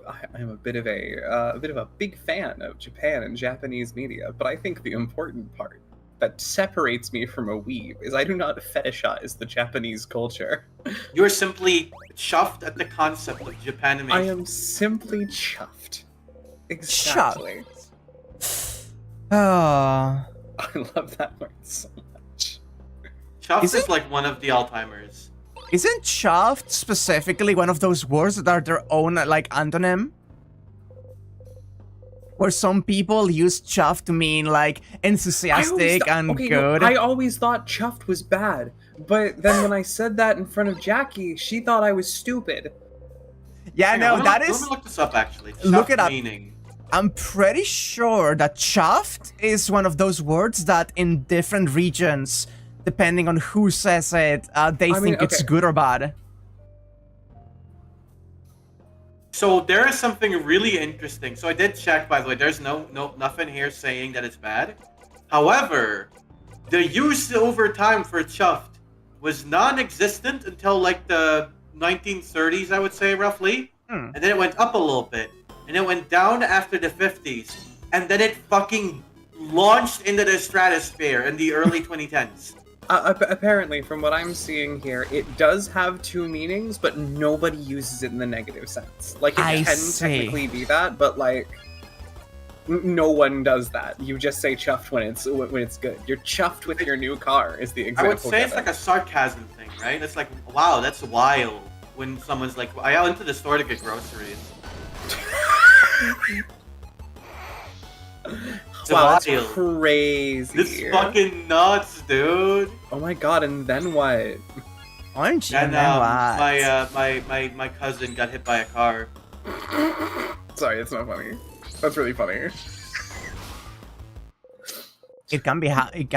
bit of a big fan of Japan and Japanese media, but I think the important part that separates me from a weeb is I do not fetishize the Japanese culture. You're simply chuffed at the concept of Japanimation. I am simply chuffed. Exactly. Oh. I love that word so much. Chuffed Is is it- like one of the Alzheimer's. Isn't chuffed specifically one of those words that are their own like antonym? Where some people use chuffed to mean like enthusiastic and good. I always thought chuffed was bad, but then when I said that in front of Jackie, she thought I was stupid. Yeah, Hang no, on, that let is. me look this up actually. Look Chuffed it up. Meaning. I'm pretty sure that chuffed is one of those words that in different regions, depending on who says it, they think it's okay. good or bad. So there is something really interesting. So I did check, by the way. There's nothing here saying that it's bad. However, the use over time for chuffed was non-existent until like the 1930s, I would say roughly, and then it went up a little bit, and it went down after the 50s, and then it fucking launched into the stratosphere in the early 2010s. Apparently, from what I'm seeing here, it does have two meanings, but nobody uses it in the negative sense. Like, it I can see. technically be that, but like, no one does that. You just say chuffed when it's good. You're chuffed with your new car is the I example. would say it's like a sarcasm thing, right? It's like, wow, that's wild. When someone's like, I went to the store to get groceries. It's wow, that's wild. crazy. This is fucking nuts, dude. Oh my god! And then what? Orange And what? my cousin got hit by a car. Sorry, it's not funny. That's really funny. It can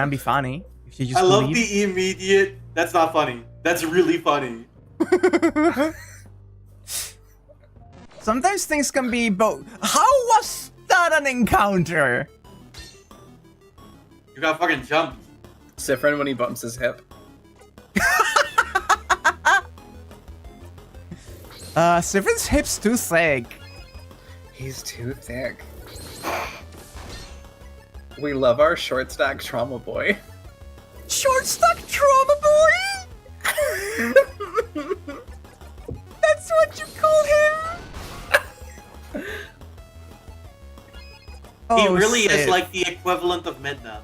be funny if you just I love believe. the immediate. That's not funny. That's really funny. Sometimes things can be both. How was that an encounter? You got fucking jumped. Sifrin when he bumps his hip. Sifrin's hip's too thick. He's too thick. We love our short stack trauma boy. Short stack trauma boy? That's what you call him? He Oh, really is Sif. like the equivalent of Midna.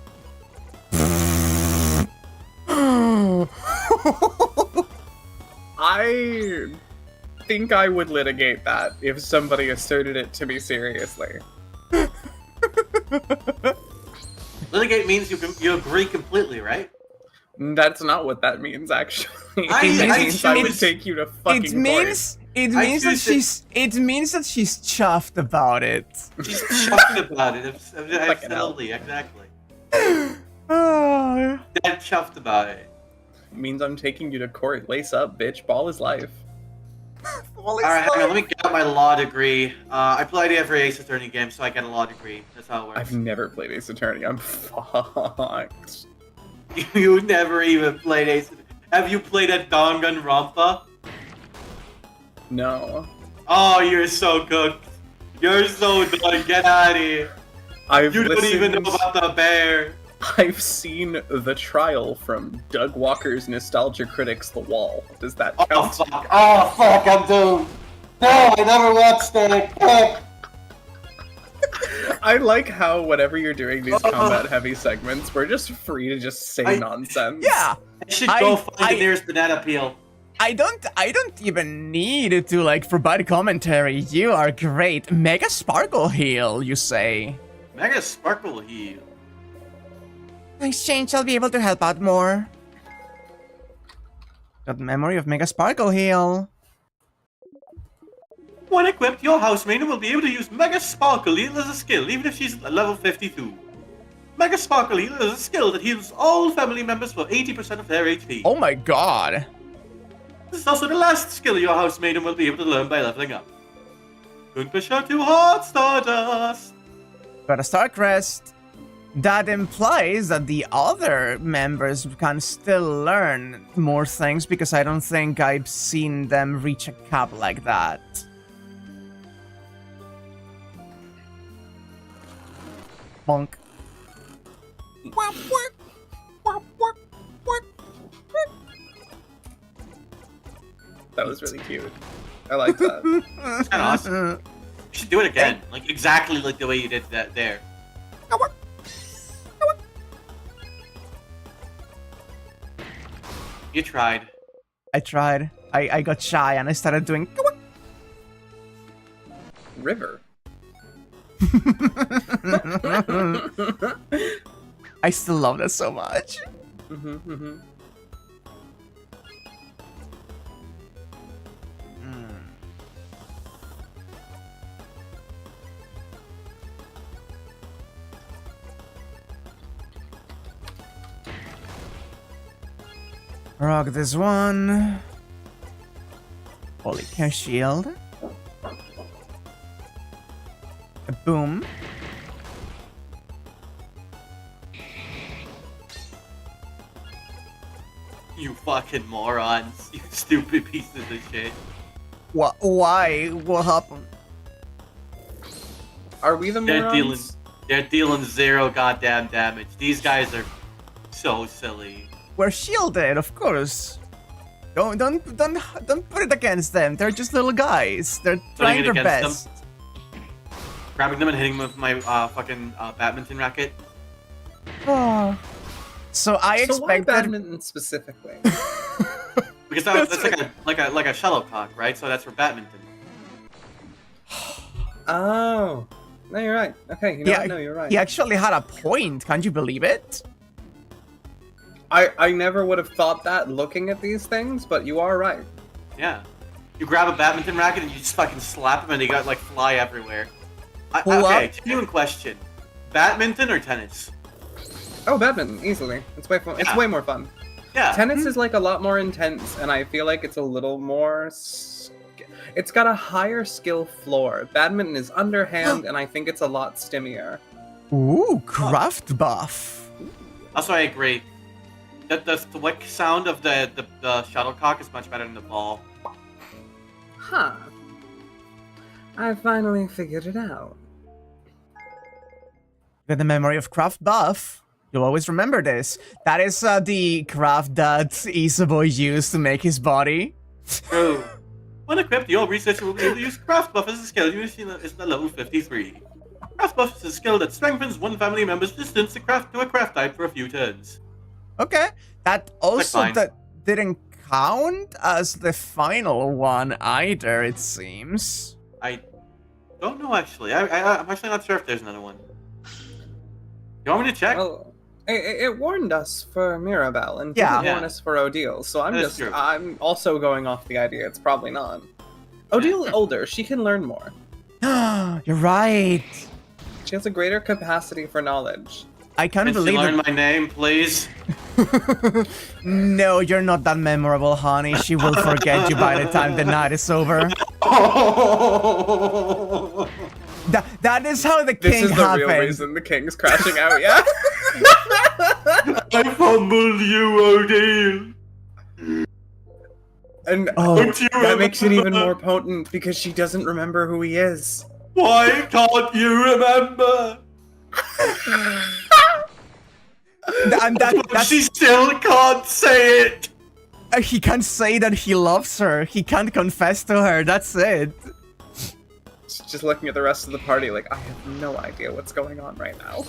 I think I would litigate that if somebody asserted it to me seriously. Litigate means you agree completely, right? That's not what that means, actually. I It means I would choose- take you to fucking It means It I means that choose it. it means that she's chuffed about it. She's chuffed about it. Fucking hell. Absolutely, exactly. Oh. Dead chuffed about it. Means I'm taking you to court. Lace up, bitch. Ball is life. Well, Alright, hang on, let me get out my law degree. I played every Ace Attorney game, so I get a law degree. That's how it works. I've never played Ace Attorney. I'm fucked. You never even played Ace Attorney. Have you played a Danganronpa? No. Oh, you're so cooked. You're so done. Get out of here. You don't even know about the bear. I've seen The Trial from Doug Walker's Nostalgia Critics The Wall. Does that Oh count? fuck. Oh fuck, I'm doomed. No, I never watched it. Fuck. I like how whenever you're doing these combat-heavy segments, we're just free to just say nonsense. Yeah. I should go find the nearest banana peel. I don't even need to like provide commentary. You are great. Mega Sparkle Heal, you say. Mega Sparkle Heal. In exchange, I'll be able to help out more. Got memory of Mega Sparkle Heal. When equipped, your housemaid will be able to use Mega Sparkle Heal as a skill, even if she's level 52. Mega Sparkle Heal is a skill that heals all family members for 80% of their HP. Oh my god. This is also the last skill your housemaiden will be able to learn by leveling up. Don't push her too hard, Stardust! Got a Star Crest. That implies that the other members can still learn more things because I don't think I've seen them reach a cap like that. Bonk. That was really cute. I like that. It's kinda awesome. You should do it again, like exactly like the way you did that there. You tried. I tried. I got shy and I started doing. River. I still love that so much. Rock this one. Holy care shield. A boom. You fucking morons. You stupid pieces of shit. What? Why? What happened? Are we the morons? They're dealing 0 goddamn damage. These guys are so silly. We're shielded, of course. Don't put it against them. They're just little guys. They're trying their best. Grabbing them and hitting them with my fucking badminton racket. Oh. So I expected. why badminton specifically? Because that's like a shuttlecock, right? So that's for badminton. Oh. No, you're right. Okay, you know what? No, you're right. He actually had a point. Can't you believe it? I never would have thought that looking at these things, but you are right. Yeah. You grab a badminton racket and you just fucking slap them and they got like fly everywhere. Okay, genuine question. Badminton or tennis? Oh, badminton, easily. It's way fun. Yeah. It's way more fun. Yeah. Tennis is like a lot more intense, and I feel like it's a little more. It's got a higher skill floor. Badminton is underhand, and I think it's a lot stimmier. Ooh, craft buff. Also, I agree. The wick sound of the shuttlecock is much better than the ball. Huh. I finally figured it out. With the memory of craft buff, you'll always remember this. That is the craft that Isaboy used to make his body. True. When equipped, your researcher will be able to use craft buff as a skill used in the level 53. Craft buff is a skill that strengthens one family member's distance to a craft type for a few turns. Okay, that also fine. didn't count as the final one either, it seems. I don't know, actually. I'm actually not sure if there's another one. You want me to check? Well, it warned us for Mirabelle and didn't warn us for Odile, so I'm That's true. I'm also going off the idea it's probably not. Odile older, she can learn more. You're right. She has a greater capacity for knowledge. I can't Can you believe learn it. my name, please? No, you're not that memorable, honey. She will forget you by the time the night is over. That is how the This king is the happened. real reason the king's crashing out, yeah? I fumbled you, Odile. And Oh, Don't you that makes it even remember? more potent because she doesn't remember who he is. Why can't you remember? and But she still can't say it. he can't say that he loves her. He can't confess to her. That's it. She's just looking at the rest of the party like, I have no idea what's going on right now.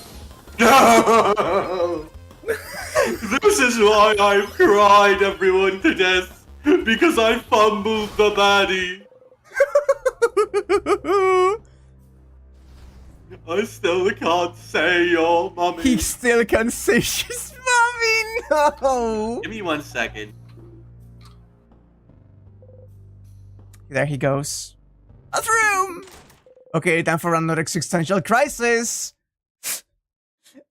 No! This is why I've cried everyone to death. Because I fumbled the baddie. I still can't say your mummy. He still can't say she's mommy. No. Give me 1 second. There he goes. Bathroom. Okay, time for another existential crisis.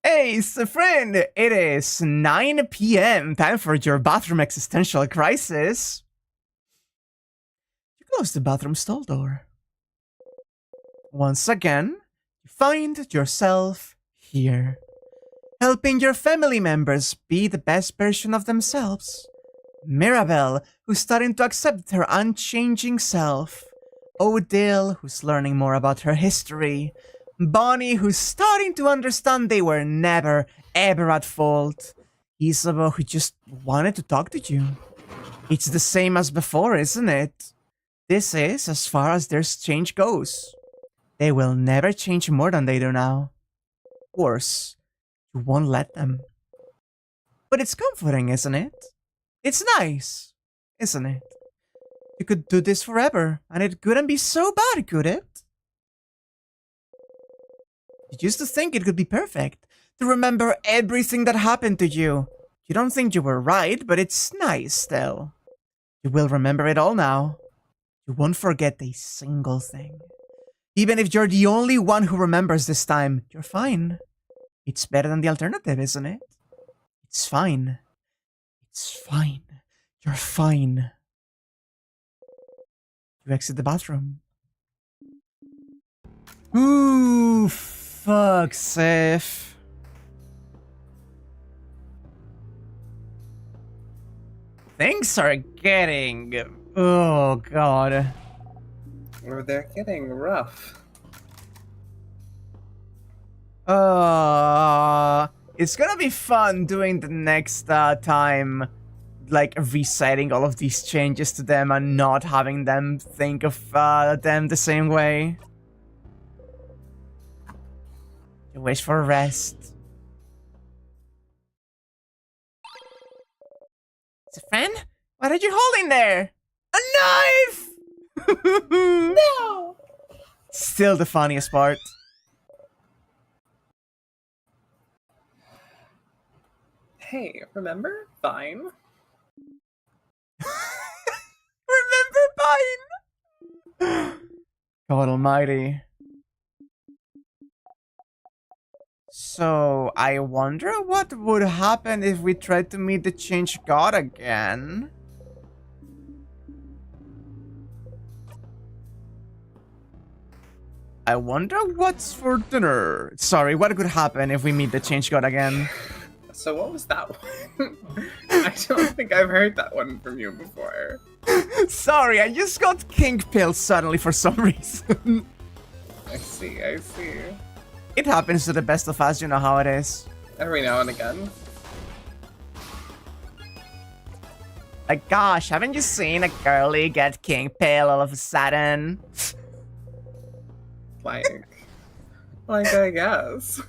Hey, friend, it is 9 p.m. Time for your bathroom existential crisis. You close the bathroom stall door. Once again, you find yourself here, helping your family members be the best version of themselves. Mirabelle, who's starting to accept her unchanging self. Odile, who's learning more about her history. Bonnie, who's starting to understand they were never, ever at fault. Isabel, who just wanted to talk to you. It's the same as before, isn't it? This is as far as their change goes. They will never change more than they do now. Worse, you won't let them. But it's comforting, isn't it? It's nice, isn't it? You could do this forever, and it couldn't be so bad, could it? You used to think it could be perfect, to remember everything that happened to you. You don't think you were right, but it's nice still. You will remember it all now. You won't forget a single thing. Even if you're the only one who remembers this time, you're fine. It's better than the alternative, isn't it? It's fine. It's fine. You're fine. You exit the bathroom. Ooh, fuck, Sif. Things are getting... Oh, God. Or they're getting rough. It's gonna be fun doing the next time, like reciting all of these changes to them and not having them think of them the same way. You wish for rest. Friend, what are you holding there? A knife! No! Still the funniest part. Hey, remember? Fine. Remember Pine? God almighty. So, I wonder what would happen if we tried to meet the Change God again. I wonder what's for dinner. Sorry, what could happen if we meet the Change God again? So what was that one? I don't think I've heard that one from you before. Sorry, I just got king pills suddenly for some reason. I see, I see. It happens to the best of us, you know how it is. Every now and again. Like, gosh, haven't you seen a girlie get king pill all of a sudden? Like I guess.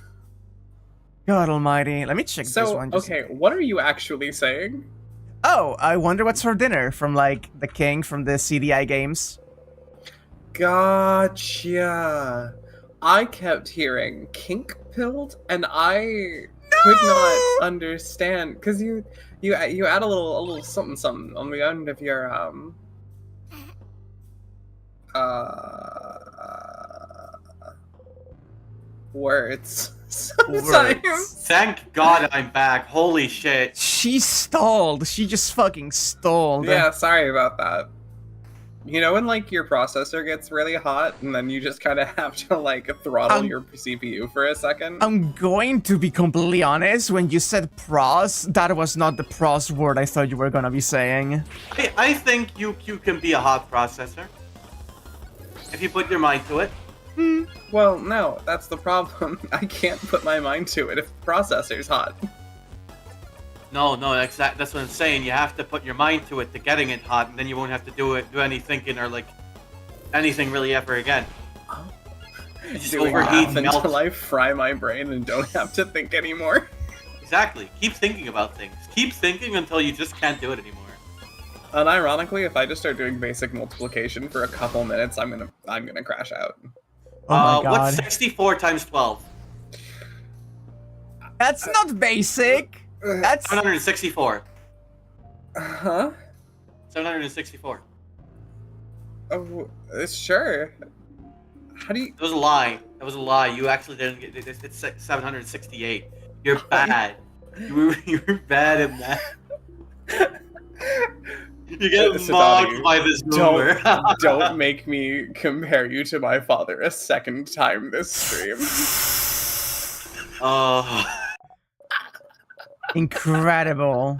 God almighty. Let me check this So, one. Just... okay, what are you actually saying? Oh, I wonder what's for dinner from, like, the king from the CDI games. Gotcha. I kept hearing kink pilled, and I could not understand because you add a little something on the end of your Words. Sometimes. Thank God I'm back. Holy shit. She stalled. She just fucking stalled. Yeah, sorry about that. You know when like your processor gets really hot and then you just kind of have to like throttle your CPU for a second? I'm going to be completely honest. When you said pros, that was not the pros word I thought you were gonna be saying. I think you can be a hot processor. If you put your mind to it. Well, no, that's the problem. I can't put my mind to it if the processor's hot. No, that's what I'm saying. You have to put your mind to it to getting it hot, and then you won't have to do any thinking or like anything really ever again. You just Doing overheat, math melt. until I fry my brain and don't have to think anymore. Exactly. Keep thinking about things. Keep thinking until you just can't do it anymore. Unironically, if I just start doing basic multiplication for a couple minutes, I'm gonna crash out. Oh my god. What's 64 times 12? That's not basic. That's 764. Huh? 764. Oh, sure. How do you? That was a lie. That was a lie. You actually didn't get it. It's 768. You're bad. You were bad at math. You get Listen, mocked Donnie, by this boomer. Don't make me compare you to my father a second time this stream. Oh. incredible.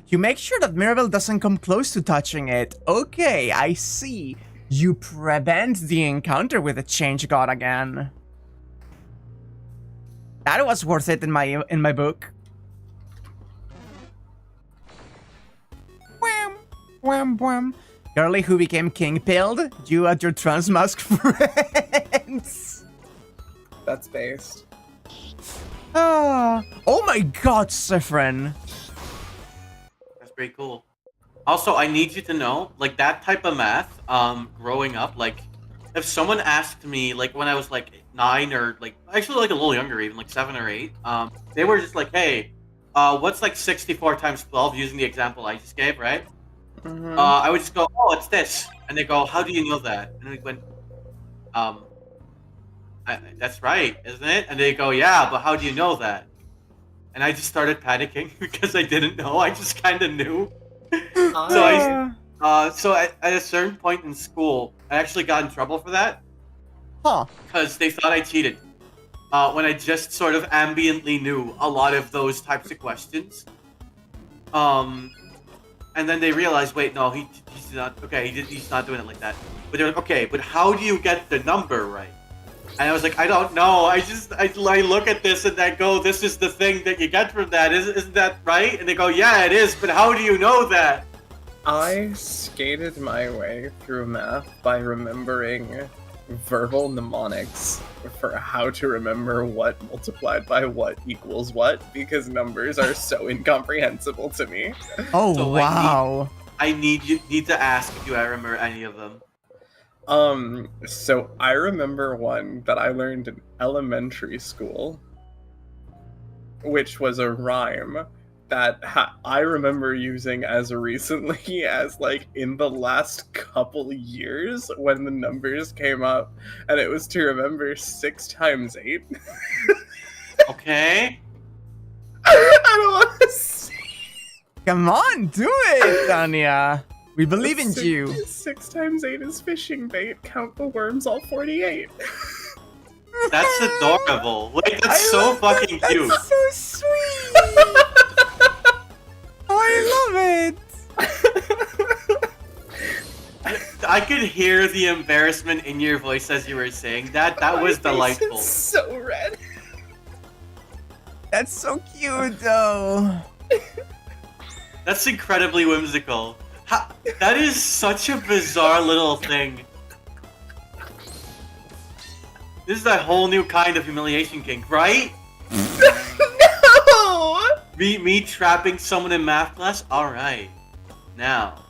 You make sure that Mirabelle doesn't come close to touching it. Okay, I see. You prevent the encounter with the change god again. That was worth it in my book. Wham, wham, wham. Girlie who became king-pilled, you at your transmask friends. That's based. Oh my god, Sifrin. That's pretty cool. Also, I need you to know, like, that type of math, growing up, like, if someone asked me, like, when I was, like, 9 or, like, actually, like, a little younger even, like, 7 or 8, they were just like, hey, what's, like, 64 times 12, using the example I just gave, right? Mm-hmm. I would just go, oh, it's this. And they go, how do you know that? And we went, that's right, isn't it? And they go, yeah, but how do you know that? And I just started panicking because I didn't know. I just kind of knew. So at a certain point in school, I actually got in trouble for that. Huh. Because they thought I cheated. When I just sort of ambiently knew a lot of those types of questions. And then they realized, wait, no, he's not, okay, he's not doing it like that. But they're like, okay, but how do you get the number right? And I was like, I don't know. I look at this and I go, this is the thing that you get from that. Isn't that right? And they go, yeah, it is. But how do you know that? I skated my way through math by remembering verbal mnemonics for how to remember what multiplied by what equals what, because numbers are so incomprehensible to me. Oh, So, wow. I need to ask if you remember any of them. So I remember one that I learned in elementary school, which was a rhyme that I remember using as recently as like in the last couple years when the numbers came up, and it was to remember 6 times 8. Okay. I don't want to say. Come on, do it, Tanya. We believe in you. 6 times 8 is fishing bait. Count the worms, all 48. That's adorable. Wait, that's so fucking cute. That's so sweet. Oh, I love it. I could hear the embarrassment in your voice as you were saying that. That was delightful. It's so red. That's so cute, though. That's incredibly whimsical. That is such a bizarre little thing. This is a whole new kind of humiliation kink, right? No! Me trapping someone in math class? Alright. Now,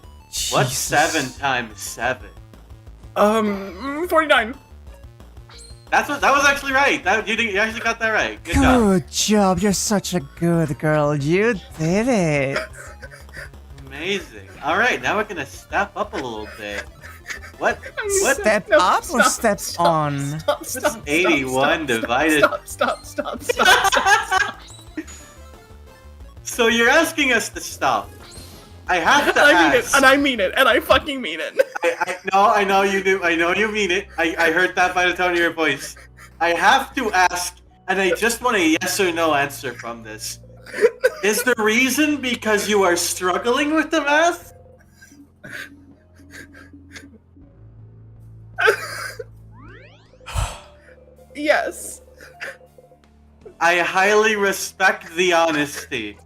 what's 7 times 7? 49. That was actually right. You actually got that right. Good job. Good job. You're such a good girl. You did it. Amazing. All right, now we're gonna step up a little bit. What? What? Step up or step on? Stop, 81 divided. Stop. So you're asking us to stop. I have to I mean it, ask. and I mean it, and I fucking mean it. I know you do. I know you mean it. I heard that by the tone of your voice. I have to ask, and I just want a yes or no answer from this. Is the reason because you are struggling with the math? Yes. I highly respect the honesty.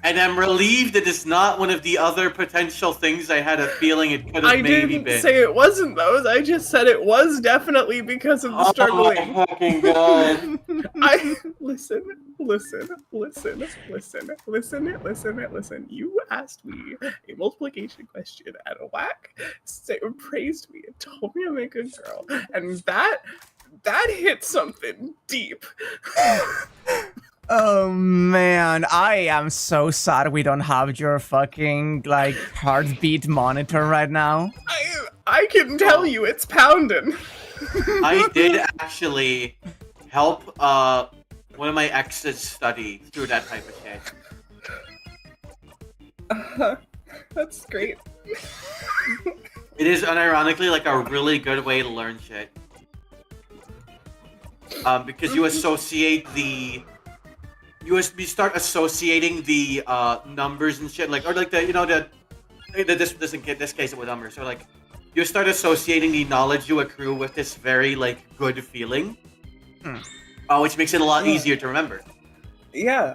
And I'm relieved it is not one of the other potential things I had a feeling it could have I maybe didn't been. say it wasn't those. I just said it was definitely because of the struggling. Oh my fucking god. Listen. You asked me a multiplication question at a whack, praised me, and told me I'm a good girl, and that hit something deep. Oh man, I am so sad we don't have your fucking like heartbeat monitor right now. I can tell you it's pounding. I did actually help one of my exes study through that type of shit. That's great. It is unironically like a really good way to learn shit. Because you associate the you start associating the numbers and shit, like, or like this case with numbers. So like you start associating the knowledge you accrue with this very like good feeling, which makes it a lot easier to remember. Yeah,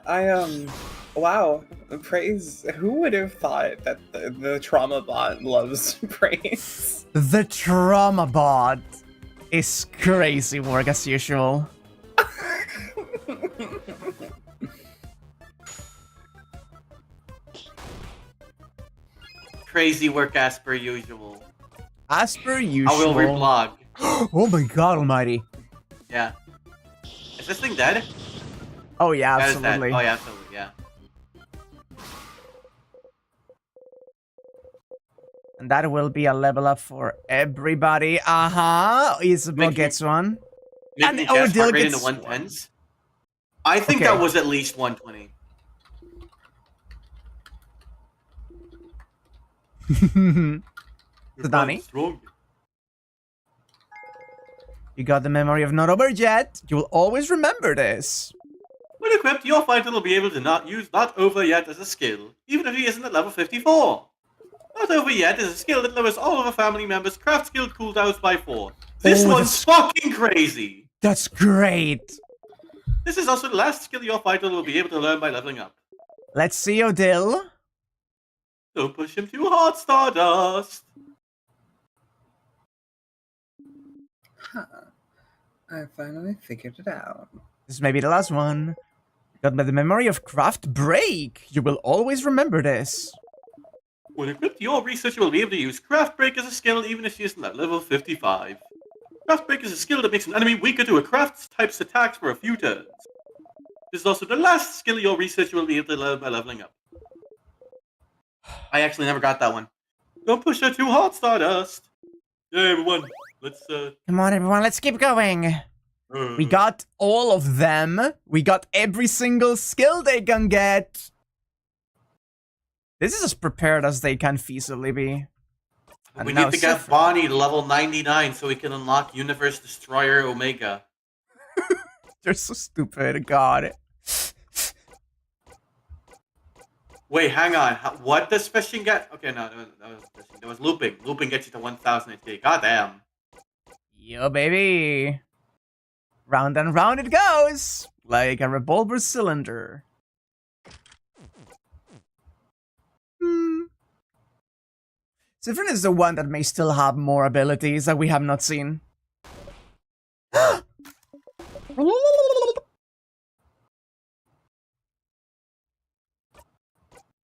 wow, praise. Who would have thought that the trauma bot loves praise? The trauma bot is crazy work as usual. Crazy work as per usual. As per usual. I will reblog. Oh my god almighty. Yeah. Is this thing dead? Oh yeah, That is dead. absolutely. Oh yeah, absolutely, yeah. And that will be a level up for everybody. Isabel Making- gets one. Making And Jeff's Odile heart rate in the gets 110s. I think Okay. that was at least 120. Danny? Strong. You got the memory of not over yet. You will always remember this. When equipped, your fighter will be able to not use not over yet as a skill, even if he isn't at level 54. Not over yet is a skill that lowers all of a family members' craft skill cooldowns by 4. This Oh, one's fucking crazy! That's great. This is also the last skill your fighter will be able to learn by leveling up. Let's see, Odile. Don't push him too hard, Stardust! Huh. I finally figured it out. This may be the last one. Got by the memory of craft break. You will always remember this. When equipped, your researcher will be able to use Craft Break as a skill even if she isn't at level 55. Craft Break is a skill that makes an enemy weaker to a craft-type's attacks for a few turns. This is also the last skill your researcher will be able to learn by leveling up. I actually never got that one. Don't push her too hard, Stardust! Yeah, everyone, let's, Come on, everyone, let's keep going. We got all of them. We got every single skill they can get. This is as prepared as they can feasibly be. And We now need to get Sif- Bonnie to level 99 so we can unlock Universe Destroyer Omega. They're so stupid, god. Wait, hang on. What does fishing get? Okay, no, that was looping. Looping gets you to 1000 HP. Goddamn. Yo, baby. Round and round it goes. Like a revolver cylinder. Sifrin is the one that may still have more abilities that we have not seen.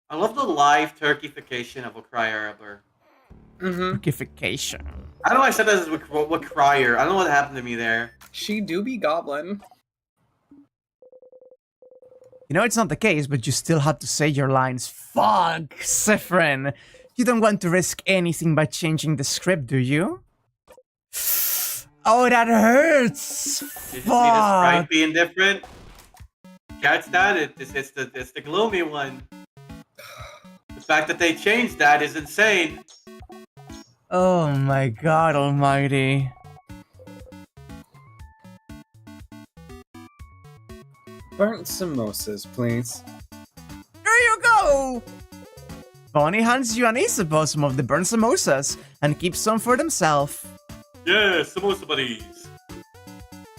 I love the live turkeyfication of Wakraya Elber. Turkification. I don't know why I said that as Wakraya. I don't know what happened to me there. She do be goblin. You know it's not the case, but you still have to say your lines. Fuck, Sifrin. You don't want to risk anything by changing the script, do you? Oh, that hurts! Did you see the Fuck! sprite being different? Catch that? It's the gloomy one. The fact that they changed that is insane. Oh my god almighty. Burnt samosas, please. There you go! Bonnie hands you and Isabel some of the burnt samosas and keeps some for themselves. Yeah, samosa buddies.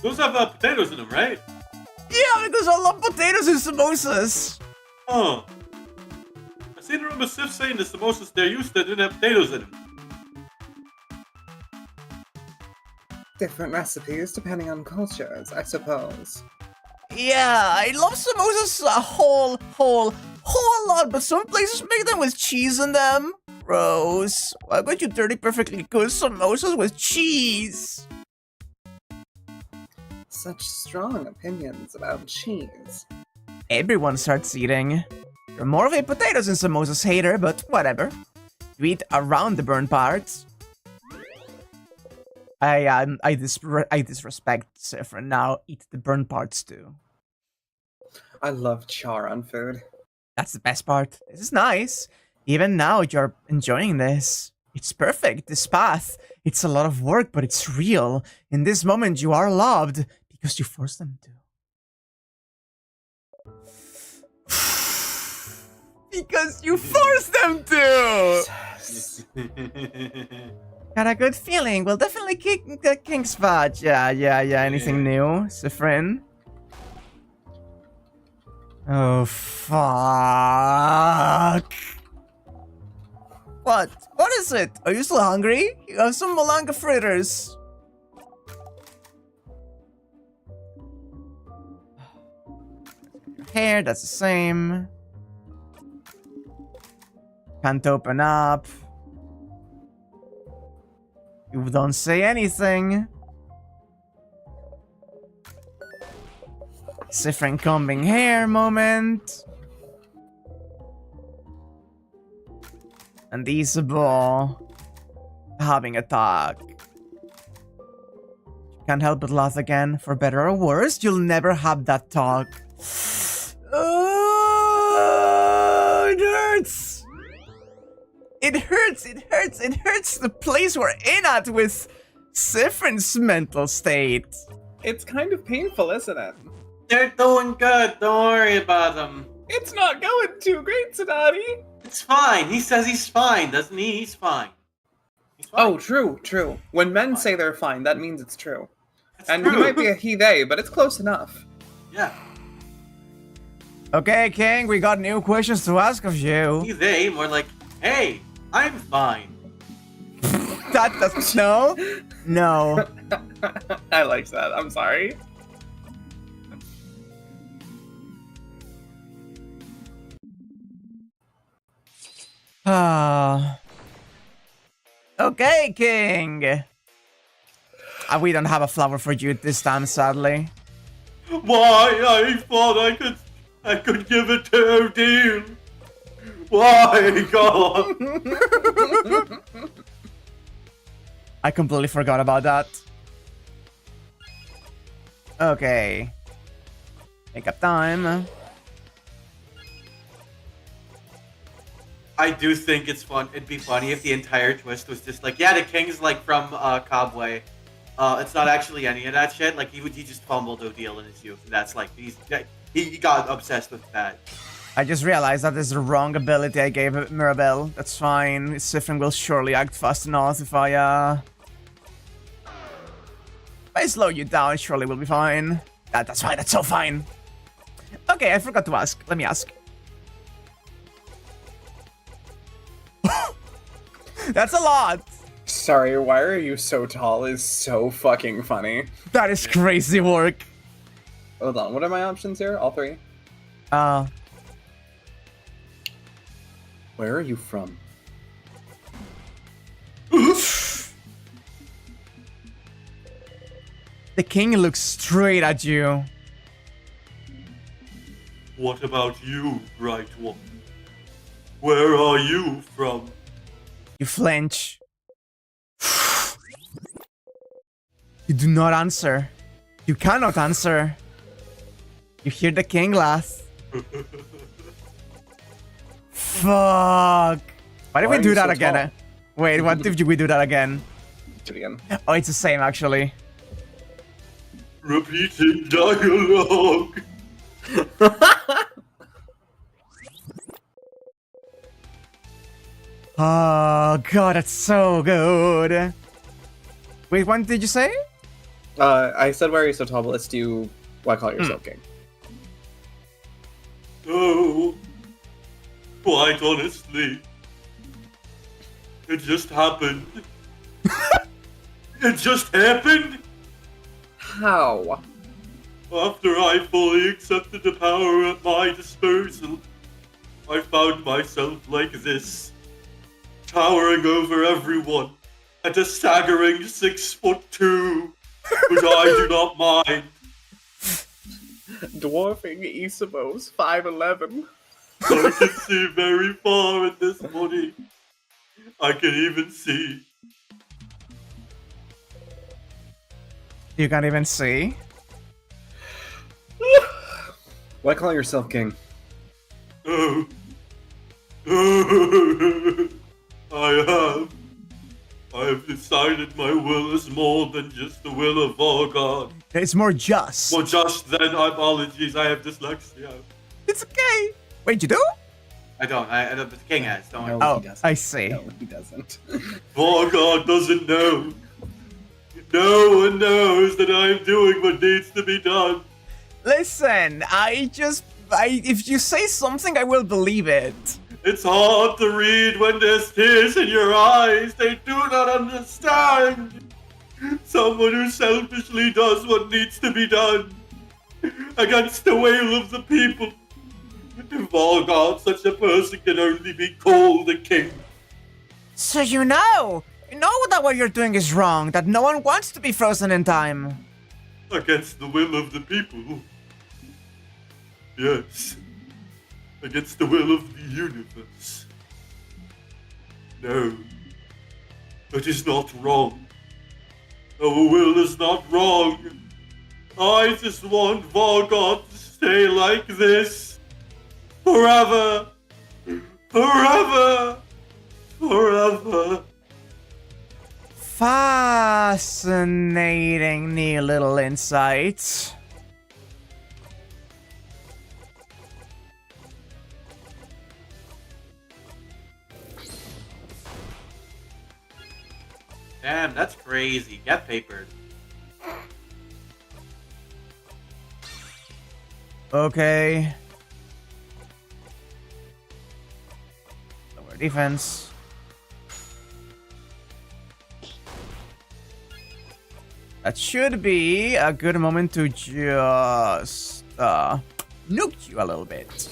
Those have potatoes in them, right? Yeah, because I love potatoes and samosas. Oh. I seem to remember Sif saying the samosas they're used to didn't have potatoes in them. Different recipes depending on cultures, I suppose. Yeah, I love samosas a whole lot, but some places make them with cheese in them. Gross. Why would you dirty perfectly good samosas with cheese? Such strong opinions about cheese. Everyone starts eating. You're more of a potatoes and samosas hater, but whatever. You eat around the burnt parts. I disrespect Sifrin now. Eat the burnt parts too. I love char on food. That's the best part. This is nice. Even now you're enjoying this. It's perfect, this path. It's a lot of work, but it's real. In this moment you are loved because you forced them to. Because you forced them to! Got a good feeling. We'll definitely kick the King's Fudge. Yeah. Anything new, Sifrin? Oh, fuck. What? What is it? Are you still hungry? You have some malanga fritters. Hair, that's the same. Can't open up. You don't say anything. Sifrin combing hair moment. And Isabel having a talk. Can't help but laugh again. For better or worse, you'll never have that talk. Oh, it hurts. It hurts. It hurts the place we're in at with Sifrin's mental state. It's kind of painful, isn't it? They're doing good. Don't worry about them. It's not going too great, Tsunami. It's fine. He says he's fine, doesn't he? He's fine. He's fine. Oh, true. When men say they're fine, that means it's true. That's And true. he might be a he/they, but it's close enough. Yeah. Okay, King, we got new questions to ask of you. He, they, more like, hey, I'm fine. That doesn't... No. I like that. I'm sorry. Okay, King. We don't have a flower for you this time, sadly. Why? I thought I could give it to Odile. Why, God? I completely forgot about that. Okay. Makeup time. I do think it's fun. It'd be funny if the entire twist was just like, yeah, the king's like from Cobway. It's not actually any of that shit. Like he just fumbled Odile in his youth, and that's like he got obsessed with that. I just realized that is the wrong ability I gave Mirabelle. That's fine. Sifrin will surely act fast enough if I slow you down, surely we'll be fine. That's fine, that's so fine. Okay, I forgot to ask. Let me ask. That's a lot! Sorry, why are you so tall is so fucking funny. That is crazy work. Hold on, what are my options here? All three? Where are you from? The king looks straight at you. What about you, Bright One? Where are you from? You flinch. You do not answer. You cannot answer. You hear the king laugh. Fuck. Why did Why we are do you that so again? tall? Wait, what if we do that again? Do it again. Oh, it's the same actually. Repeating dialogue. Oh god, that's so good. Wait, what did you say? I said, why are you so tall? But let's do why call yourself king. Oh, quite honestly, it just happened. It just happened How? after I fully accepted the power at my disposal. I found myself like this, towering over everyone at a staggering 6'2", but I do not mind. Dwarfing Isabo's 5'11". I can see very far in this body. I can even see. You can't even see. Why call yourself king? Oh. I have decided my will is more than just the will of our God. It's more just. More just than apologies, I have dyslexia. It's okay. Wait, you do? I don't. The king has. Don't worry. No, Oh, he doesn't. I see. No, he doesn't. Our God doesn't know. No one knows that I am doing what needs to be done. Listen, if you say something, I will believe it. It's hard to read when there's tears in your eyes. They do not understand. Someone who selfishly does what needs to be done against the will of the people. If all God, such a person can only be called a king. So you know that what you're doing is wrong, that no one wants to be frozen in time. Against the will of the people. Yes. Against the will of the universe. No. It is not wrong. Our will is not wrong. I just want Vargot to stay like this. Forever. Forever. Forever. Fascinating new little insight. Damn, that's crazy. Get papered. Okay. Lower defense. That should be a good moment to just nuke you a little bit.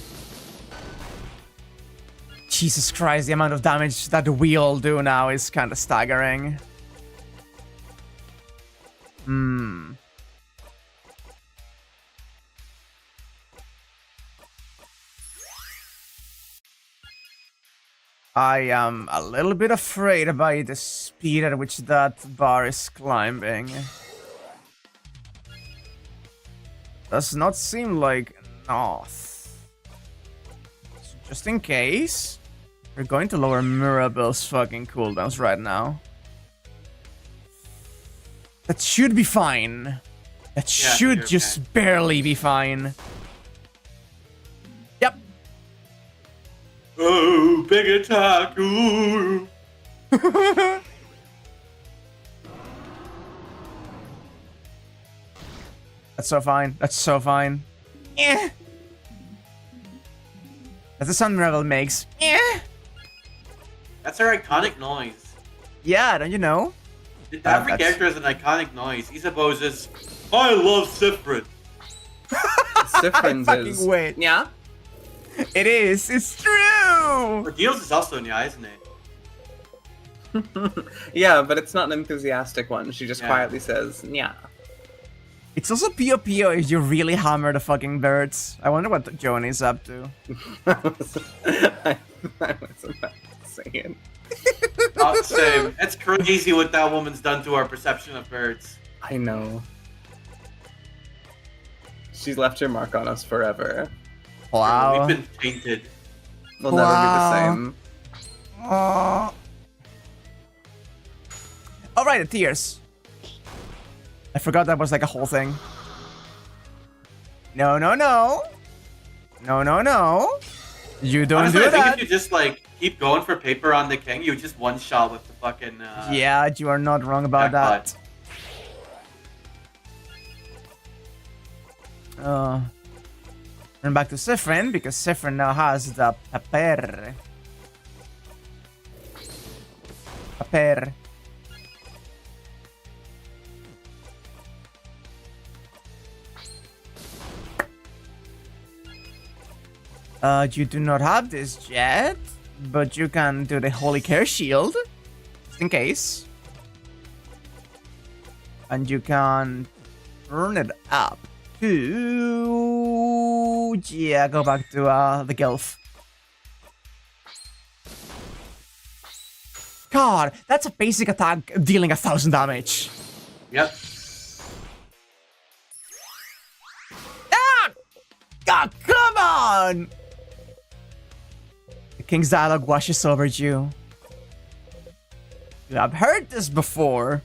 Jesus Christ, the amount of damage that we all do now is kind of staggering. I am a little bit afraid by the speed at which that bar is climbing. Does not seem like north. So just in case, we're going to lower Mirabelle's fucking cooldowns right now. That should be fine. That Yeah, should you're just okay. barely be fine. Yep. Oh, big attack. Ooh. That's so fine. That's so fine. Eh. That's the sound Rebel makes. Eh. That's her iconic noise. Yeah, don't you know? Every that's- character has an iconic noise. Isabo's is. I love Sifrin. Sifrin's fucking is. wait. Yeah? It is. It's true. Ordeals is also Nya, isn't it? Yeah, but it's not an enthusiastic one. She just Yeah. quietly says, yeah. It's also Pio Pio if you really hammer the fucking birds. I wonder what Joni's up to. I was about to say it. Oh, same. It's crazy what that woman's done to our perception of birds. I know. She's left her mark on us forever. Wow. We've been tainted. We'll never be the same. Alright, the tears. I forgot that was like a whole thing. No, no, no. No, no, no. You don't Honestly, do I think that. if you just like keep going for paper on the king, you just one shot with the fucking. Yeah, you are not wrong about that. Turn back to Siffrin because Siffrin now has the paper. Paper. You do not have this yet, but you can do the Holy Care Shield, just in case. And you can turn it up to... Yeah, go back to the Gilf. God, that's a basic attack dealing 1,000 damage. Yep. Ah! God, come on! The King's Dialogue washes over you. You have heard this before.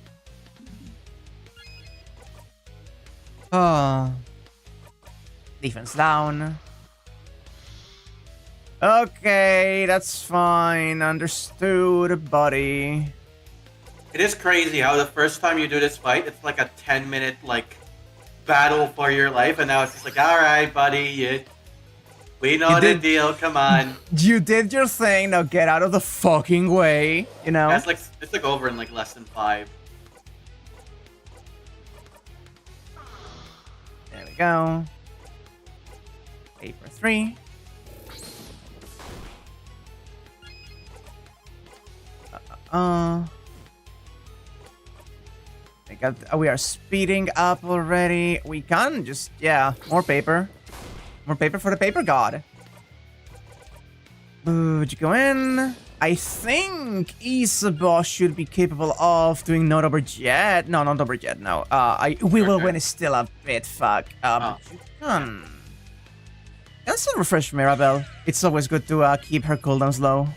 Oh. Defense down. Okay, that's fine. Understood, buddy. It is crazy how the first time you do this fight, it's like a 10-minute like battle for your life, and now it's just like, all right, buddy, we know the deal. Come on. You did your thing. Now get out of the fucking way. You know. Yeah, it's like over in like less than 5. There we go. Paper 3. We are speeding up already. We can just, yeah, more paper. More paper for the paper god. Would you go in? I think Isabel should be capable of doing not over jet. No, not over jet, no. We will win is still a bit fuck. But you can. Let's refresh Mirabelle. It's always good to keep her cooldowns low.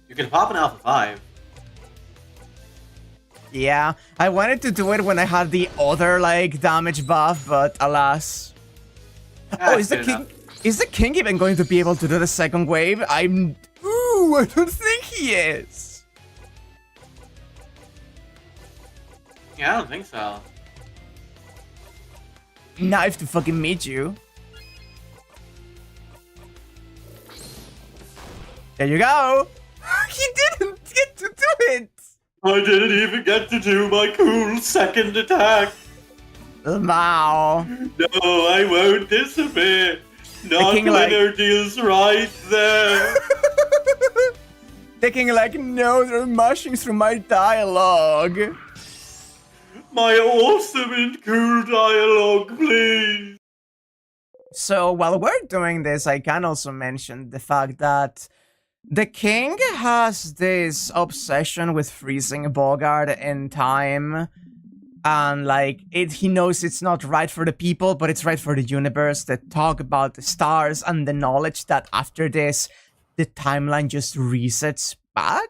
You can pop an Alpha 5. Yeah, I wanted to do it when I had the other, like, damage buff, but alas. Oh, is the king even going to be able to do the second wave? I don't think he is. Yeah, I don't think so. Knife to fucking meet you. There you go. He didn't get to do it. I didn't even get to do my cool second attack. Wow. No, I won't disappear. Not King, when like... our deal's right there. The king like, no, they're mushing through my dialogue. My awesome and cool dialogue, please. So while we're doing this, I can also mention the fact that the king has this obsession with freezing Bogard in time. And like, he knows it's not right for the people, but it's right for the universe. They talk about the stars and the knowledge that after this, the timeline just resets back.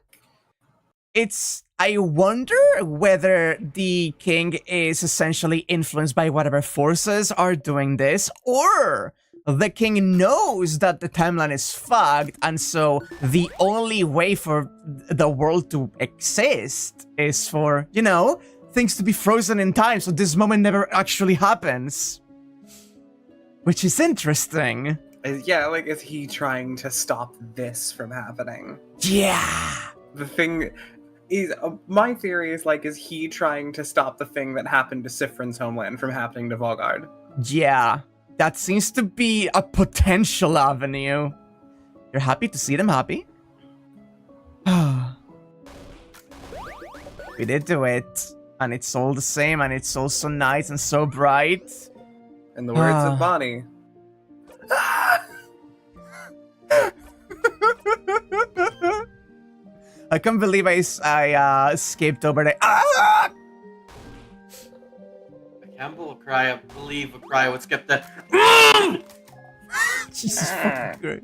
I wonder whether the king is essentially influenced by whatever forces are doing this, or the king knows that the timeline is fucked, and so the only way for the world to exist is for, you know, things to be frozen in time, so this moment never actually happens. Which is interesting. Yeah, like, is he trying to stop this from happening? Yeah! The thing is, my theory is, like, is he trying to stop the thing that happened to Siffrin's homeland from happening to Volgard? Yeah. That seems to be a potential avenue. You're happy to see them happy? We did do it. And it's all the same, and it's all so nice and so bright. In the words Ah. of Bonnie. I can't believe I skipped over the. Ah! I can't believe Wakraya would skip that. Jesus fucking Christ.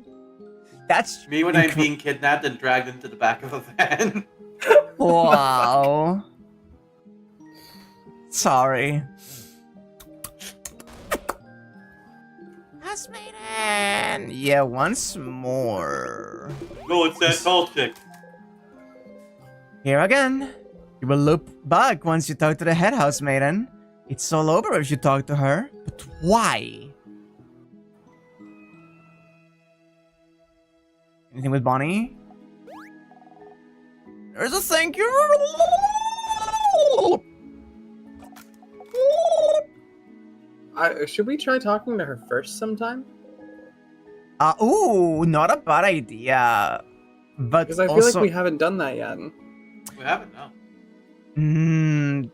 That's Me when I'm being kidnapped and dragged into the back of a van. Wow. Sorry. Housemaiden! Yeah, once more. No, it's that tall chick. Here again. You will loop back once you talk to the head housemaiden. It's all over if you talk to her. But why? Anything with Bonnie? There's a thank you. Should we try talking to her first sometime? Ooh, not a bad idea. But Because I feel also, like we haven't done that yet. We haven't, no.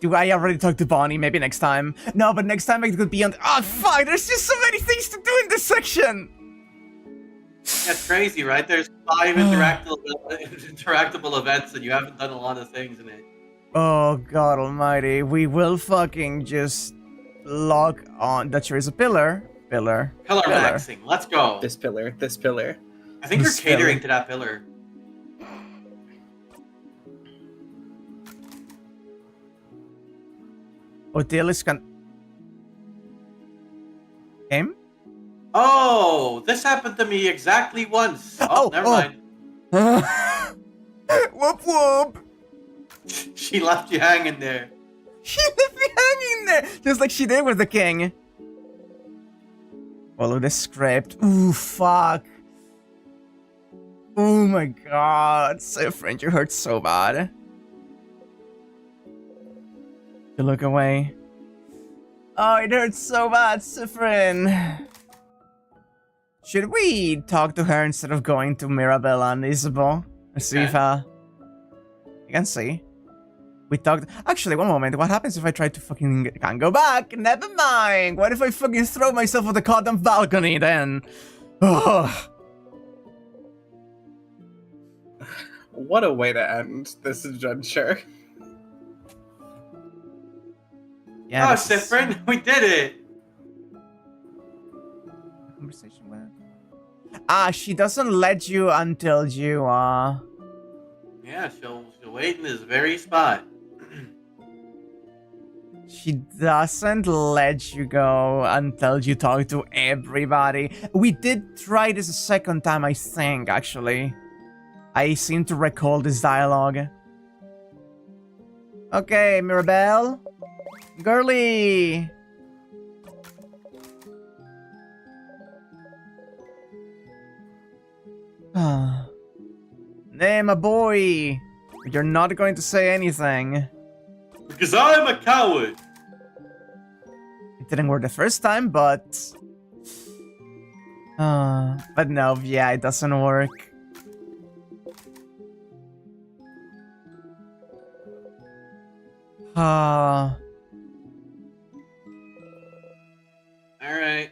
do I already talk to Bonnie? Maybe next time. No, but next time it could be on. Oh fuck! There's just so many things to do in this section. That's crazy, right? There's 5 interactable events, and you haven't done a lot of things in it. Oh god almighty, we will fucking just log on. That there is a pillar. Pillar relaxing. Let's go. This pillar. I think you're This pillar. catering to that pillar. Hoteles can. Game? Oh, this happened to me exactly once. Oh, never mind. Whoop whoop! She left you hanging there. She left me hanging there, just like she did with the king. Follow the script. Ooh, fuck. Oh my god, Sifrin, you hurt so bad. You look away. Oh, it hurts so bad, Sifrin. Should we talk to her instead of going to Mirabella and Isabel? Let's see if, you can see. We talked. Actually, one moment. What happens if I try to fucking. Can't go back? Never mind. What if I fucking throw myself off the goddamn balcony then? Ugh. What a way to end this adventure. Yeah. Oh, this is- Sifrin, we did it. Conversation with. She doesn't let you until you Yeah, she'll wait in this very spot. She doesn't let you go until you talk to everybody. We did try this a second time, I think, actually. I seem to recall this dialogue. Okay, Mirabelle. Girly. Name a boy. You're not going to say anything. Because I'm a coward. It didn't work the first time, but no, yeah, it doesn't work. Alright.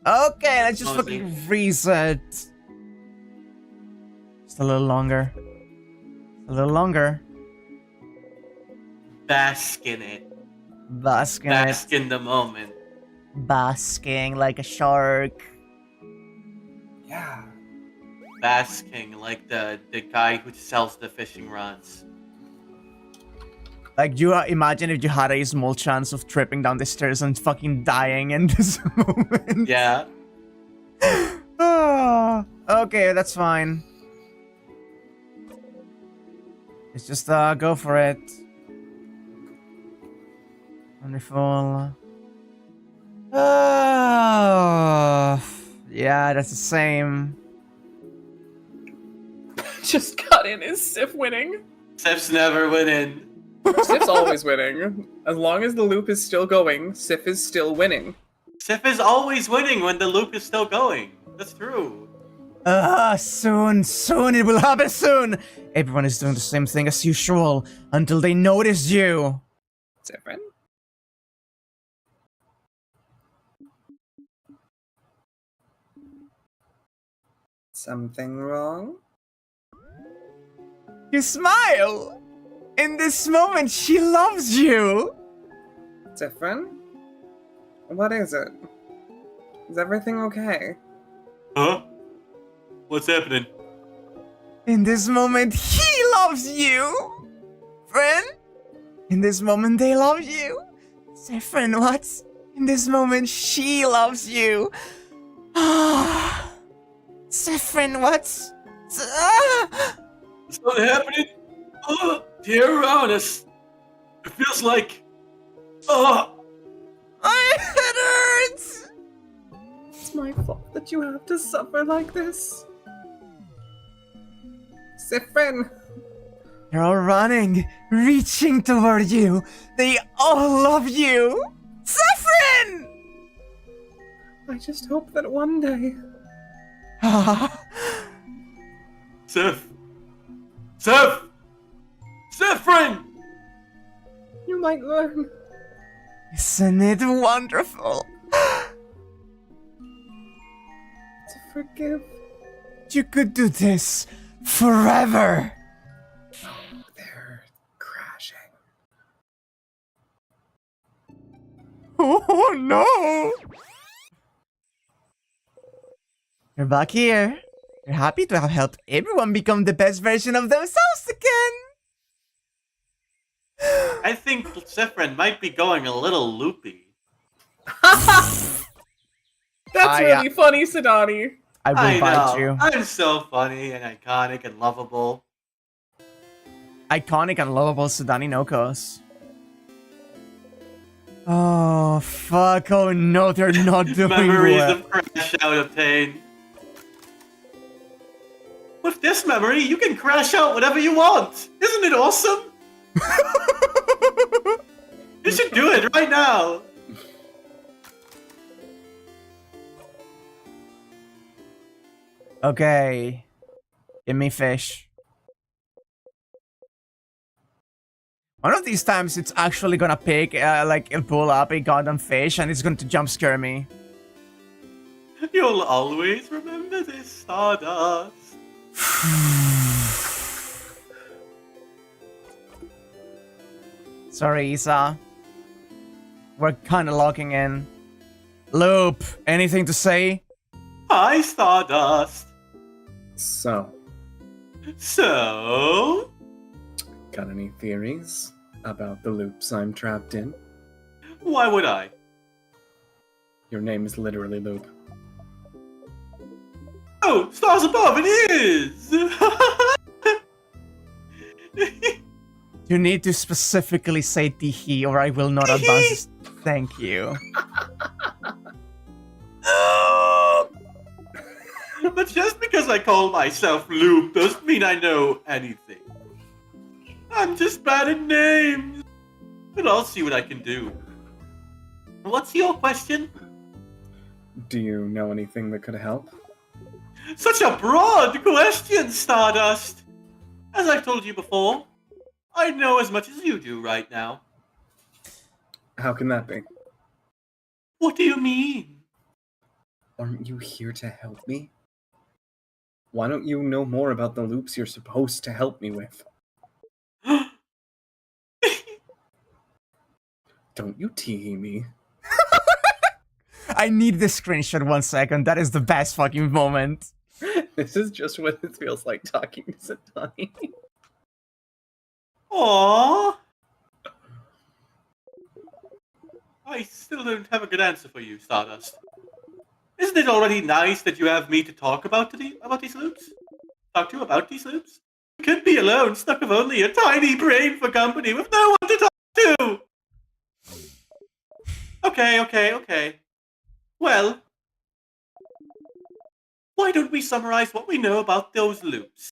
Okay, let's just Mosey. fucking reset. Just a little longer. A little longer. Bask in it. Basking it. Bask in the moment. Basking like a shark. Yeah. Basking like the guy who sells the fishing rods. Like, you imagine if you had a small chance of tripping down the stairs and fucking dying in this moment. Yeah. Okay, that's fine. Let's just go for it. Wonderful. Yeah, that's the same. Just got in. Is Sif winning? Sif's never winning. Sif's always winning. As long as the loop is still going, Sif is still winning. Sif is always winning when the loop is still going. That's true. Soon, it will happen soon. Everyone is doing the same thing as usual until they notice you. Different? Something wrong? You smile! In this moment, she loves you! Different? What is it? Is everything okay? Huh? What's happening? In this moment, he loves you! Friend? In this moment, they love you. Friend, what? In this moment, she loves you. Ah. Friend, what? Ah. It's not happening. Here around us. It feels like. It hurts! It's my fault that you have to suffer like this. Sifrin! They're all running, reaching toward you. They all love you. Saffron! I just hope that one day. Seth! Seth! Saffron! You might learn. Isn't it wonderful? To forgive. You could do this forever. They're crashing. Oh no! You're back here. You're happy to have helped everyone become the best version of themselves again. I think Sifrin might be going a little loopy. That's really funny, Sidani. I will I bite know. you. I'm so funny and iconic and lovable. Iconic and lovable Sudani Nokos. Oh, fuck. Oh, no, they're not doing Memories well. of Crash Out obtained. With this memory, you can crash out whatever you want. Isn't it awesome? You should do it right now. Okay. Give me fish. One of these times, it's actually gonna pick, it'll pull up a goddamn fish and it's going to jump scare me. You'll always remember this, Stardust. Sorry, Isa. We're kinda locking in. Loop, anything to say? Hi, Stardust. So, So, got any theories about the loops I'm trapped in? why would I? Your name is literally Loop. Oh, stars above, it is! You need to specifically say Tihi or I will not advance. Thank you. But just because I call myself Loop doesn't mean I know anything. I'm just bad at names. But I'll see what I can do. What's your question? Do you know anything that could help? Such a broad question, Stardust! As I've told you before, I know as much as you do right now. How can that be? What do you mean? Aren't you here to help me? Why don't you know more about the loops you're supposed to help me with? Don't you tee me. I need this screenshot 1 second. That is the best fucking moment. This is just what it feels like talking to Satani. Aww. I still don't have a good answer for you, Stardust. Isn't it already nice that you have me to talk about these loops? Talk to about these loops? You could be alone, stuck with only a tiny brain for company, with no one to talk to! Okay. Well, why don't we summarize what we know about those loops?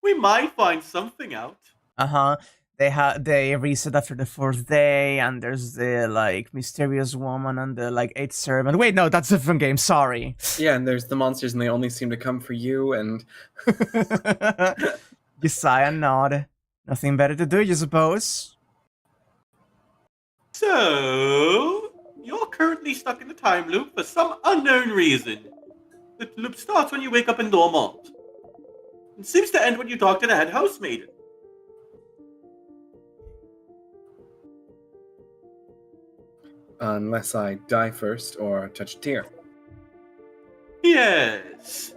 We might find something out. Uh-huh. They reset after the 4th day, and there's the mysterious woman and the 8th servant. Wait, no, that's a different game, sorry. Yeah, and there's the monsters and they only seem to come for you, and You sigh and nod. Nothing better to do, you suppose? So, you're currently stuck in the time loop for some unknown reason. The loop starts when you wake up in Dormont. It seems to end when you talk to the head housemaid. Unless I die first or touch a tear. Yes.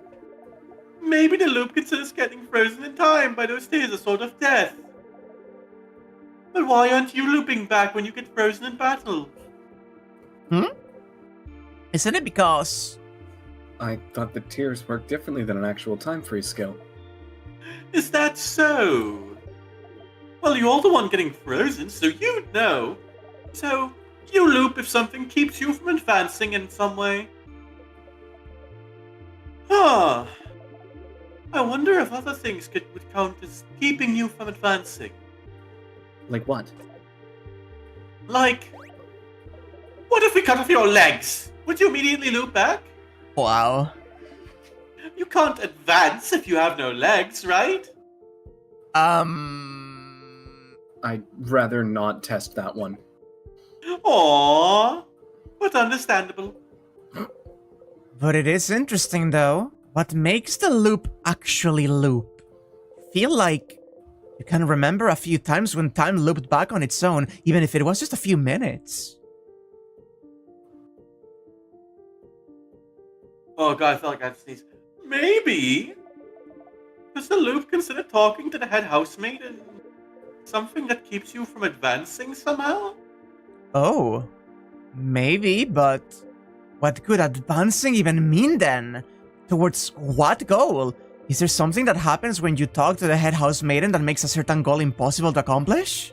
Maybe the loop considers getting frozen in time by those tears a sort of death. But why aren't you looping back when you get frozen in battle? Isn't it because... I thought the tears worked differently than an actual time freeze skill. Is that so? Well, you're the one getting frozen, so you'd know. So, you loop if something keeps you from advancing in some way. Huh. I wonder if other things would count as keeping you from advancing. Like what? Like, what if we cut off your legs? Would you immediately loop back? Wow. You can't advance if you have no legs, right? I'd rather not test that one. Aww. But understandable. But it is interesting though. What makes the loop actually loop? Feel like you can remember a few times when time looped back on its own, even if it was just a few minutes. Oh god, I felt like I had to sneeze. Maybe. Does the loop consider talking to the head housemaid and something that keeps you from advancing somehow? Oh, maybe, but what could advancing even mean then? Towards what goal? Is there something that happens when you talk to the head housemaiden that makes a certain goal impossible to accomplish?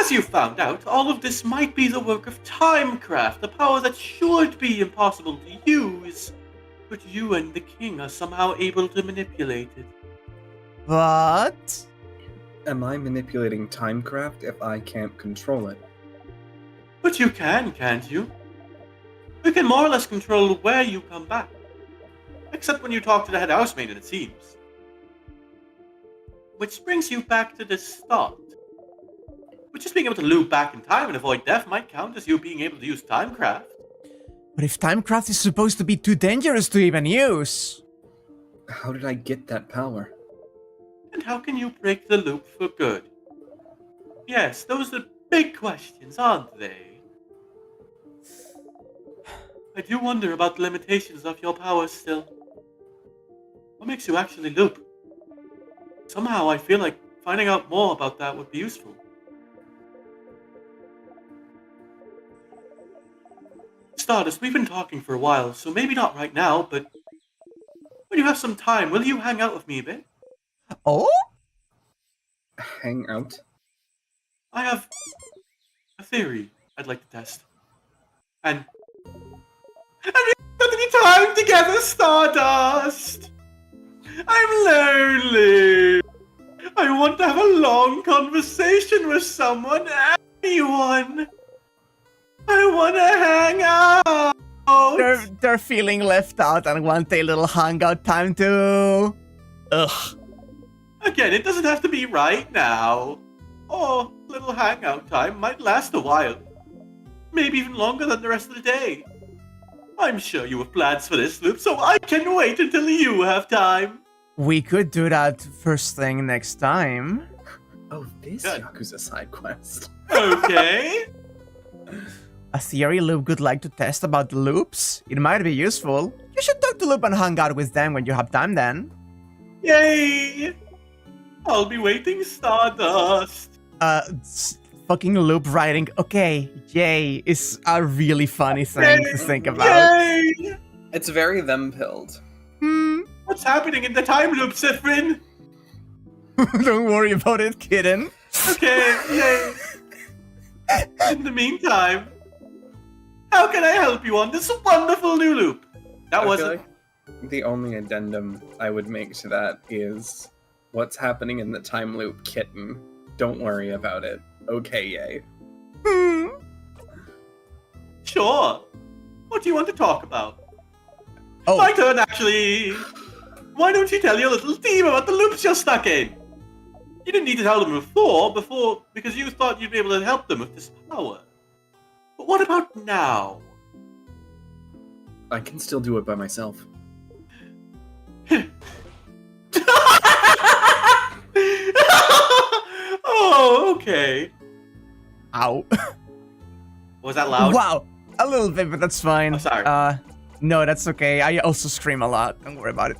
As you found out, all of this might be the work of Timecraft, a power that should be impossible to use, but you and the king are somehow able to manipulate it. But... Am I manipulating Timecraft if I can't control it? But you can, can't you? You can more or less control where you come back. Except when you talk to the head housemaiden, it seems. Which brings you back to the start. But just being able to loop back in time and avoid death might count as you being able to use Timecraft. But if Timecraft is supposed to be too dangerous to even use... How did I get that power? And how can you break the loop for good? Yes, those are big questions, aren't they? I do wonder about the limitations of your powers still. What makes you actually loop? Somehow I feel like finding out more about that would be useful. Stardust, we've been talking for a while, so maybe not right now, but when you have some time, will you hang out with me a bit? Oh? Hang out? I have a theory I'd like to test. And we haven't got any time together, Stardust! I'm lonely! I want to have a long conversation with someone, anyone! I want to hang out! They're feeling left out and want a little hangout time too. Ugh. Again, it doesn't have to be right now. Or little hangout time might last a while. Maybe even longer than the rest of the day. I'm sure you have plans for this loop, so I can wait until you have time. We could do that first thing next time. Oh, this Good. Yakuza side quest. Okay. A theory Loop would like to test about the loops? It might be useful. You should talk to Loop and hang out with them when you have time then. Yay! I'll be waiting, Stardust. Fucking Loop writing, okay, yay, is a really funny thing to think about. Yay! It's very them-pilled. What's happening in the time loop, Sifrin? Don't worry about it, kitten. Okay, yay. In the meantime, how can I help you on this wonderful new loop? That I feel wasn't... like the only addendum I would make to that is what's happening in the time loop, kitten. Don't worry about it. Okay, yay. Sure. What do you want to talk about? Oh, My turn, actually. Why don't you tell your little team about the loops you're stuck in? You didn't need to tell them before, because you thought you'd be able to help them with this power. But what about now? I can still do it by myself. Oh, okay. Ow. Was that loud? Wow. A little bit, but that's fine. Oh, sorry. No, that's okay. I also scream a lot. Don't worry about it.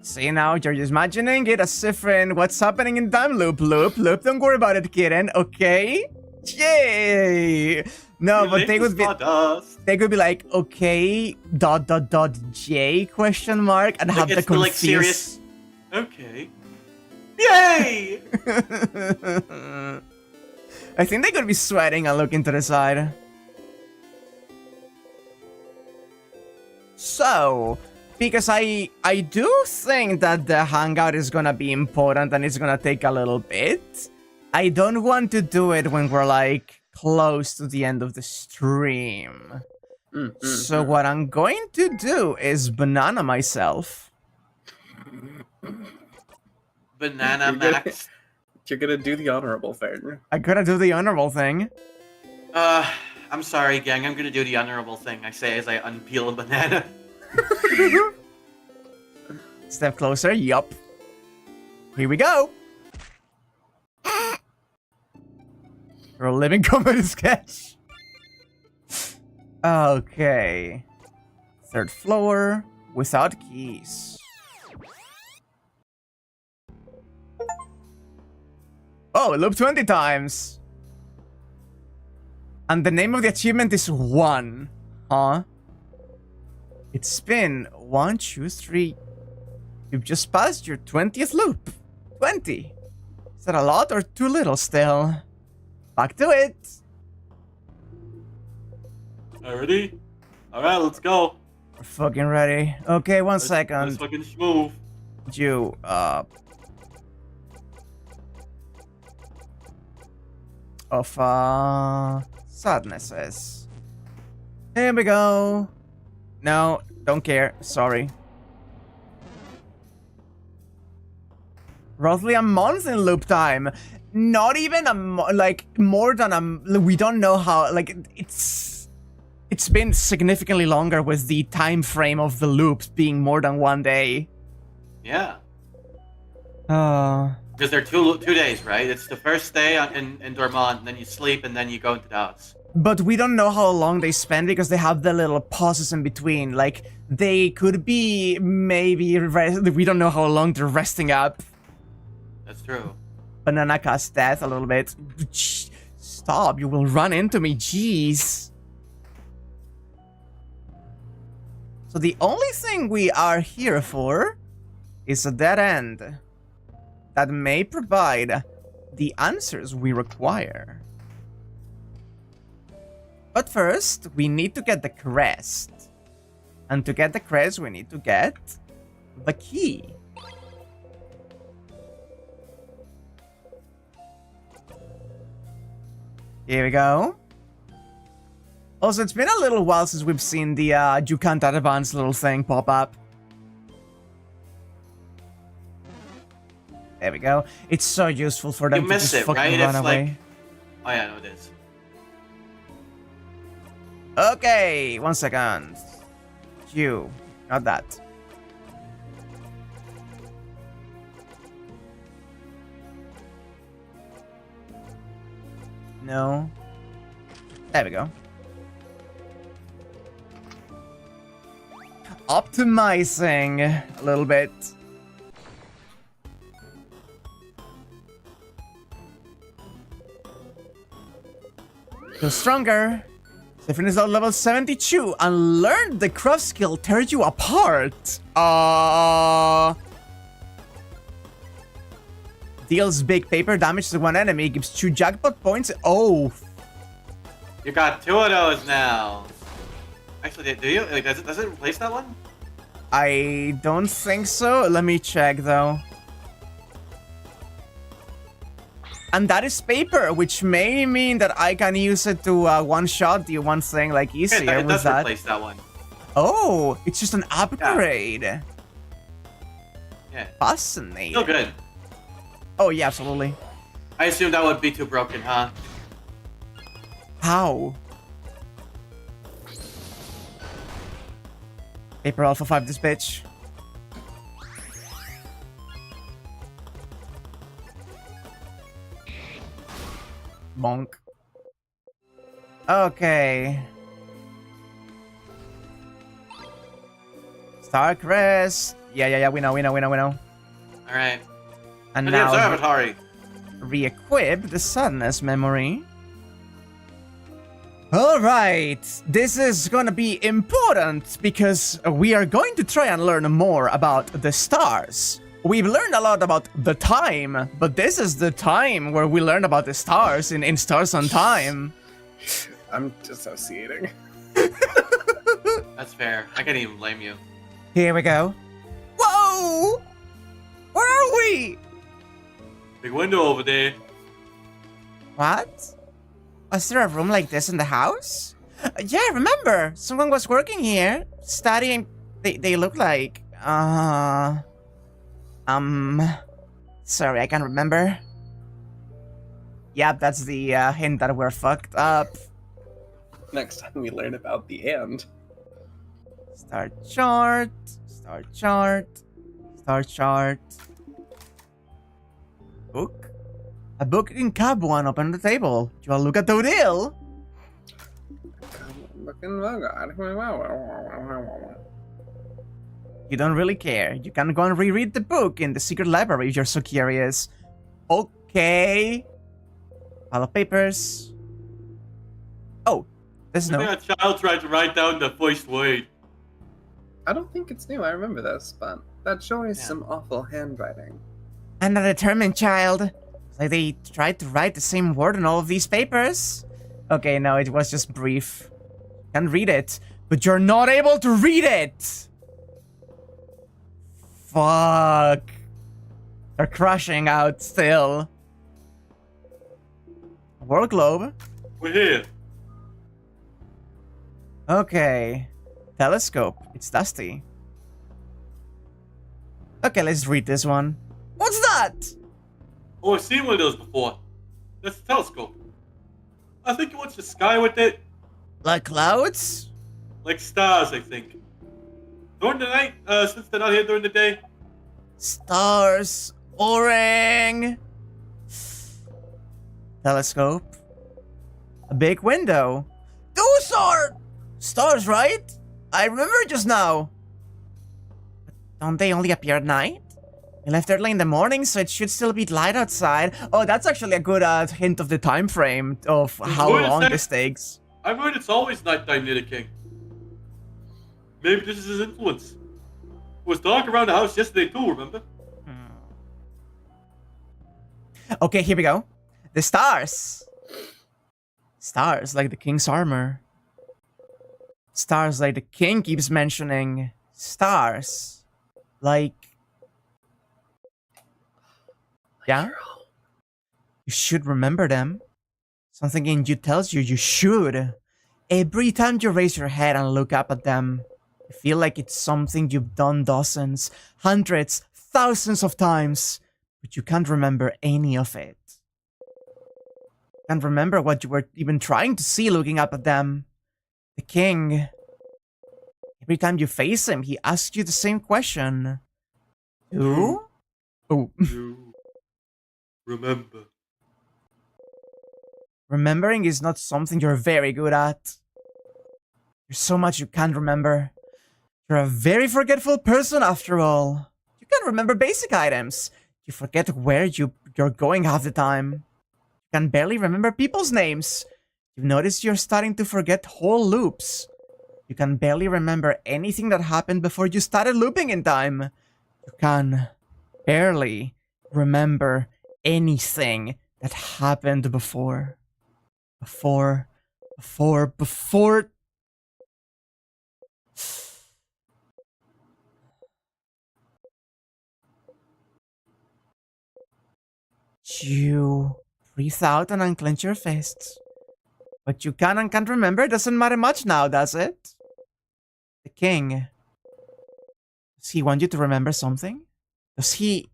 See, now you're just imagining it as Sifrin. What's happening in time loop? Loop. Don't worry about it, kitten. Okay? Yay! No, but they would be... They could be like, okay, ... J question mark, and have the confused... Like serious... Okay. Yay! I think they could be sweating and looking to the side. So, because I do think that the hangout is gonna be important and it's gonna take a little bit, I don't want to do it when we're like close to the end of the stream. So what I'm going to do is banana myself. Banana Max. You're gonna do the honorable thing. I gotta do the honorable thing. I'm sorry, gang. I'm gonna do the honorable thing. I say as I unpeel a banana. Step closer. Yup. Here we go. For a living comedy sketch. Okay. Third floor without keys. Oh, loop 20 times. And the name of the achievement is 1. Huh? It's been 1, 2, 3. You've just passed your 20th loop. 20. Is that a lot or too little still? Back to it. Ready? Alright, let's go. We're fucking ready. Okay, one second. Let's fucking move. You, of, sadnesses. Here we go. No, don't care. Sorry. Roughly a month in loop time. Not even a like more than a. We don't know how. Like it's been significantly longer with the time frame of the loops being more than 1 day. Yeah. Oh. Because they're two days, right? It's the first day in Dormont, and then you sleep, and then you go into the house. But we don't know how long they spend because they have the little pauses in between. Like, they could be maybe... We don't know how long they're resting up. That's true. Banana cast death a little bit. Stop, you will run into me, jeez. So the only thing we are here for is a dead end that may provide the answers we require. But first, we need to get the crest. And to get the crest, we need to get the key. Here we go. Also, it's been a little while since we've seen the you can't advance little thing pop up. There we go. It's so useful for them You to miss just it, fucking right? run It's away. like... Oh yeah, no, it is. Okay, 1 second. You, not that. No. There we go. Optimizing a little bit. Go stronger. Stephen is at level 72 and learned the craft skill tear you apart. Deals big paper damage to one enemy, gives 2 jackpot points. Oh. You got 2 of those now. Actually, do you? Like, does it replace that one? I don't think so. Let me check though. And that is paper, which may mean that I can use it to one-shot the one thing like easier Yeah, it with does that. replace that one. Oh, it's just an upgrade. Yeah. Fascinating. Still good. Oh, yeah, absolutely. I assume that would be too broken, huh? How? Paper Alpha 5 this bitch. Bonk. Okay. Star Crest. Yeah, we know. Alright. And To the now observatory. re-equip the sadness memory. Alright, this is gonna be important because we are going to try and learn more about the stars. We've learned a lot about the time, but this is the time where we learn about the stars in Stars on Time. I'm dissociating. That's fair. I can't even blame you. Here we go. Whoa! Where are we? Big window over there. What? Was there a room like this in the house? Yeah, remember, someone was working here, studying. They look like, sorry, I can't remember. Yep, that's the hint that we're fucked up. Next time we learn about the and. Star chart, star chart, star chart. Book? A book in cab one up on the table. You wanna look at the deal? You don't really care. You can go and reread the book in the secret library if you're so curious. Okay. Pile of papers. Oh, there's I no. think a child tried to write down the first word. I don't think it's new, I remember this, but that sure is Yeah. some awful handwriting. And a determined child. Like they tried to write the same word in all of these papers. Okay, no, it was just brief. Can read it, but you're not able to read it. Fuck. They're crushing out still. World globe. We're here. Okay. Telescope. It's dusty. Okay, let's read this one. What's that? Oh, I've seen one of those before. That's a telescope. I think you watch the sky with it. Like clouds? Like stars, I think. During the night, since they're not here during the day. Stars. Boring. Telescope. A big window. Those are stars, right? I remember just now. But don't they only appear at night? We left early in the morning, so it should still be light outside. Oh, that's actually a good hint of the time frame of how Wait a long sec. this takes. I've heard it's always nighttime near the king. Maybe this is his influence. It was dark around the house yesterday too, remember? Okay, here we go. The stars. Stars like the king's armor. Stars like the king keeps mentioning. Stars. Like... Yeah? You should remember them. Something in you tells you you should. Every time you raise your head and look up at them, you feel like it's something you've done dozens, hundreds, thousands of times, but you can't remember any of it. Can't remember what you were even trying to see looking up at them. The king. Every time you face him, he asks you the same question. Who? Oh. You remember. Remembering is not something you're very good at. There's so much you can't remember. You're a very forgetful person after all. You can't remember basic items. You forget where you're going half the time. You can barely remember people's names. You've noticed you're starting to forget whole loops. You can barely remember anything that happened before you started looping in time. You can barely remember anything that happened before. Before. You breathe out and unclench your fists. What you can and can't remember doesn't matter much now, does it? The king. Does he want you to remember something? Does he...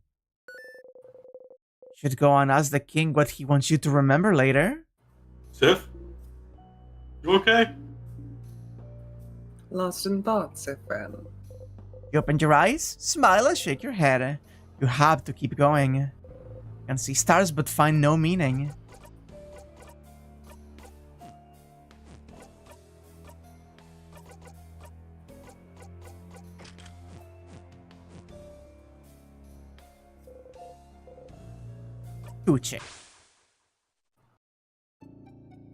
Should go and ask the king what he wants you to remember later? Sif? You okay? Lost in thought, Sifren. You open your eyes, smile and shake your head. You have to keep going. You can see stars but find no meaning. Tuche.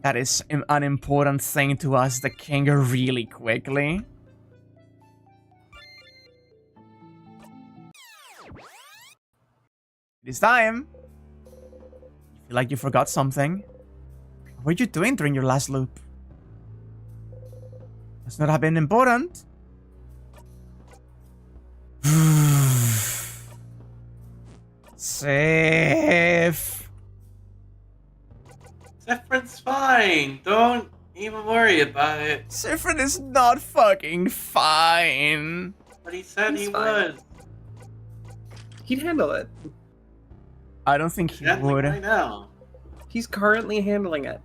That is an important thing to ask the king really quickly. It is time. You feel like you forgot something. What were you doing during your last loop? Must not have been important. Safe. Zephyrin's fine. Don't even worry about it. Sifrin is not fucking fine. But he said He's he fine. was. He'd handle it. I don't think he Definitely would. right now. He's currently handling it.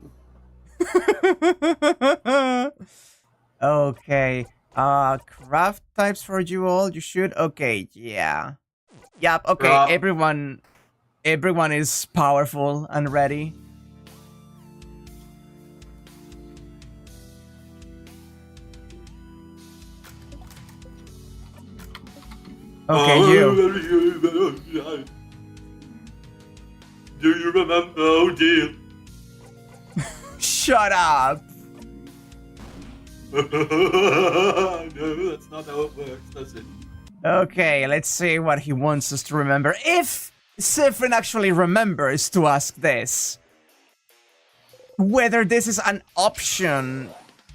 Okay. Craft types for you all. You should. Okay. Yeah. Yep. Okay. Rob. Everyone is powerful and ready. Okay, you. Do you remember? Oh dear. Shut up. No, that's not how it works, does it? Okay, let's see what he wants us to remember. If Sifrin actually remembers to ask this. Whether this is an option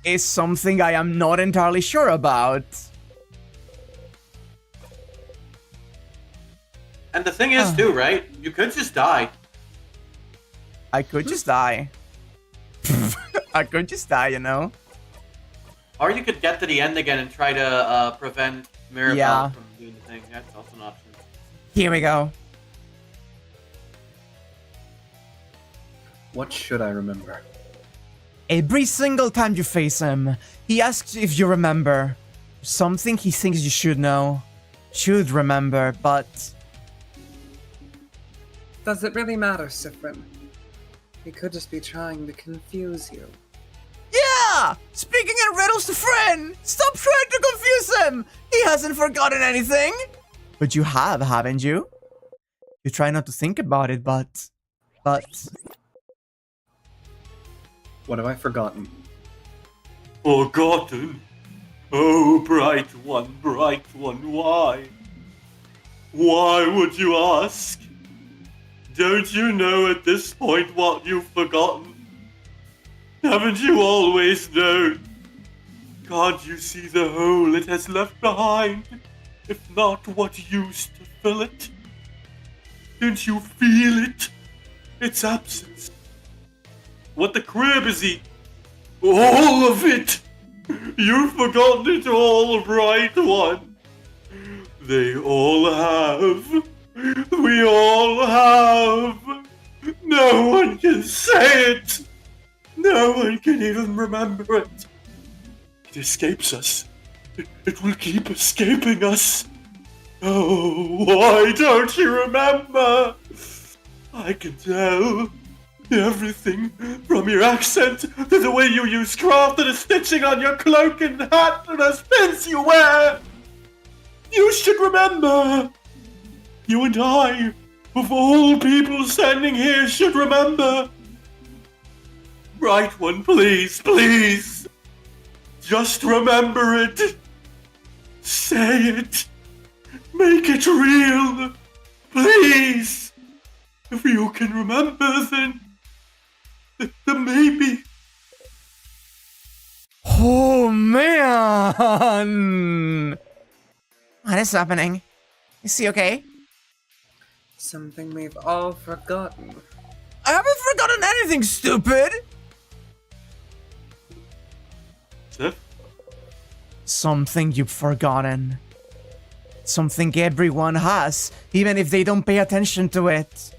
is something I am not entirely sure about. And the thing is, too, right? You could just die. I could just die. I could just die, you know? Or you could get to the end again and try to prevent Mirabelle Yeah. from doing the thing. That's also an option. Here we go. What should I remember? Every single time you face him, he asks you if you remember. Something he thinks you should know. Should remember, but... Does it really matter, Sifrin? He could just be trying to confuse you. Yeah! Speaking in riddles to friend! Stop trying to confuse him! He hasn't forgotten anything! But you have, haven't you? You try not to think about it, but... What have I forgotten? Forgotten? Oh, bright one, why? Why would you ask? Don't you know at this point what you've forgotten? Haven't you always known? Can't you see the hole it has left behind? If not, what used to fill it? Don't you feel it? Its absence. What the crib is eating? All of it! You've forgotten it all, bright one. They all have. We all have. No one can say it. No one can even remember it. It escapes us. It will keep escaping us. Oh, why don't you remember? I can tell. Everything, from your accent to the way you use craft to the stitching on your cloak and hat to the spins you wear. You should remember. You and I, of all people standing here, should remember. Right one, please, please. Just remember it. Say it. Make it real. Please. If you can remember, then maybe. Oh, man! What is happening? Is he okay? Something we've all forgotten. I haven't forgotten anything, stupid! Sif? Something you've forgotten. Something everyone has, even if they don't pay attention to it.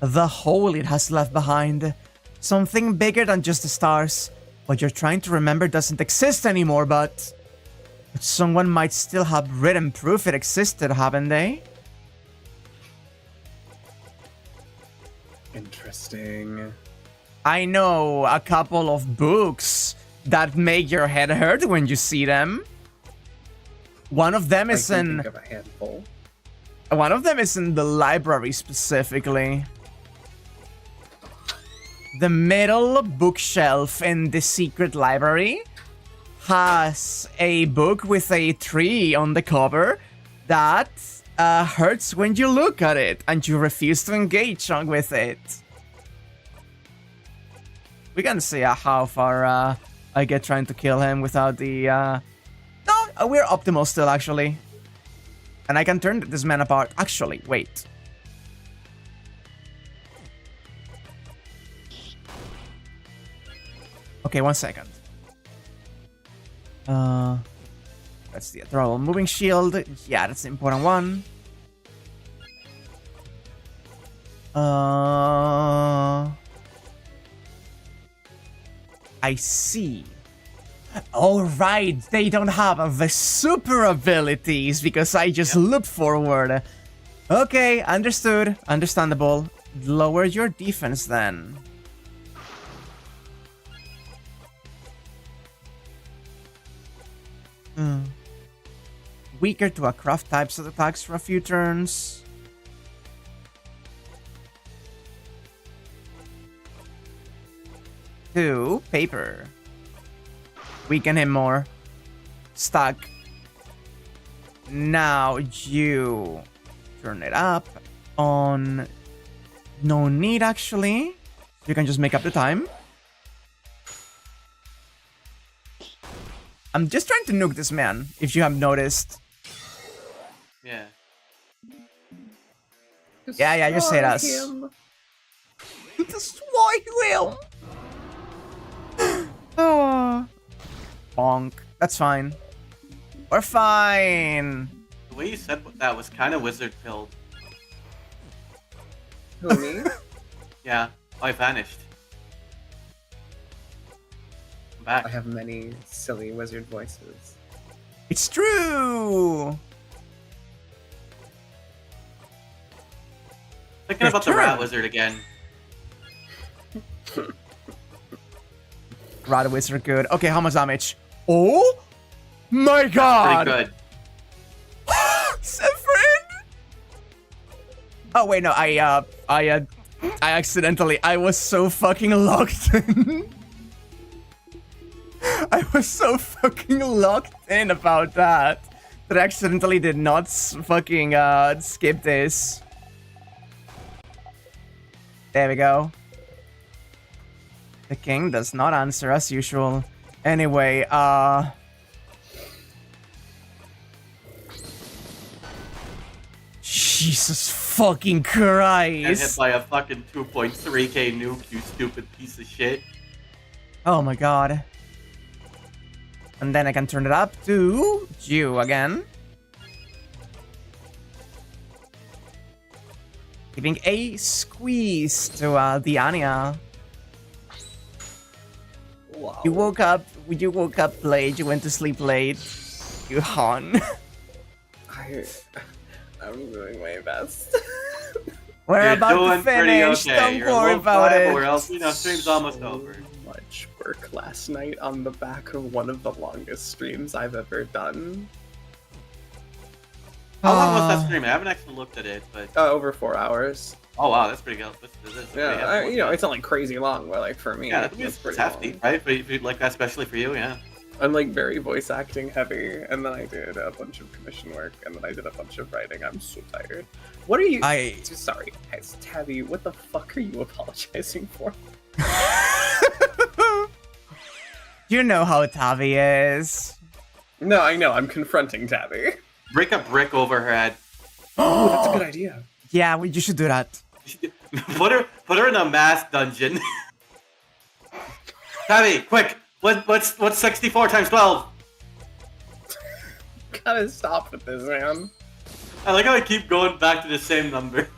The hole it has left behind. Something bigger than just the stars. What you're trying to remember doesn't exist anymore, but someone might still have written proof it existed, haven't they? Interesting. I know a couple of books that make your head hurt when you see them. One of them is I can in... think of a handful. One of them is in the library specifically. The middle bookshelf in the secret library has a book with a tree on the cover that hurts when you look at it and you refuse to engage with it. We can see how far I get trying to kill him without the... No, we're optimal still, actually. And I can turn this man apart. Actually, wait. Okay, 1 second. That's the throwable moving shield. Yeah, that's the important one. I see. Alright, they don't have the super abilities because I just looked forward. Okay, understood. Understandable. Lower your defense then. Weaker to a craft types of attacks for a few turns. Two, paper. Weaken him more. Stuck. Now you turn it up on... No need, actually. You can just make up the time. I'm just trying to nuke this man, if you have noticed. Yeah. Yeah, you said us. Destroy him! Oh. Bonk. That's fine. We're fine. The way you said that was kind of wizard pilled. Who, me? Yeah, I vanished. I'm back. I have many silly wizard voices. It's true! Thinking about the rat wizard again. Rat wizard good. Okay, how much damage? Oh my god! Pretty good. Severin! Oh wait, no, I accidentally, I was so fucking locked in. I was so fucking locked in about that I accidentally did not fucking skip this. There we go. The king does not answer as usual. Anyway, Jesus fucking Christ! And hit by a fucking 2.3k nuke, you stupid piece of shit. Oh my god. And then I can turn it up to you again. Giving a squeeze to the Anya. Wow. You woke up late, you went to sleep late. You hon. I'm doing my best. We're You're about doing to pretty finish, okay. don't You're a worry little about flat, it. Or else, stream's almost over. Much work last night on the back of one of the longest streams I've ever done. How long was that stream? I haven't actually looked at it, but Over 4 hours. oh wow, that's pretty good. That's pretty Yeah, hefty. it's not like crazy long, but like for me, Yeah, it's it's pretty hefty, long. right? But if you like that, especially for you, yeah. I'm like very voice acting heavy, and then I did a bunch of commission work, and then I did a bunch of writing. I'm so tired. What are you? Sorry, guys, Tabby. What the fuck are you apologizing for? You know how Tavi is. No, I know. I'm confronting Tabby. Break a brick over her head. Oh, that's a good idea. Yeah, you should do that. Put her in a mass dungeon. Tabby, quick! What's 64 times 12? Gotta stop with this, man. I like how I keep going back to the same number.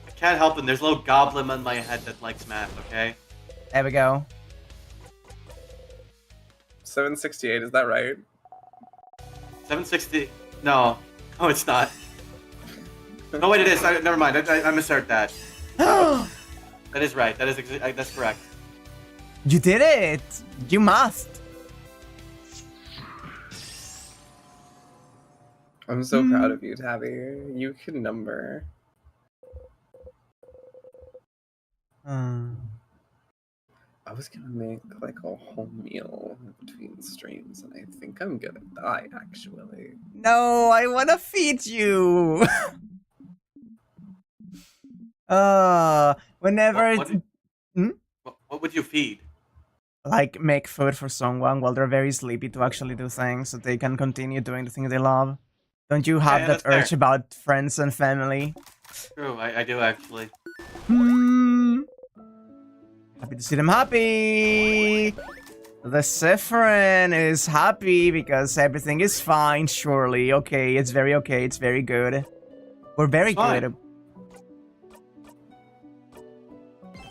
I can't help it. There's a little goblin on my head that likes math, okay? There we go. 768, is that right? 760. No. No, it's not. No, wait, it is. Never mind. I misheard that. That is right. That's correct. You did it! You must! I'm so proud of you, Tabby. You can number. I was gonna make like a whole meal between streams, and I think I'm gonna die actually. No, I wanna feed you! Whenever What would you feed? like make food for someone while they're very sleepy to actually do things so they can continue doing the things they love. Don't you have Yeah, that that's urge fair. about friends and family? True, I do actually. Happy to see them happy! The Sifrin is happy because everything is fine, surely. Okay, it's very good. We're very Fine. good.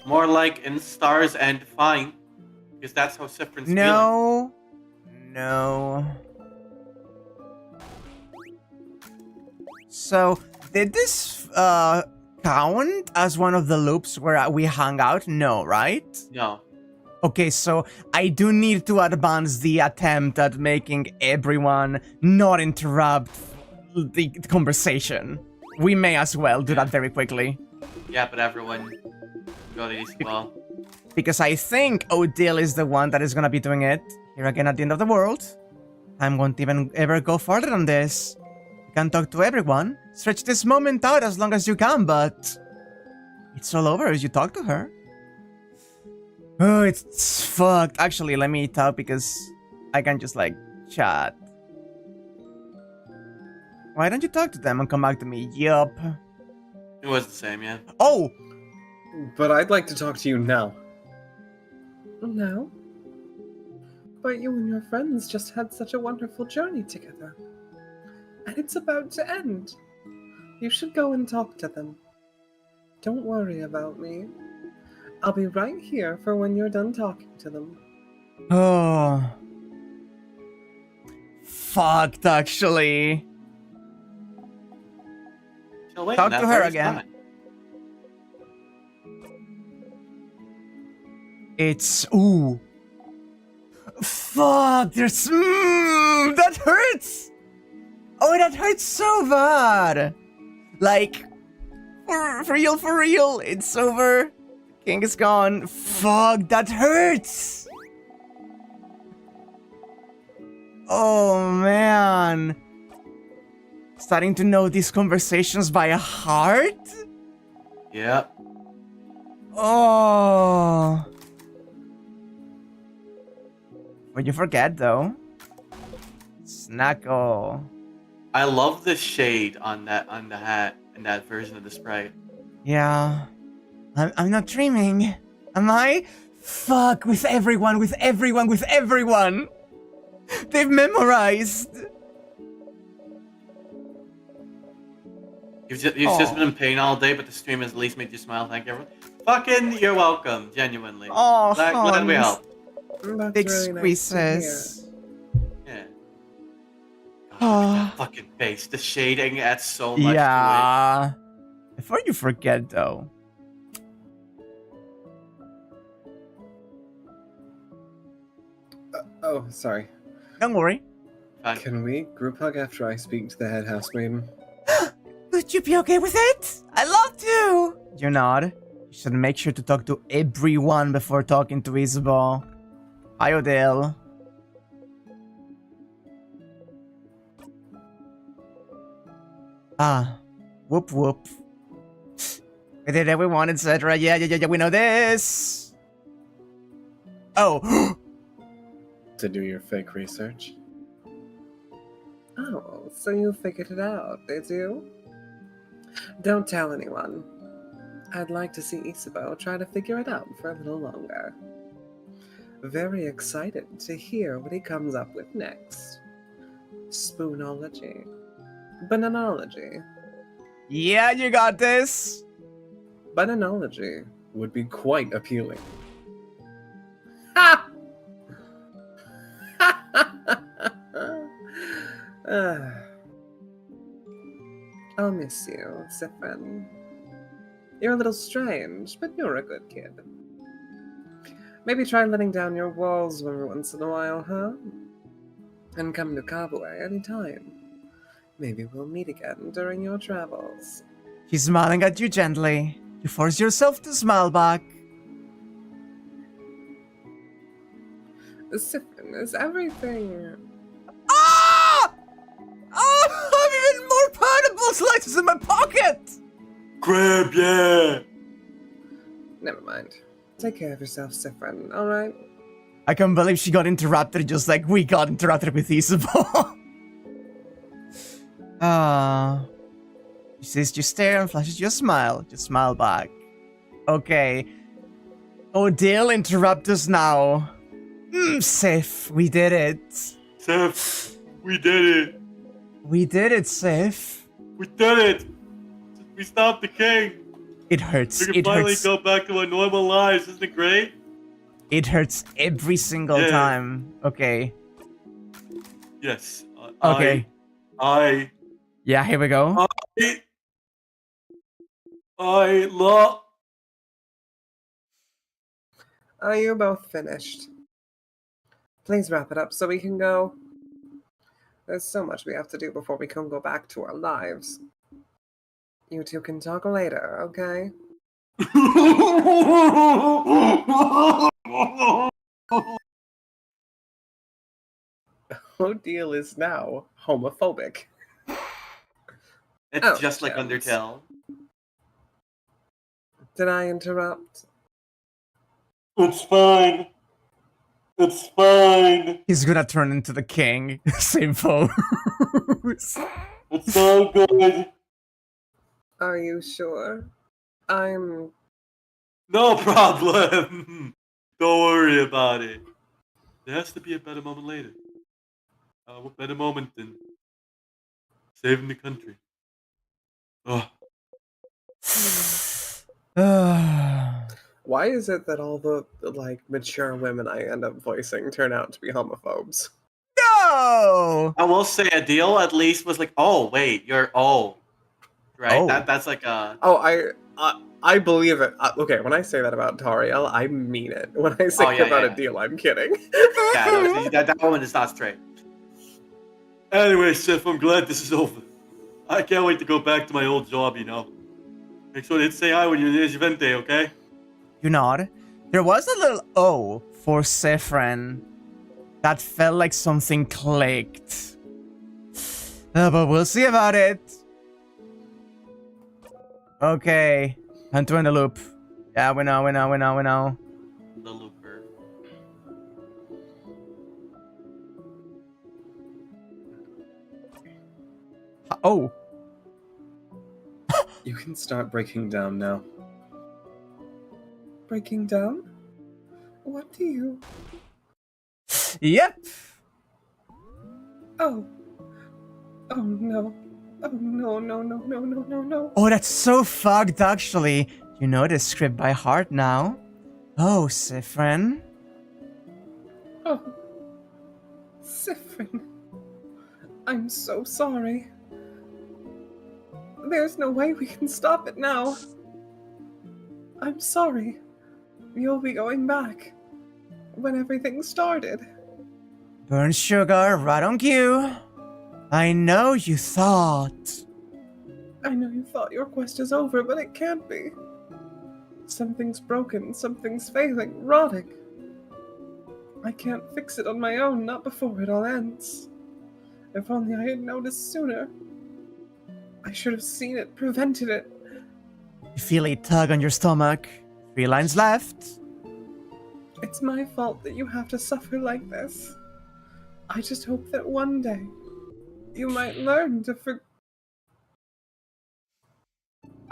More like in stars and fine. Because that's how Sifrin's feeling. No. So, did this count as one of the loops where we hung out? No, right? No. Okay, so I do need to advance the attempt at making everyone not interrupt the conversation. We may as well do that very quickly. Yeah, but everyone go to East Wall. Because I think Odile is the one that is gonna be doing it. Here again at the end of the world. Time won't even ever go farther than this. You can talk to everyone. Stretch this moment out as long as you can, but it's all over as you talk to her. Oh, it's fucked. Actually, let me talk because I can just like chat. Why don't you talk to them and come back to me? Yup. It was the same, yeah. Oh! But I'd like to talk to you now. No. But you and your friends just had such a wonderful journey together. And it's about to end. You should go and talk to them. Don't worry about me. I'll be right here for when you're done talking to them. Oh. Fucked, actually. She'll wait Talk in that to her very again. spot. It's... Ooh. Fuck, there's... that hurts! Oh, that hurts so bad! Like... For real, it's over. King is gone. Fuck, that hurts! Oh, man. Starting to know these conversations by heart? Yeah. Oh. What'd you forget, though? Snackle. I love the shade on the hat in that version of the sprite. Yeah. I'm not dreaming. Am I? Fuck, with everyone. They've memorized. You've just been in pain all day, but the stream has at least made you smile. Thank you, everyone. Fucking, you're welcome. Genuinely. Oh, Glad we Hans. helped. That's Big really nice to hear. squeezes. Yeah. God, Oh. look at that fucking face. The shading adds so much to Yeah. Before you forget, though. Oh, sorry. Don't worry. it. Fine. Can we group hug after I speak to the head housemaiden? Would you be okay with it? I love to. You're not. You should make sure to talk to everyone before talking to Isabel. Hi, Odile. Ah. Whoop whoop. We did it, we won, etc. Yeah, we know this. Oh. To do your fake research? Oh, so you figured it out, did you? Don't tell anyone. I'd like to see Isabeau try to figure it out for a little longer. very excited to hear what he comes up with next. Spoonology. Bananology. Yeah, you got this. Bananology would be quite appealing. Ha! I'll miss you, Sifrin. You're a little strange, but you're a good kid. Maybe try letting down your walls every once in a while, huh? And come to Kabue anytime. Maybe we'll meet again during your travels. She's smiling at you gently. You force yourself to smile back. Sifrin, is everything... Ah! Oh, I have even more pineapple slices in my pocket! Crab, yeah! Never mind. Take care of yourself, Sifrin, alright? I can't believe she got interrupted just like we got interrupted with Isabel. Ah. She sees you stare and flashes you a smile. Just smile back. Okay. Odile, interrupt us now. Sif, we did it. Seth, we did it! We did it, Sif. We did it! We stopped the king! It hurts. We can It finally hurts. go back to our normal lives, isn't it great? It hurts every single Yeah. time. Okay. Yes. Okay. I Yeah, here we go. love... Are you both finished? Please wrap it up so we can go. There's so much we have to do before we can go back to our lives. You two can talk later, okay? Odile is now homophobic. It's Oh, just like gems. Undertale. Did I interrupt? It's fine. It's fine. He's gonna turn into the king. Same pose. It's all good. Are you sure? I'm... No problem. Don't worry about it. There has to be a better moment later. What better moment than saving the country? Oh, Why is it that all the mature women I end up voicing turn out to be homophobes? No! I will say Adil at least was like, oh wait, you're right. Oh. That's like a Oh, I believe it. Okay, when I say that about Tariel, I mean it. When I say yeah, about yeah. Adil, I'm kidding. yeah. No, that woman is not straight. anyway, Sif, I'm glad this is over. I can't wait to go back to my old job, you know. Make sure to say hi when you're near Juvente, okay? You nod. There was a little O for Sifrin that felt like something clicked. But we'll see about it. Okay. Hunter in the loop. Yeah, we know. The looper. Oh. You can start breaking down now. Breaking down? What do you... Yep. Oh. Oh no. Oh no. Oh, that's so fucked, actually. You know the script by heart now. Oh, Sifrin. Oh. Sifrin. I'm so sorry. There's no way we can stop it now. I'm sorry. You'll be going back. When everything started. Burn sugar, right on cue. I know you thought. I know you thought your quest is over, but it can't be. Something's broken, something's failing, rotting. I can't fix it on my own, not before it all ends. If only I had noticed sooner. I should have seen it, prevented it. You feel a tug on your stomach. 3 lines left. It's my fault that you have to suffer like this. I just hope that one day you might learn to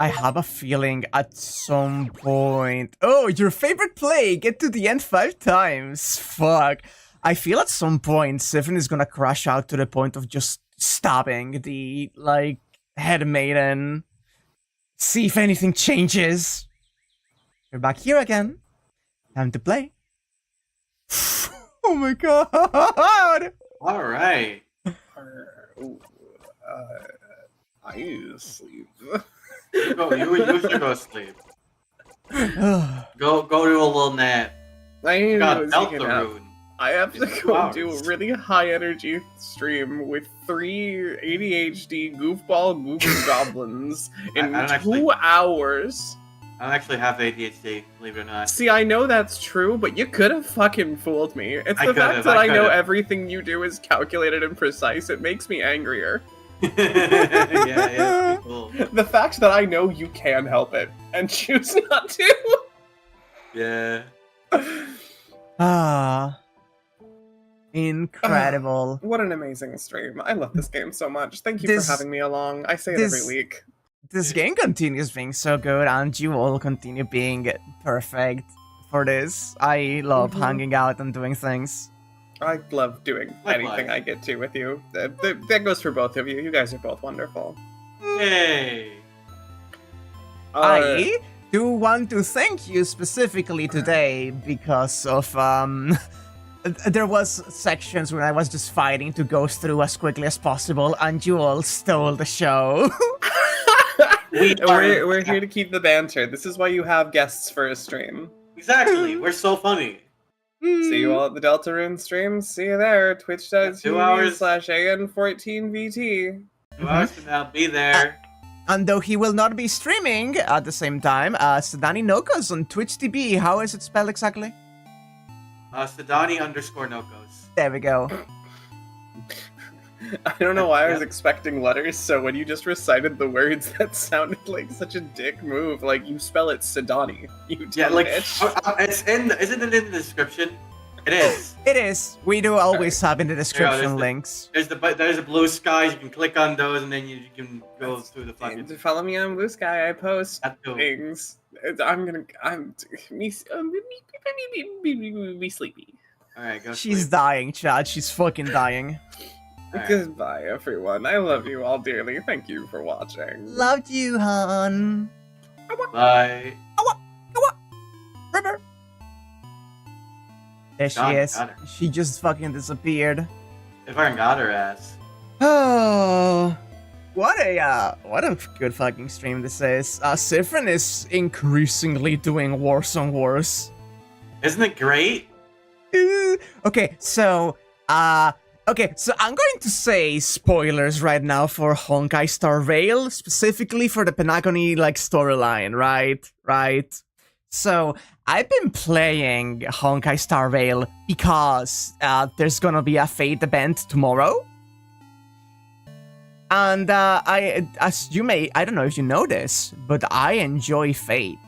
I have a feeling at some point... Oh, your favorite play! Get to the end 5 times! Fuck. I feel at some point Sifrin is gonna crash out to the point of just stabbing the, like, head maiden. See if anything changes. We're back here again. Time to play. Oh my god! Alright. I sleep. You should go sleep. Go do a little nap. I need to God, go melt take the a nap. rune. I have to It's go 2 hours. do a really high energy stream with 3 ADHD goofball moving goblins in I don't 2 actually- hours. I don't actually have ADHD, believe it or not. See, I know that's true, but you could have fucking fooled me. It's I the fact could've, that I I know could've. everything you do is calculated and precise. It makes me angrier. yeah, it's pretty cool. The fact that I know you can help it and choose not to. Yeah. Ah. Incredible. What an amazing stream. I love this game so much. Thank you This- for having me along. I say it this- every week. This game continues being so good, and you all continue being perfect for this. I love Mhm. hanging out and doing things. I love doing Likewise. anything I get to with you. That goes for both of you. You guys are both wonderful. Yay. I do want to thank you specifically today because of there was sections where I was just fighting to go through as quickly as possible, and you all stole the show. We're here to keep the banter. This is why you have guests for a stream. Exactly. We're so funny. See you all at the Deltarune stream. See you there. 2 hours. Twitch.tv/AN14VT. 2 hours from now, be there. And though he will not be streaming at the same time, Sedani Nokos on Twitch TV. How is it spelled exactly? Sedani_Nokos. There we go. I don't know why I was expecting letters, so when you just recited the words, that sounded like such a dick move. Like, you spell it Sedani. You Yeah, dumb like bitch. isn't it in the description? It is. It is. We do always have in the description there's the- links. There's a blue skies. You can click on those, and then you can go through the fucking. Follow me on Blue Sky. I post That too. things. I'm me sleepy. All right, go. She's sleep. dying, Chad. She's fucking dying. All right. Goodbye, everyone. I love you all dearly. Thank you for watching. Loved you, hon. Bye. River. There she Gone, is. got her. She just fucking disappeared. If I got her ass. Oh, what a good fucking stream this is. Sifrin is increasingly doing worse and worse. Isn't it great? Okay, so I'm going to say spoilers right now for Honkai Star Rail, specifically for the Penacony storyline, right? So I've been playing Honkai Star Rail because there's gonna be a Fate event tomorrow. And I don't know if you know this, but I enjoy Fate.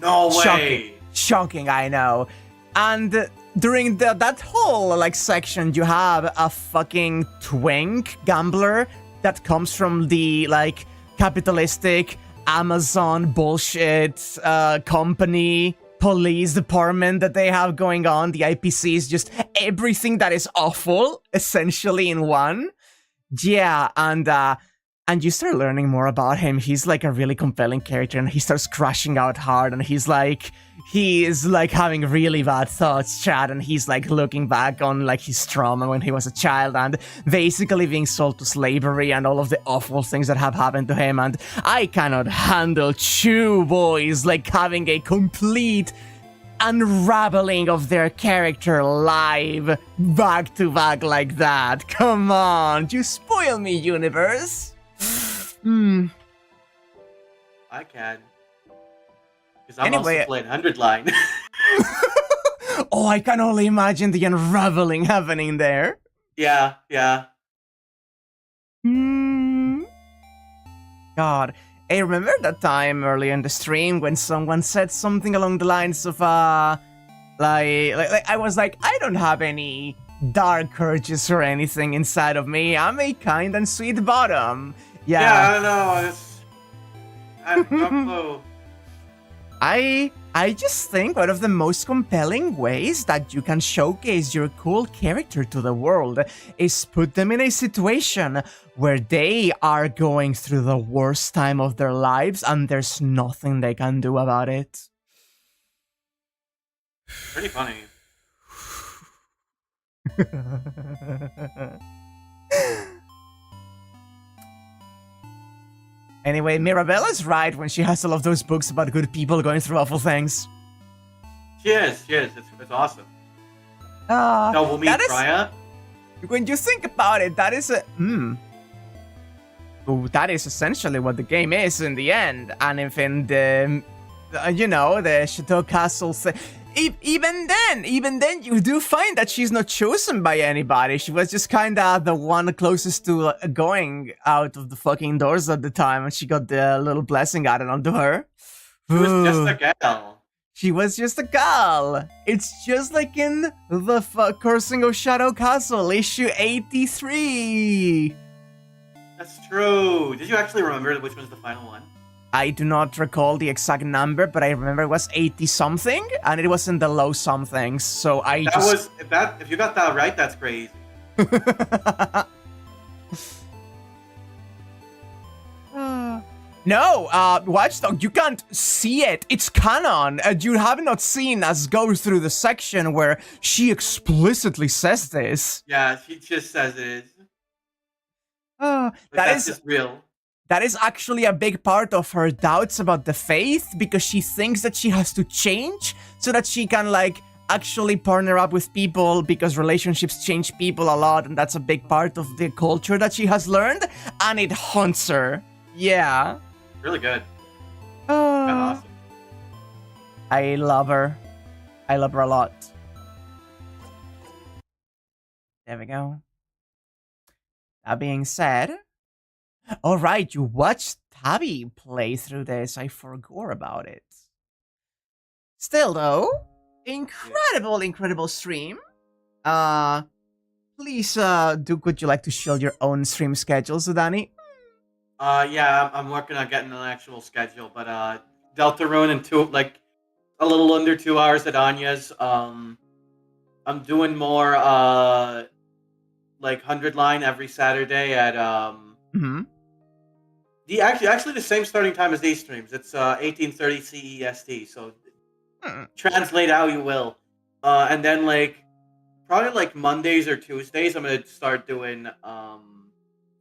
No way. Shocking, I know. And during that whole section, you have a fucking twink gambler that comes from the capitalistic Amazon bullshit company police department that they have going on. The IPC is just everything that is awful, essentially in one. Yeah, and you start learning more about him. He's a really compelling character, and he starts crashing out hard, and he is having really bad thoughts, Chad, and he's looking back on his trauma when he was a child and basically being sold to slavery and all of the awful things that have happened to him. And I cannot handle two boys having a complete unraveling of their character live back to back like that. Come on, you spoil me, universe. I can. Because I'm Anyway- also playing 100 line. Oh, I can only imagine the unraveling happening there. yeah. God, I remember that time earlier in the stream when someone said something along the lines of I was like, I don't have any dark urges or anything inside of me. I'm a kind and sweet bottom. Yeah, I know. No. I just think one of the most compelling ways that you can showcase your cool character to the world is put them in a situation where they are going through the worst time of their lives and there's nothing they can do about it. Pretty funny. Anyway, Mirabella's right when she has all of those books about good people going through awful things. She is. It's awesome. Uh, No, we'll meet that is- Raya. When you think about it, that is a... Oh, that is essentially what the game is in the end. And if in the... the Chateau Castle... Even then, you do find that she's not chosen by anybody. She was just kinda the one closest to going out of the fucking doors at the time, and she got the little blessing added onto her. She was just a girl. She was just a girl. It's just like in the Cursing of Shadow Castle, issue 83. That's true. Did you actually remember which one's the final one? I do not recall the exact number, but I remember it was 80-something, and it was in the low somethings, so If you got that right, that's crazy. No, Watchdog, you can't see it. It's canon. You have not seen us go through the section where she explicitly says this. Yeah, she just says it is. That's just real. That is actually a big part of her doubts about the faith, because she thinks that she has to change so that she can, actually partner up with people, because relationships change people a lot, and that's a big part of the culture that she has learned, and it haunts her. Yeah. Really good. Awesome. I love her. I love her a lot. There we go. That being said... Alright, you watched Tabby play through this. I forgot about it. Still, though, incredible stream. Please, would you like to show your own stream schedule, Sudani? Yeah, I'm working on getting an actual schedule, but, Deltarune in a little under 2 hours at Anya's. I'm doing more, 100 line every Saturday at, Actually the same starting time as these streams. It's 18:30 CEST, so translate how you will. And then probably Mondays or Tuesdays I'm gonna start doing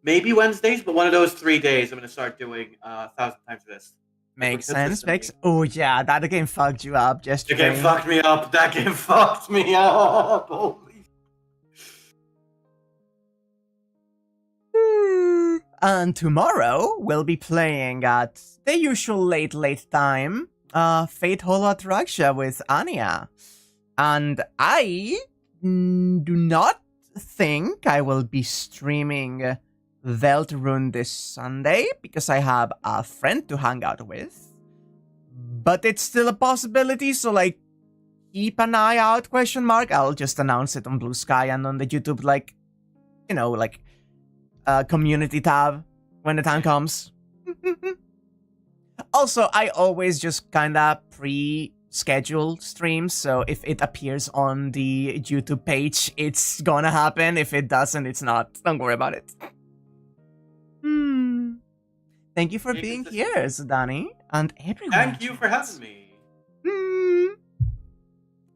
maybe Wednesdays, but one of those 3 days I'm gonna start doing 1,000 times this. Makes sense. Oh yeah, that game fucked you up yesterday. The game fucked me up. That game fucked me up. Holy. And tomorrow, we'll be playing at the usual late time, Fate Holo Atraksha with Anya. And I do not think I will be streaming Deltarune this Sunday, because I have a friend to hang out with. But it's still a possibility, so keep an eye out, ? I'll just announce it on Blue Sky and on the YouTube, community tab when the time comes. Also, I always just kinda pre-schedule streams, so if it appears on the YouTube page, it's gonna happen. If it doesn't, it's not. Don't worry about it. Thank you for being here, Zidani, and everyone. Thank you for having me.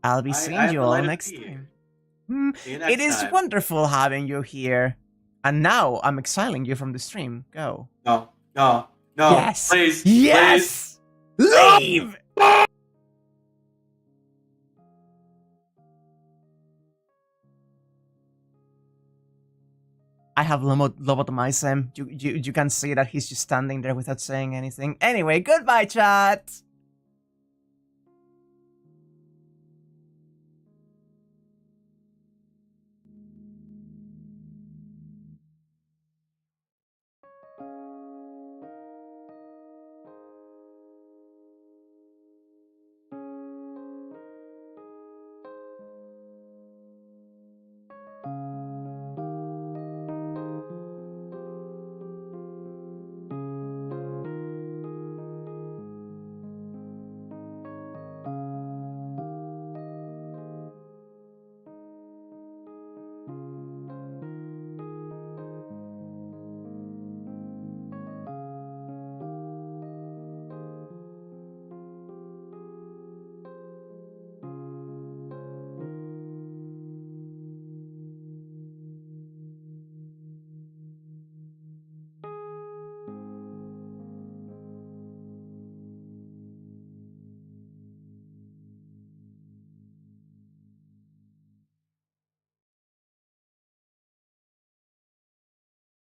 I'll be seeing you all next time. It is wonderful having you here. And now I'm exiling you from the stream. Go. No. Yes. Please. Yes. Please. Leave. I have lobotomized him. You can see that he's just standing there without saying anything. Anyway, goodbye, chat.